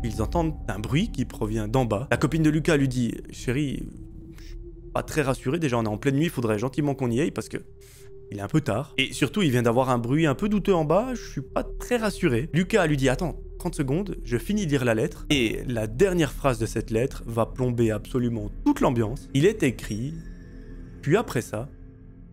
ils entendent un bruit qui provient d'en bas. La copine de Lucas lui dit « Chérie, je suis pas très rassuré, déjà on est en pleine nuit, il faudrait gentiment qu'on y aille parce que il est un peu tard. Et surtout, il vient d'avoir un bruit un peu douteux en bas, je suis pas très rassuré. » Lucas lui dit « Attends, 30 secondes, je finis de lire la lettre. » Et la dernière phrase de cette lettre va plomber absolument toute l'ambiance. Il est écrit « Puis après ça,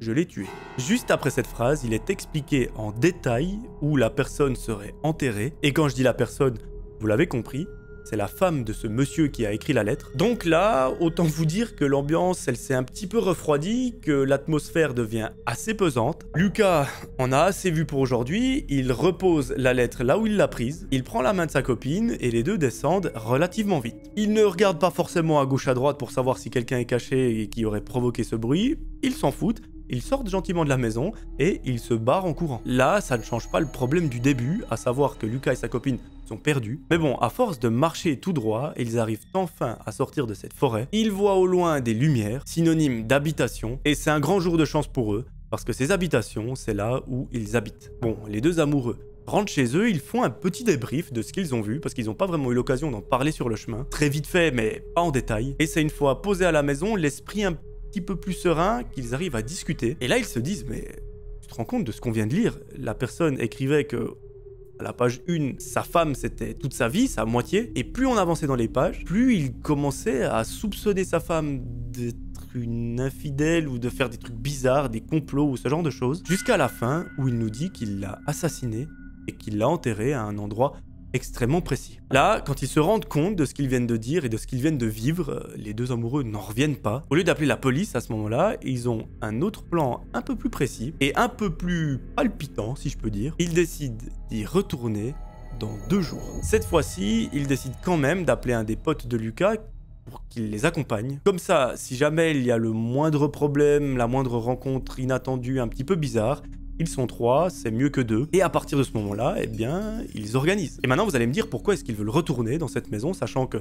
je l'ai tué. » Juste après cette phrase, il est expliqué en détail où la personne serait enterrée. Et quand je dis la personne, vous l'avez compris, c'est la femme de ce monsieur qui a écrit la lettre. Donc là, autant vous dire que l'ambiance, elle s'est un petit peu refroidie, que l'atmosphère devient assez pesante. Lucas en a assez vu pour aujourd'hui, il repose la lettre là où il l'a prise, il prend la main de sa copine et les deux descendent relativement vite. Il ne regarde pas forcément à gauche à droite pour savoir si quelqu'un est caché et qui aurait provoqué ce bruit, ils s'en foutent. Ils sortent gentiment de la maison et ils se barrent en courant. Là, ça ne change pas le problème du début, à savoir que Lucas et sa copine sont perdus. Mais bon, à force de marcher tout droit, ils arrivent enfin à sortir de cette forêt. Ils voient au loin des lumières, synonymes d'habitation, et c'est un grand jour de chance pour eux, parce que ces habitations, c'est là où ils habitent. Bon, les deux amoureux rentrent chez eux, ils font un petit débrief de ce qu'ils ont vu, parce qu'ils n'ont pas vraiment eu l'occasion d'en parler sur le chemin. Très vite fait, mais pas en détail. Et c'est une fois posés à la maison, l'esprit un petit peu plus serein, qu'ils arrivent à discuter. Et là, ils se disent, mais tu te rends compte de ce qu'on vient de lire? La personne écrivait que, à la page 1, sa femme, c'était toute sa vie, sa moitié. Et plus on avançait dans les pages, plus il commençait à soupçonner sa femme d'être une infidèle ou de faire des trucs bizarres, des complots ou ce genre de choses. Jusqu'à la fin, où il nous dit qu'il l'a assassinée et qu'il l'a enterrée à un endroit extrêmement précis. Là, quand ils se rendent compte de ce qu'ils viennent de dire et de ce qu'ils viennent de vivre, les deux amoureux n'en reviennent pas. Au lieu d'appeler la police à ce moment-là, ils ont un autre plan un peu plus précis et un peu plus palpitant, si je peux dire. Ils décident d'y retourner dans 2 jours. Cette fois-ci, ils décident quand même d'appeler un des potes de Lucas pour qu'il les accompagne. Comme ça, si jamais il y a le moindre problème, la moindre rencontre inattendue un petit peu bizarre, ils sont 3, c'est mieux que 2. Et à partir de ce moment-là, eh bien, ils organisent. Et maintenant, vous allez me dire pourquoi est-ce qu'ils veulent retourner dans cette maison, sachant que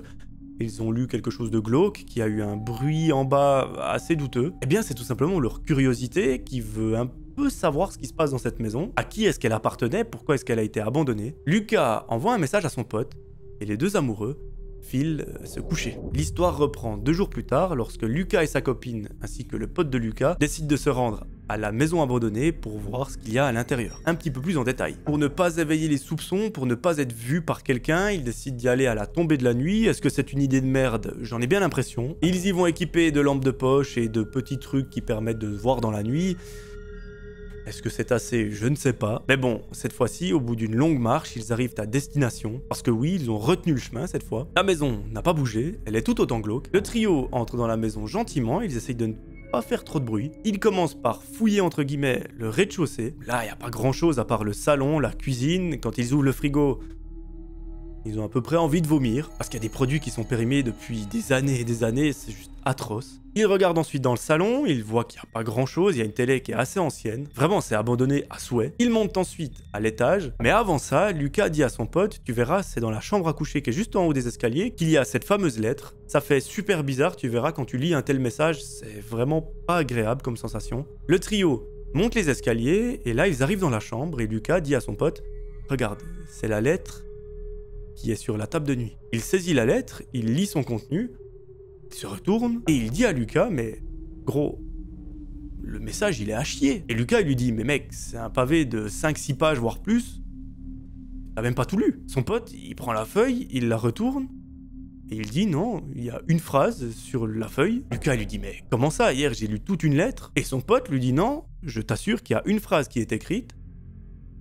ils ont lu quelque chose de glauque, qui a eu un bruit en bas assez douteux. Eh bien, c'est tout simplement leur curiosité qui veut un peu savoir ce qui se passe dans cette maison. À qui est-ce qu'elle appartenait? Pourquoi est-ce qu'elle a été abandonnée? Lucas envoie un message à son pote, et les deux amoureux filent se coucher. L'histoire reprend 2 jours plus tard, lorsque Lucas et sa copine, ainsi que le pote de Lucas, décident de se rendre à la maison abandonnée pour voir ce qu'il y a à l'intérieur. Un petit peu plus en détail. Pour ne pas éveiller les soupçons, pour ne pas être vu par quelqu'un, ils décident d'y aller à la tombée de la nuit. Est-ce que c'est une idée de merde? J'en ai bien l'impression. Ils y vont équipés de lampes de poche et de petits trucs qui permettent de voir dans la nuit. Est-ce que c'est assez? Je ne sais pas. Mais bon, cette fois-ci, au bout d'une longue marche, ils arrivent à destination. Parce que oui, ils ont retenu le chemin cette fois. La maison n'a pas bougé, elle est tout autant glauque. Le trio entre dans la maison gentiment, ils essayent de ne pas faire trop de bruit. Ils commencent par fouiller entre guillemets le rez-de-chaussée. Là, il n'y a pas grand-chose à part le salon, la cuisine. Quand ils ouvrent le frigo, ils ont à peu près envie de vomir. Parce qu'il y a des produits qui sont périmés depuis des années et des années, c'est juste atroce. Il regarde ensuite dans le salon, il voit qu'il n'y a pas grand chose, il y a une télé qui est assez ancienne. Vraiment, c'est abandonné à souhait. Il monte ensuite à l'étage, mais avant ça, Lucas dit à son pote, tu verras, c'est dans la chambre à coucher qui est juste en haut des escaliers, qu'il y a cette fameuse lettre. Ça fait super bizarre, tu verras, quand tu lis un tel message, c'est vraiment pas agréable comme sensation. Le trio monte les escaliers, et là, ils arrivent dans la chambre, et Lucas dit à son pote, regarde, c'est la lettre qui est sur la table de nuit. Il saisit la lettre, il lit son contenu, il se retourne et il dit à Lucas, mais gros, le message il est à chier. Et Lucas il lui dit, mais mec, c'est un pavé de 5-6 pages voire plus, t'as même pas tout lu. Son pote, il prend la feuille, il la retourne et il dit non, il y a une phrase sur la feuille. Lucas lui dit, mais comment ça, hier j'ai lu toute une lettre? Et son pote lui dit, non, je t'assure qu'il y a une phrase qui est écrite,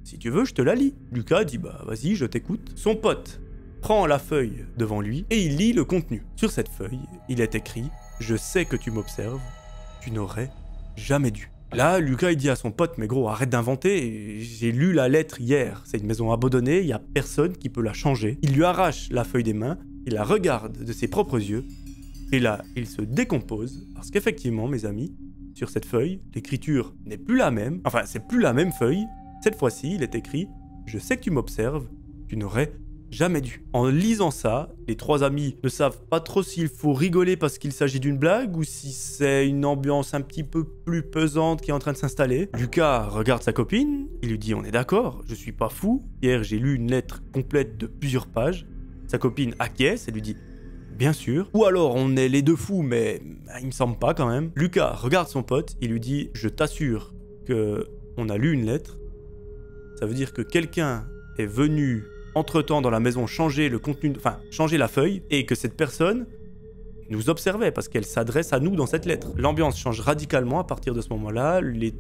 si tu veux je te la lis. Lucas dit, bah vas-y, je t'écoute. Son pote prend la feuille devant lui et il lit le contenu. Sur cette feuille, il est écrit « Je sais que tu m'observes, tu n'aurais jamais dû ». Là, Lucas il dit à son pote « Mais gros, arrête d'inventer, j'ai lu la lettre hier, c'est une maison abandonnée, il n'y a personne qui peut la changer ». Il lui arrache la feuille des mains, il la regarde de ses propres yeux et là, il se décompose parce qu'effectivement, mes amis, sur cette feuille, l'écriture n'est plus la même, enfin, c'est plus la même feuille. Cette fois-ci, il est écrit « Je sais que tu m'observes, tu n'aurais jamais dû ». En lisant ça, les trois amis ne savent pas trop s'il faut rigoler parce qu'il s'agit d'une blague ou si c'est une ambiance un petit peu plus pesante qui est en train de s'installer. Lucas regarde sa copine, il lui dit « On est d'accord, je suis pas fou. Hier, j'ai lu une lettre complète de plusieurs pages. » Sa copine acquiesce et lui dit « Bien sûr. » Ou alors on est les deux fous, mais il me semble pas quand même. Lucas regarde son pote, il lui dit « Je t'assure que on a lu une lettre. Ça veut dire que quelqu'un est venu entre-temps dans la maison changer le contenu, enfin changer la feuille, et que cette personne nous observait parce qu'elle s'adresse à nous dans cette lettre. L'ambiance change radicalement à partir de ce moment-là, les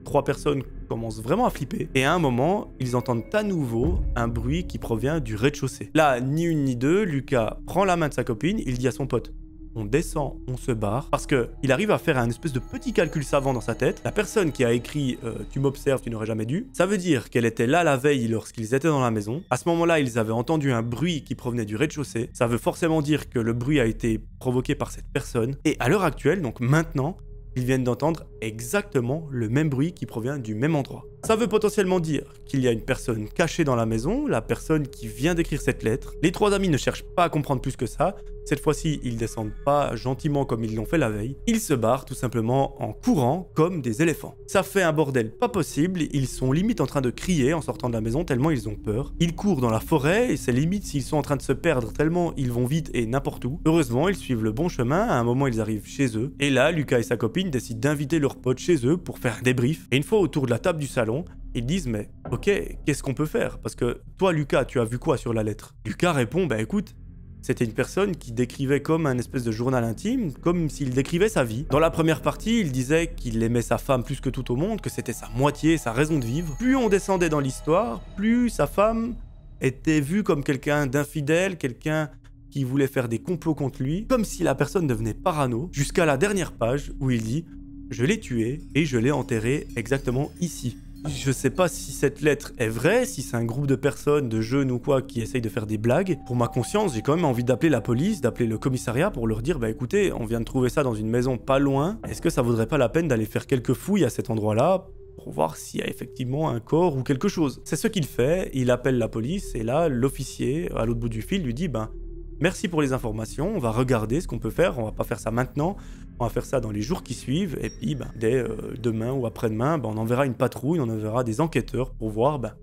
trois personnes commencent vraiment à flipper, et à un moment, ils entendent à nouveau un bruit qui provient du rez-de-chaussée. Là, ni une ni deux, Lucas prend la main de sa copine, il dit à son pote, on descend, on se barre, parce que il arrive à faire un espèce de petit calcul savant dans sa tête. La personne qui a écrit tu m'observes, tu n'aurais jamais dû », ça veut dire qu'elle était là la veille lorsqu'ils étaient dans la maison. À ce moment-là, ils avaient entendu un bruit qui provenait du rez-de-chaussée. Ça veut forcément dire que le bruit a été provoqué par cette personne. Et à l'heure actuelle, donc maintenant, ils viennent d'entendre exactement le même bruit qui provient du même endroit. Ça veut potentiellement dire qu'il y a une personne cachée dans la maison, la personne qui vient d'écrire cette lettre. Les trois amis ne cherchent pas à comprendre plus que ça. Cette fois-ci, ils descendent pas gentiment comme ils l'ont fait la veille. Ils se barrent tout simplement en courant comme des éléphants. Ça fait un bordel pas possible, ils sont limite en train de crier en sortant de la maison tellement ils ont peur. Ils courent dans la forêt et c'est limite s'ils sont en train de se perdre tellement ils vont vite et n'importe où. Heureusement, ils suivent le bon chemin, à un moment ils arrivent chez eux. Et là, Lucas et sa copine décident d'inviter leurs potes chez eux pour faire un débrief. Et une fois autour de la table du salon, ils disent mais ok, qu'est-ce qu'on peut faire? Parce que toi Lucas, tu as vu quoi sur la lettre? Lucas répond bah écoute, c'était une personne qui décrivait comme un espèce de journal intime, comme s'il décrivait sa vie. Dans la première partie, il disait qu'il aimait sa femme plus que tout au monde, que c'était sa moitié, sa raison de vivre. Plus on descendait dans l'histoire, plus sa femme était vue comme quelqu'un d'infidèle, quelqu'un qui voulait faire des complots contre lui, comme si la personne devenait parano, jusqu'à la dernière page où il dit « Je l'ai tué et je l'ai enterré exactement ici ». Je sais pas si cette lettre est vraie, si c'est un groupe de personnes, de jeunes ou quoi, qui essayent de faire des blagues. Pour ma conscience, j'ai quand même envie d'appeler la police, d'appeler le commissariat pour leur dire, bah écoutez, on vient de trouver ça dans une maison pas loin, est-ce que ça vaudrait pas la peine d'aller faire quelques fouilles à cet endroit-là pour voir s'il y a effectivement un corps ou quelque chose. C'est ce qu'il fait, il appelle la police, et là, l'officier, à l'autre bout du fil, lui dit, ben, merci pour les informations, on va regarder ce qu'on peut faire, on va pas faire ça maintenant, on va faire ça dans les jours qui suivent, et puis ben, dès demain ou après-demain, ben, on enverra une patrouille, on enverra des enquêteurs pour voir ben,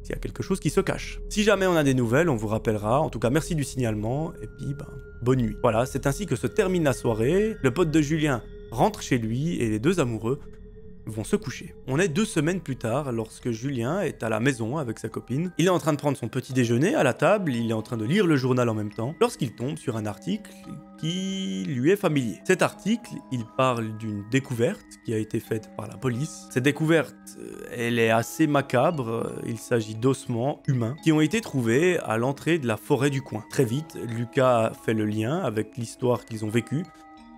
s'il y a quelque chose qui se cache. Si jamais on a des nouvelles, on vous rappellera, en tout cas merci du signalement, et puis ben, bonne nuit. Voilà, c'est ainsi que se termine la soirée, le pote de Julien rentre chez lui, et les deux amoureux vont se coucher. On est 2 semaines plus tard, lorsque Julien est à la maison avec sa copine. Il est en train de prendre son petit déjeuner à la table, il est en train de lire le journal en même temps, lorsqu'il tombe sur un article qui lui est familier. Cet article, il parle d'une découverte qui a été faite par la police. Cette découverte, elle est assez macabre, il s'agit d'ossements humains qui ont été trouvés à l'entrée de la forêt du coin. Très vite, Lucas fait le lien avec l'histoire qu'ils ont vécue.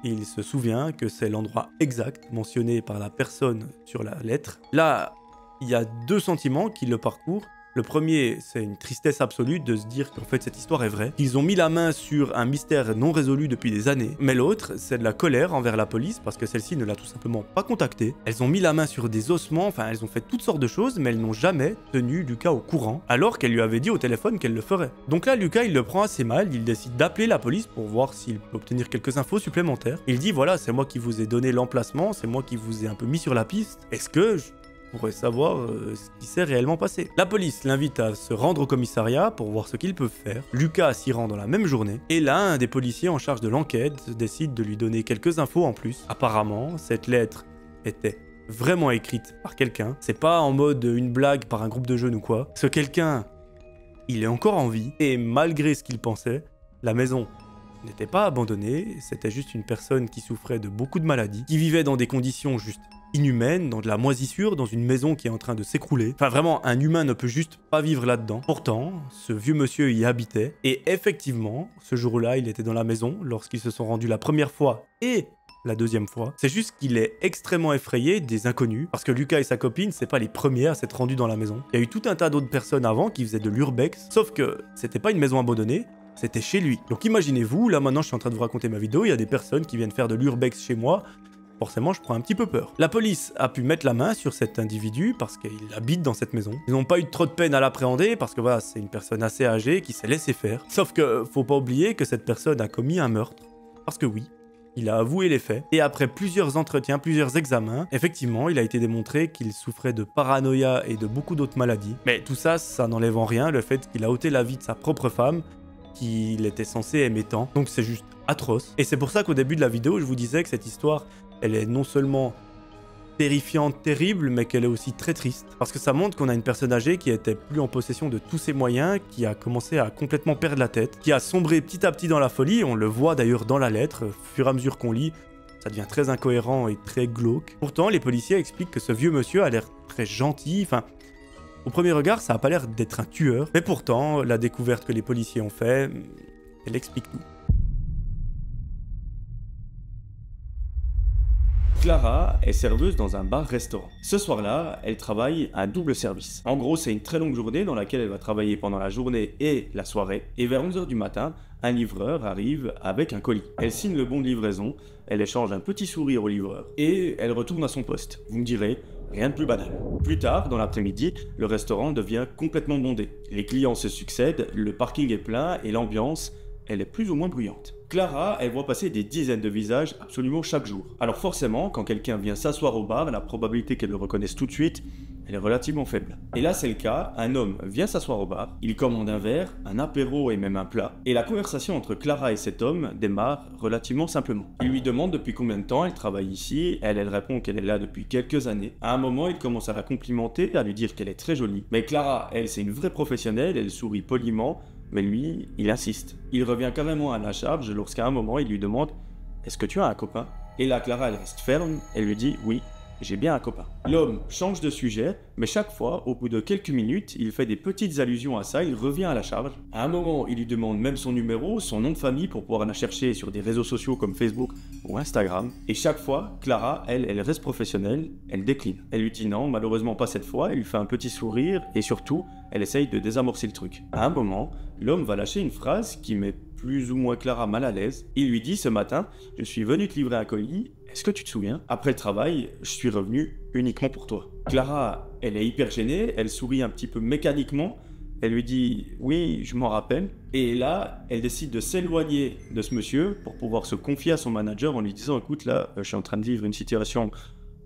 Il se souvient que c'est l'endroit exact mentionné par la personne sur la lettre. Là, il y a 2 sentiments qui le parcourent. Le premier, c'est une tristesse absolue de se dire qu'en fait cette histoire est vraie, qu'ils ont mis la main sur un mystère non résolu depuis des années. Mais l'autre, c'est de la colère envers la police parce que celle-ci ne l'a tout simplement pas contacté. Elles ont mis la main sur des ossements, enfin elles ont fait toutes sortes de choses, mais elles n'ont jamais tenu Lucas au courant, alors qu'elle lui avait dit au téléphone qu'elle le ferait. Donc là, Lucas, il le prend assez mal, il décide d'appeler la police pour voir s'il peut obtenir quelques infos supplémentaires. Il dit voilà, c'est moi qui vous ai donné l'emplacement, c'est moi qui vous ai un peu mis sur la piste. Est-ce que je pourrais savoir ce qui s'est réellement passé? La police l'invite à se rendre au commissariat pour voir ce qu'ils peuvent faire. Lucas s'y rend dans la même journée. Et là, un des policiers en charge de l'enquête décide de lui donner quelques infos en plus. Apparemment, cette lettre était vraiment écrite par quelqu'un. C'est pas en mode une blague par un groupe de jeunes ou quoi. Ce quelqu'un, il est encore en vie. Et malgré ce qu'il pensait, la maison n'était pas abandonnée. C'était juste une personne qui souffrait de beaucoup de maladies, qui vivait dans des conditions juste inhumaine, dans de la moisissure, dans une maison qui est en train de s'écrouler. Enfin vraiment, un humain ne peut juste pas vivre là-dedans. Pourtant, ce vieux monsieur y habitait, et effectivement, ce jour-là, il était dans la maison lorsqu'ils se sont rendus la première fois et la deuxième fois. C'est juste qu'il est extrêmement effrayé des inconnus, parce que Lucas et sa copine, c'est pas les premiers à s'être rendus dans la maison. Il y a eu tout un tas d'autres personnes avant qui faisaient de l'urbex, sauf que c'était pas une maison abandonnée, c'était chez lui. Donc imaginez-vous, là maintenant je suis en train de vous raconter ma vidéo, il y a des personnes qui viennent faire de l'urbex chez moi. Forcément, je prends un petit peu peur. La police a pu mettre la main sur cet individu parce qu'il habite dans cette maison. Ils n'ont pas eu trop de peine à l'appréhender parce que voilà, c'est une personne assez âgée qui s'est laissé faire. Sauf que faut pas oublier que cette personne a commis un meurtre. Parce que oui, il a avoué les faits. Et après plusieurs entretiens, plusieurs examens, effectivement, il a été démontré qu'il souffrait de paranoïa et de beaucoup d'autres maladies. Mais tout ça, ça n'enlève en rien le fait qu'il a ôté la vie de sa propre femme, qu'il était censé aimer tant. Donc c'est juste atroce. Et c'est pour ça qu'au début de la vidéo, je vous disais que cette histoire, elle est non seulement terrifiante, terrible, mais qu'elle est aussi très triste. Parce que ça montre qu'on a une personne âgée qui était plus en possession de tous ses moyens, qui a commencé à complètement perdre la tête, qui a sombré petit à petit dans la folie. On le voit d'ailleurs dans la lettre, au fur et à mesure qu'on lit, ça devient très incohérent et très glauque. Pourtant, les policiers expliquent que ce vieux monsieur a l'air très gentil, enfin... Au premier regard, ça n'a pas l'air d'être un tueur, mais pourtant, la découverte que les policiers ont fait, elle explique tout. Clara est serveuse dans un bar-restaurant. Ce soir-là, elle travaille un double service. En gros, c'est une très longue journée dans laquelle elle va travailler pendant la journée et la soirée. Et vers 11 h du matin, un livreur arrive avec un colis. Elle signe le bon de livraison, elle échange un petit sourire au livreur et elle retourne à son poste. Vous me direz, rien de plus banal. Plus tard, dans l'après-midi, le restaurant devient complètement bondé. Les clients se succèdent, le parking est plein et l'ambiance, elle est plus ou moins bruyante. Clara, elle voit passer des dizaines de visages absolument chaque jour. Alors forcément, quand quelqu'un vient s'asseoir au bar, la probabilité qu'elle le reconnaisse tout de suite, elle est relativement faible. Et là, c'est le cas, un homme vient s'asseoir au bar, il commande un verre, un apéro et même un plat, et la conversation entre Clara et cet homme démarre relativement simplement. Il lui demande depuis combien de temps elle travaille ici, elle répond qu'elle est là depuis quelques années. À un moment, il commence à la complimenter, à lui dire qu'elle est très jolie. Mais Clara, elle, c'est une vraie professionnelle, elle sourit poliment, mais lui, il insiste. Il revient carrément à la charge lorsqu'à un moment, il lui demande « Est-ce que tu as un copain ?» Et là, Clara, elle reste ferme, elle lui dit « Oui, j'ai bien un copain. » L'homme change de sujet, mais chaque fois, au bout de quelques minutes, il fait des petites allusions à ça, il revient à la charge. À un moment, il lui demande même son numéro, son nom de famille pour pouvoir la chercher sur des réseaux sociaux comme Facebook ou Instagram. Et chaque fois, Clara, elle reste professionnelle, elle décline. Elle lui dit non, malheureusement pas cette fois, elle lui fait un petit sourire et surtout, elle essaye de désamorcer le truc. À un moment, l'homme va lâcher une phrase qui met plus ou moins Clara mal à l'aise. Il lui dit ce matin, je suis venu te livrer un colis, est-ce que tu te souviens? Après le travail, je suis revenu uniquement pour toi. Clara, elle est hyper gênée, elle sourit un petit peu mécaniquement, elle lui dit oui, je m'en rappelle. Et là, elle décide de s'éloigner de ce monsieur pour pouvoir se confier à son manager en lui disant écoute là, je suis en train de vivre une situation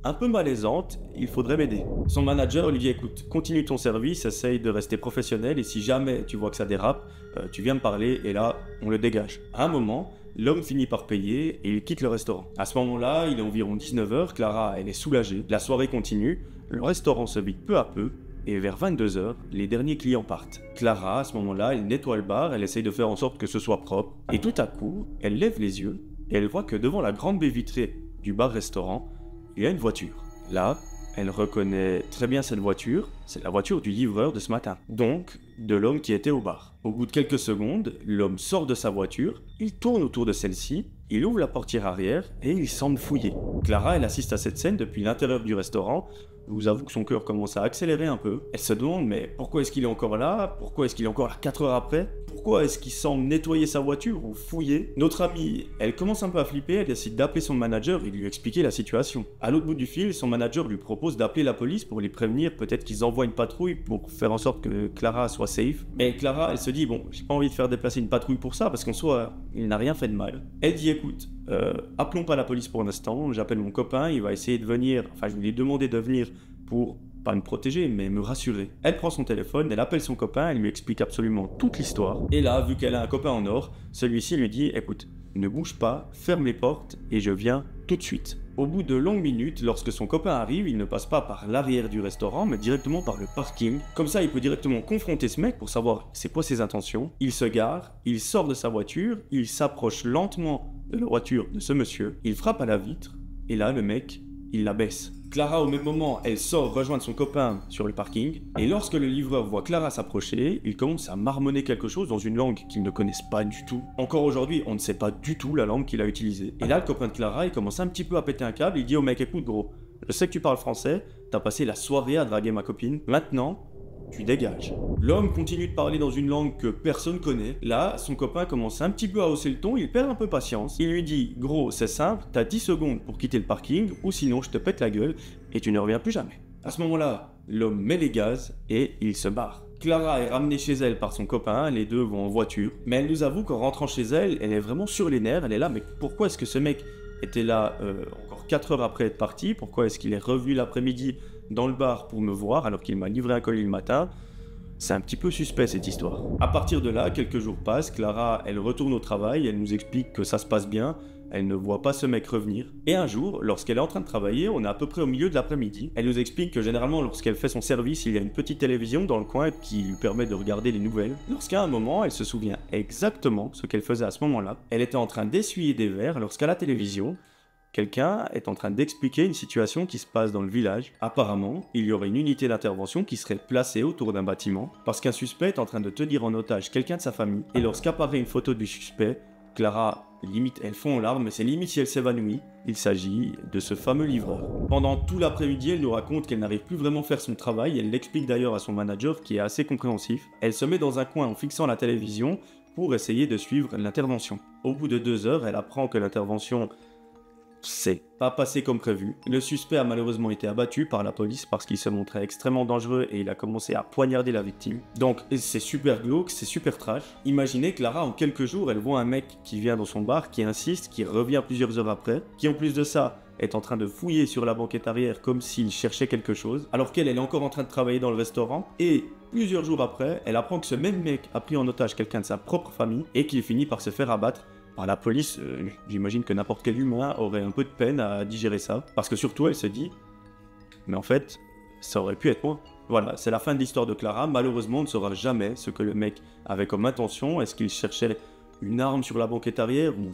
un peu malaisante, il faudrait m'aider. Son manager lui dit écoute, continue ton service, essaye de rester professionnel et si jamais tu vois que ça dérape, tu viens me parler et là, on le dégage. À un moment, l'homme finit par payer et il quitte le restaurant. À ce moment-là, il est environ 19 h, Clara, elle est soulagée, la soirée continue, le restaurant se vide peu à peu et vers 22 h, les derniers clients partent. Clara, à ce moment-là, elle nettoie le bar, elle essaye de faire en sorte que ce soit propre et tout à coup, elle lève les yeux et elle voit que devant la grande baie vitrée du bar-restaurant, il y a une voiture. Là, elle reconnaît très bien cette voiture, c'est la voiture du livreur de ce matin, donc de l'homme qui était au bar. Au bout de quelques secondes, l'homme sort de sa voiture, il tourne autour de celle-ci, il ouvre la portière arrière et il semble fouiller. Clara, elle assiste à cette scène depuis l'intérieur du restaurant, vous avoue que son cœur commence à accélérer un peu. Elle se demande, mais pourquoi est-ce qu'il est encore là? Pourquoi est-ce qu'il est encore là 4 heures après? Pourquoi est-ce qu'il semble nettoyer sa voiture ou fouiller? Notre amie, elle commence un peu à flipper, elle décide d'appeler son manager et lui expliquer la situation. À l'autre bout du fil, son manager lui propose d'appeler la police pour les prévenir, peut-être qu'ils envoient une patrouille pour faire en sorte que Clara soit safe. Mais Clara, elle se dit, bon, j'ai pas envie de faire déplacer une patrouille pour ça, parce qu'en soi, il n'a rien fait de mal. Elle dit, écoute, appelons pas la police pour l'instant, j'appelle mon copain, il va essayer de venir, enfin je lui ai demandé de venir pour pas me protéger, mais me rassurer. Elle prend son téléphone, elle appelle son copain, elle lui explique absolument toute l'histoire. Et là, vu qu'elle a un copain en or, celui-ci lui dit, écoute, ne bouge pas, ferme les portes et je viens tout de suite. Au bout de longues minutes, lorsque son copain arrive, il ne passe pas par l'arrière du restaurant, mais directement par le parking. Comme ça, il peut directement confronter ce mec pour savoir c'est quoi ses intentions. Il se gare, il sort de sa voiture, il s'approche lentement de la voiture de ce monsieur, il frappe à la vitre, et là, le mec, il la baisse. Clara, au même moment, elle sort rejoindre son copain sur le parking, et lorsque le livreur voit Clara s'approcher, il commence à marmonner quelque chose dans une langue qu'ils ne connaissent pas du tout. Encore aujourd'hui, on ne sait pas du tout la langue qu'il a utilisée. Et là, le copain de Clara, il commence un petit peu à péter un câble, il dit au mec, écoute gros, je sais que tu parles français, t'as passé la soirée à draguer ma copine, maintenant, tu dégages. L'homme continue de parler dans une langue que personne connaît. Là, son copain commence un petit peu à hausser le ton, il perd un peu patience. Il lui dit, gros, c'est simple, t'as 10 secondes pour quitter le parking, ou sinon je te pète la gueule et tu ne reviens plus jamais. À ce moment-là, l'homme met les gaz et il se barre. Clara est ramenée chez elle par son copain, les deux vont en voiture. Mais elle nous avoue qu'en rentrant chez elle, elle est vraiment sur les nerfs, elle est là, mais pourquoi est-ce que ce mec était là encore 4 heures après être parti? Pourquoi est-ce qu'il est revenu l'après-midi dans le bar pour me voir alors qu'il m'a livré un colis le matin? C'est un petit peu suspect cette histoire. À partir de là, quelques jours passent, Clara, elle retourne au travail, elle nous explique que ça se passe bien, elle ne voit pas ce mec revenir. Et un jour, lorsqu'elle est en train de travailler, on est à peu près au milieu de l'après-midi, elle nous explique que généralement lorsqu'elle fait son service, il y a une petite télévision dans le coin qui lui permet de regarder les nouvelles. Lorsqu'à un moment, elle se souvient exactement ce qu'elle faisait à ce moment-là. Elle était en train d'essuyer des verres lorsqu'à la télévision, quelqu'un est en train d'expliquer une situation qui se passe dans le village. Apparemment, il y aurait une unité d'intervention qui serait placée autour d'un bâtiment parce qu'un suspect est en train de tenir en otage quelqu'un de sa famille. Et lorsqu'apparaît une photo du suspect, Clara, limite, elle fond en larmes, mais c'est limite si elle s'évanouit. Il s'agit de ce fameux livreur. Pendant tout l'après-midi, elle nous raconte qu'elle n'arrive plus vraiment à faire son travail. Elle l'explique d'ailleurs à son manager qui est assez compréhensif. Elle se met dans un coin en fixant la télévision pour essayer de suivre l'intervention. Au bout de 2 heures, elle apprend que l'intervention c'est pas passé comme prévu. Le suspect a malheureusement été abattu par la police parce qu'il se montrait extrêmement dangereux et il a commencé à poignarder la victime. Donc c'est super glauque, c'est super trash. Imaginez Clara, en quelques jours, elle voit un mec qui vient dans son bar, qui insiste, qui revient plusieurs heures après, qui en plus de ça est en train de fouiller sur la banquette arrière comme s'il cherchait quelque chose, alors qu'elle est encore en train de travailler dans le restaurant. Et plusieurs jours après, elle apprend que ce même mec a pris en otage quelqu'un de sa propre famille et qu'il finit par se faire abattre par la police. J'imagine que n'importe quel humain aurait un peu de peine à digérer ça, parce que surtout elle se dit, mais en fait, ça aurait pu être moi. Voilà, c'est la fin de l'histoire de Clara. Malheureusement, on ne saura jamais ce que le mec avait comme intention. Est-ce qu'il cherchait une arme sur la banquette arrière ou...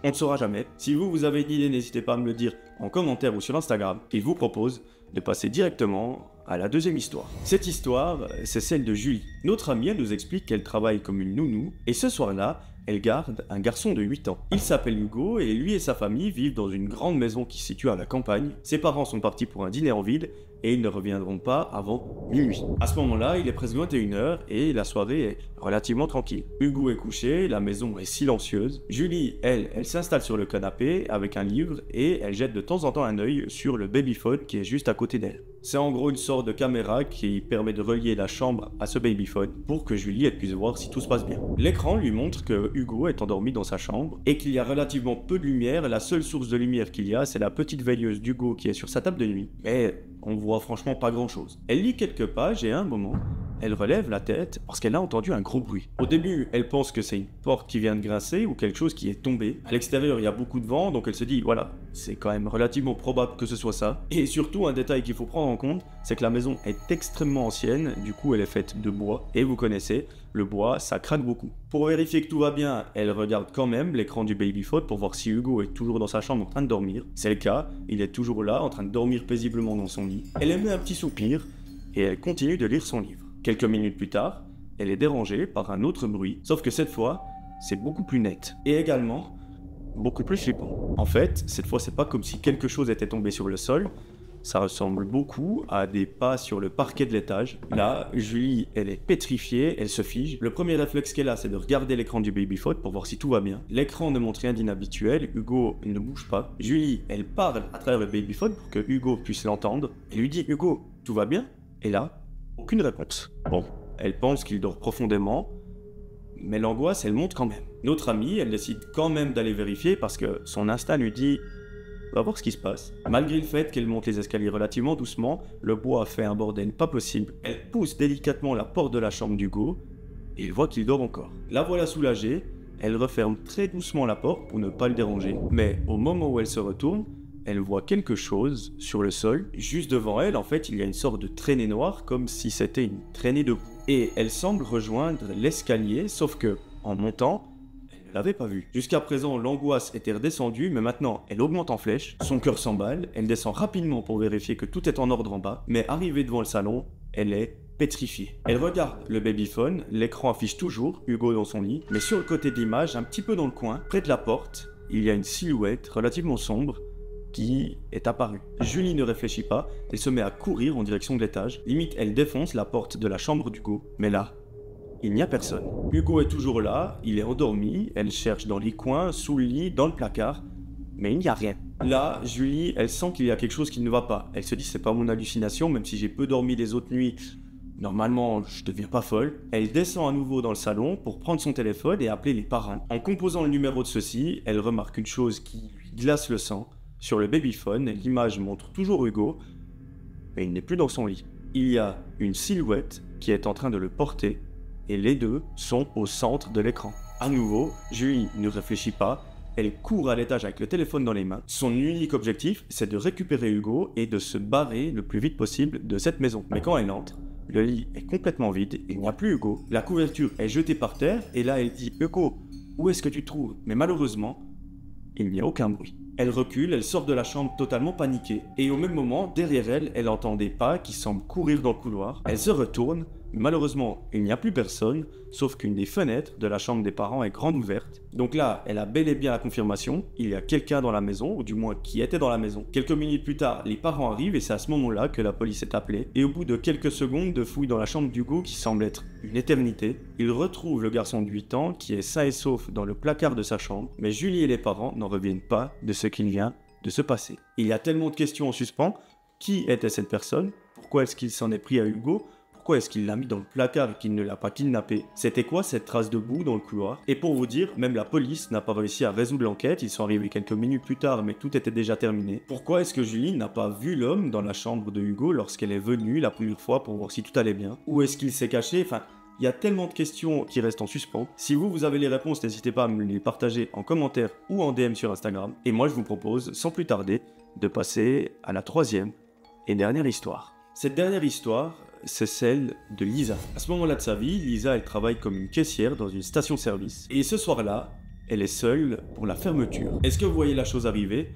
On ne saura jamais. Si vous avez une idée, n'hésitez pas à me le dire en commentaire ou sur Instagram. Et je vous propose de passer directement à la deuxième histoire. Cette histoire, c'est celle de Julie. Notre amie, elle nous explique qu'elle travaille comme une nounou, et ce soir-là, elle garde un garçon de 8 ans. Il s'appelle Hugo, et lui et sa famille vivent dans une grande maison qui se situe à la campagne. Ses parents sont partis pour un dîner en ville, et ils ne reviendront pas avant minuit. À ce moment-là, il est presque 21h, et la soirée est relativement tranquille. Hugo est couché, la maison est silencieuse. Julie, elle s'installe sur le canapé avec un livre, et elle jette de temps en temps un œil sur le babyphone qui est juste à côté d'elle. C'est en gros une sorte de caméra qui permet de relier la chambre à ce babyphone pour que Julie elle puisse voir si tout se passe bien. L'écran lui montre que Hugo est endormi dans sa chambre et qu'il y a relativement peu de lumière. La seule source de lumière qu'il y a, c'est la petite veilleuse d'Hugo qui est sur sa table de nuit. Mais on voit franchement pas grand chose. Elle lit quelques pages et à un moment, elle relève la tête parce qu'elle a entendu un gros bruit. Au début, elle pense que c'est une porte qui vient de grincer ou quelque chose qui est tombé. À l'extérieur, il y a beaucoup de vent, donc elle se dit, voilà, c'est quand même relativement probable que ce soit ça. Et surtout, un détail qu'il faut prendre en compte, c'est que la maison est extrêmement ancienne, du coup elle est faite de bois, et vous connaissez, le bois, ça craque beaucoup. Pour vérifier que tout va bien, elle regarde quand même l'écran du babyphone pour voir si Hugo est toujours dans sa chambre en train de dormir. C'est le cas, il est toujours là, en train de dormir paisiblement dans son lit. Elle émet un petit soupir, et elle continue de lire son livre. Quelques minutes plus tard, elle est dérangée par un autre bruit, sauf que cette fois, c'est beaucoup plus net. Et également, beaucoup plus flippant. En fait, cette fois, c'est pas comme si quelque chose était tombé sur le sol, ça ressemble beaucoup à des pas sur le parquet de l'étage. Là, Julie, elle est pétrifiée, elle se fige. Le premier réflexe qu'elle a, c'est de regarder l'écran du babyphone pour voir si tout va bien. L'écran ne montre rien d'inhabituel, Hugo, il ne bouge pas. Julie, elle parle à travers le babyphone pour que Hugo puisse l'entendre. Elle lui dit, Hugo, tout va bien? Et là, aucune réponse. Bon, elle pense qu'il dort profondément, mais l'angoisse, elle monte quand même. Notre amie, elle décide quand même d'aller vérifier parce que son instinct lui dit « va voir ce qui se passe ». Malgré le fait qu'elle monte les escaliers relativement doucement, le bois a fait un bordel pas possible. Elle pousse délicatement la porte de la chambre d'Hugo et elle voit qu'il dort encore. La voilà soulagée, elle referme très doucement la porte pour ne pas le déranger. Mais au moment où elle se retourne, elle voit quelque chose sur le sol. Juste devant elle, en fait, il y a une sorte de traînée noire, comme si c'était une traînée de boue. Et elle semble rejoindre l'escalier, sauf que, en montant, elle ne l'avait pas vu. Jusqu'à présent, l'angoisse était redescendue, mais maintenant, elle augmente en flèche. Son cœur s'emballe, elle descend rapidement pour vérifier que tout est en ordre en bas, mais arrivée devant le salon, elle est pétrifiée. Elle regarde le babyphone, l'écran affiche toujours Hugo dans son lit, mais sur le côté de l'image, un petit peu dans le coin, près de la porte, il y a une silhouette relativement sombre qui est apparue. Julie ne réfléchit pas, elle se met à courir en direction de l'étage. Limite, elle défonce la porte de la chambre d'Hugo. Mais là, il n'y a personne. Hugo est toujours là, il est endormi, elle cherche dans les coins, sous le lit, dans le placard, mais il n'y a rien. Là, Julie, elle sent qu'il y a quelque chose qui ne va pas. Elle se dit, c'est pas mon hallucination, même si j'ai peu dormi les autres nuits, normalement, je deviens pas folle. Elle descend à nouveau dans le salon pour prendre son téléphone et appeler les parents. En composant le numéro de ceux-ci, elle remarque une chose qui lui glace le sang. Sur le babyphone, l'image montre toujours Hugo, mais il n'est plus dans son lit. Il y a une silhouette qui est en train de le porter, et les deux sont au centre de l'écran. À nouveau, Julie ne réfléchit pas, elle court à l'étage avec le téléphone dans les mains. Son unique objectif, c'est de récupérer Hugo et de se barrer le plus vite possible de cette maison. Mais quand elle entre, le lit est complètement vide, il n'y a plus Hugo. La couverture est jetée par terre, et là elle dit « Hugo, où est-ce que tu te trouves ?» Mais malheureusement, il n'y a aucun bruit. Elle recule, elle sort de la chambre totalement paniquée. Et au même moment, derrière elle, elle entend des pas qui semblent courir dans le couloir. Elle se retourne, mais malheureusement, il n'y a plus personne, sauf qu'une des fenêtres de la chambre des parents est grande ouverte. Donc là, elle a bel et bien la confirmation, il y a quelqu'un dans la maison, ou du moins qui était dans la maison. Quelques minutes plus tard, les parents arrivent et c'est à ce moment-là que la police est appelée. Et au bout de quelques secondes de fouille dans la chambre d'Hugo, qui semble être une éternité, ils retrouvent le garçon de 8 ans qui est sain et sauf dans le placard de sa chambre. Mais Julie et les parents n'en reviennent pas de ce qu'il vient de se passer. Il y a tellement de questions en suspens. Qui était cette personne? Pourquoi est-ce qu'il s'en est pris à Hugo? Pourquoi est-ce qu'il l'a mis dans le placard et qu'il ne l'a pas kidnappé? C'était quoi cette trace de boue dans le couloir? Et pour vous dire, même la police n'a pas réussi à résoudre l'enquête, ils sont arrivés quelques minutes plus tard mais tout était déjà terminé. Pourquoi est-ce que Julie n'a pas vu l'homme dans la chambre de Hugo lorsqu'elle est venue la première fois pour voir si tout allait bien? Où est-ce qu'il s'est caché? Enfin, il y a tellement de questions qui restent en suspens. Si vous avez les réponses, n'hésitez pas à me les partager en commentaire ou en DM sur Instagram. Et moi je vous propose, sans plus tarder, de passer à la troisième et dernière histoire. Cette dernière histoire, c'est celle de Lisa. À ce moment-là de sa vie, Lisa, elle travaille comme une caissière dans une station-service. Et ce soir-là, elle est seule pour la fermeture. Est-ce que vous voyez la chose arriver?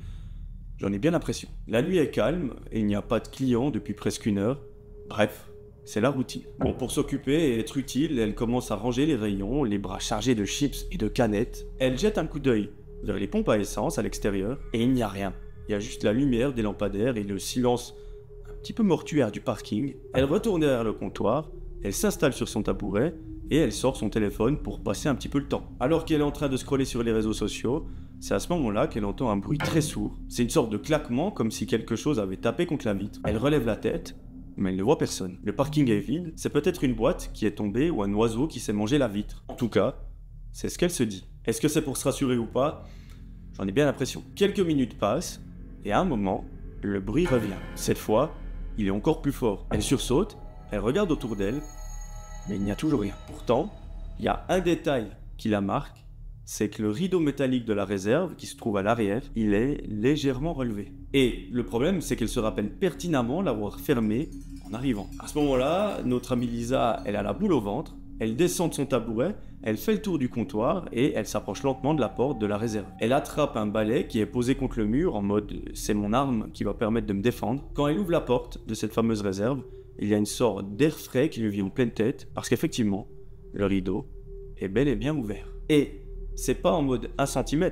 J'en ai bien l'impression. La nuit est calme et il n'y a pas de clients depuis presque 1 heure. Bref, c'est la routine. Bon, pour s'occuper et être utile, elle commence à ranger les rayons, les bras chargés de chips et de canettes. Elle jette un coup d'œil vers les pompes à essence à l'extérieur et il n'y a rien. Il y a juste la lumière des lampadaires et le silence petit peu mortuaire du parking. Elle retourne derrière le comptoir, elle s'installe sur son tabouret et elle sort son téléphone pour passer un petit peu le temps. Alors qu'elle est en train de scroller sur les réseaux sociaux, c'est à ce moment-là qu'elle entend un bruit très sourd. C'est une sorte de claquement comme si quelque chose avait tapé contre la vitre. Elle relève la tête, mais elle ne voit personne. Le parking est vide, c'est peut-être une boîte qui est tombée ou un oiseau qui s'est mangé la vitre. En tout cas, c'est ce qu'elle se dit. Est-ce que c'est pour se rassurer ou pas? J'en ai bien l'impression. Quelques minutes passent et à un moment, le bruit revient. Cette fois, il est encore plus fort. Elle sursaute, elle regarde autour d'elle, mais il n'y a toujours rien. Pourtant, il y a un détail qui la marque, c'est que le rideau métallique de la réserve, qui se trouve à l'arrière, il est légèrement relevé. Et le problème, c'est qu'elle se rappelle pertinemment l'avoir fermé en arrivant. À ce moment-là, notre amie Lisa, elle a la boule au ventre, elle descend de son tabouret, elle fait le tour du comptoir et elle s'approche lentement de la porte de la réserve. Elle attrape un balai qui est posé contre le mur en mode « c'est mon arme qui va permettre de me défendre ». Quand elle ouvre la porte de cette fameuse réserve, il y a une sorte d'air frais qui lui vient en pleine tête parce qu'effectivement, le rideau est bel et bien ouvert. Et c'est pas en mode 1 cm,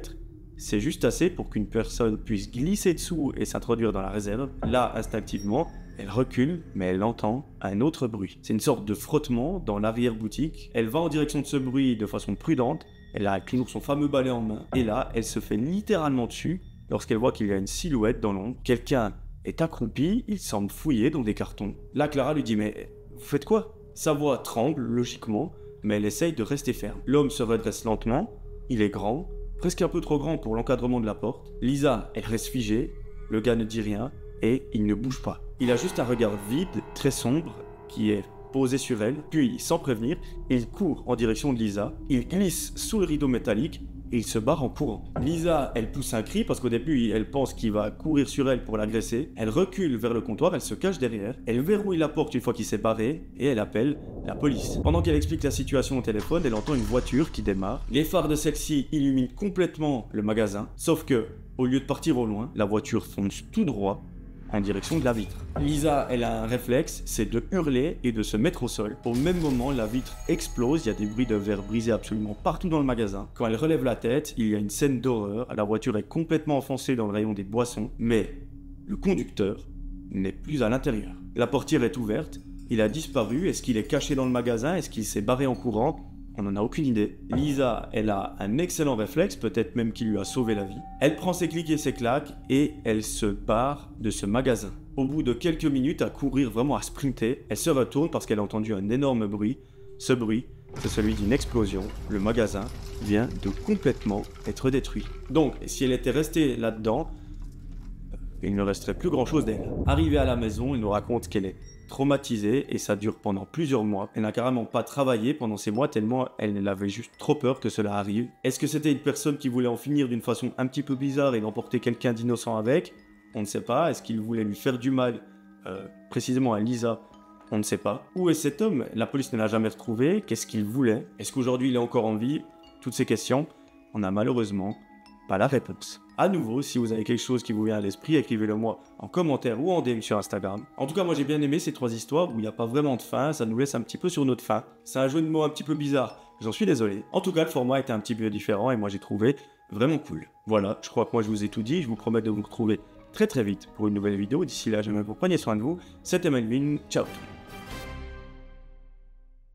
c'est juste assez pour qu'une personne puisse glisser dessous et s'introduire dans la réserve. Là, instinctivement, elle recule, mais elle entend un autre bruit. C'est une sorte de frottement dans l'arrière-boutique. Elle va en direction de ce bruit de façon prudente. Elle a toujours son fameux balai en main. Et là, elle se fait littéralement dessus lorsqu'elle voit qu'il y a une silhouette dans l'ombre. Quelqu'un est accroupi, il semble fouiller dans des cartons. Là, Clara lui dit « Mais vous faites quoi ?» Sa voix tremble, logiquement, mais elle essaye de rester ferme. L'homme se redresse lentement. Il est grand, presque un peu trop grand pour l'encadrement de la porte. Lisa, elle reste figée. Le gars ne dit rien et il ne bouge pas. Il a juste un regard vide, très sombre, qui est posé sur elle. Puis, sans prévenir, il court en direction de Lisa. Il glisse sous le rideau métallique et il se barre en courant. Lisa, elle pousse un cri parce qu'au début, elle pense qu'il va courir sur elle pour l'agresser. Elle recule vers le comptoir, elle se cache derrière. Elle verrouille la porte une fois qu'il s'est barré et elle appelle la police. Pendant qu'elle explique la situation au téléphone, elle entend une voiture qui démarre. Les phares de celle-ci illuminent complètement le magasin, sauf que, au lieu de partir au loin, la voiture fonce tout droit en direction de la vitre. Lisa, elle a un réflexe, c'est de hurler et de se mettre au sol. Au même moment, la vitre explose, il y a des bruits de verre brisés absolument partout dans le magasin. Quand elle relève la tête, il y a une scène d'horreur, la voiture est complètement enfoncée dans le rayon des boissons, mais le conducteur n'est plus à l'intérieur. La portière est ouverte, il a disparu, est-ce qu'il est caché dans le magasin, est-ce qu'il s'est barré en courant ? On n'en a aucune idée. Lisa, elle a un excellent réflexe, peut-être même qui lui a sauvé la vie. Elle prend ses clics et ses claques et elle se barre de ce magasin. Au bout de quelques minutes, à courir, vraiment à sprinter, elle se retourne parce qu'elle a entendu un énorme bruit. Ce bruit, c'est celui d'une explosion. Le magasin vient de complètement être détruit. Donc, si elle était restée là-dedans, il ne resterait plus grand-chose d'elle. Arrivée à la maison, elle nous raconte qu'elle est traumatisée et ça dure pendant plusieurs mois. Elle n'a carrément pas travaillé pendant ces mois tellement elle avait juste trop peur que cela arrive. Est-ce que c'était une personne qui voulait en finir d'une façon un petit peu bizarre et d'emporter quelqu'un d'innocent avec ? On ne sait pas. Est-ce qu'il voulait lui faire du mal précisément à Lisa ? On ne sait pas. Où est cet homme ? La police ne l'a jamais retrouvé. Qu'est-ce qu'il voulait ? Est-ce qu'aujourd'hui il est encore en vie ? Toutes ces questions, on n'a malheureusement pas la réponse. À nouveau, si vous avez quelque chose qui vous vient à l'esprit, écrivez-le moi en commentaire ou en DM sur Instagram. En tout cas, moi j'ai bien aimé ces 3 histoires où il n'y a pas vraiment de fin, ça nous laisse un petit peu sur notre faim. C'est un jeu de mots un petit peu bizarre, j'en suis désolé. En tout cas, le format était un petit peu différent et moi j'ai trouvé vraiment cool. Voilà, je crois que moi je vous ai tout dit, je vous promets de vous retrouver très vite pour une nouvelle vidéo. D'ici là, j'aimerais que vous preniez soin de vous. C'était Melvin, ciao tout le monde.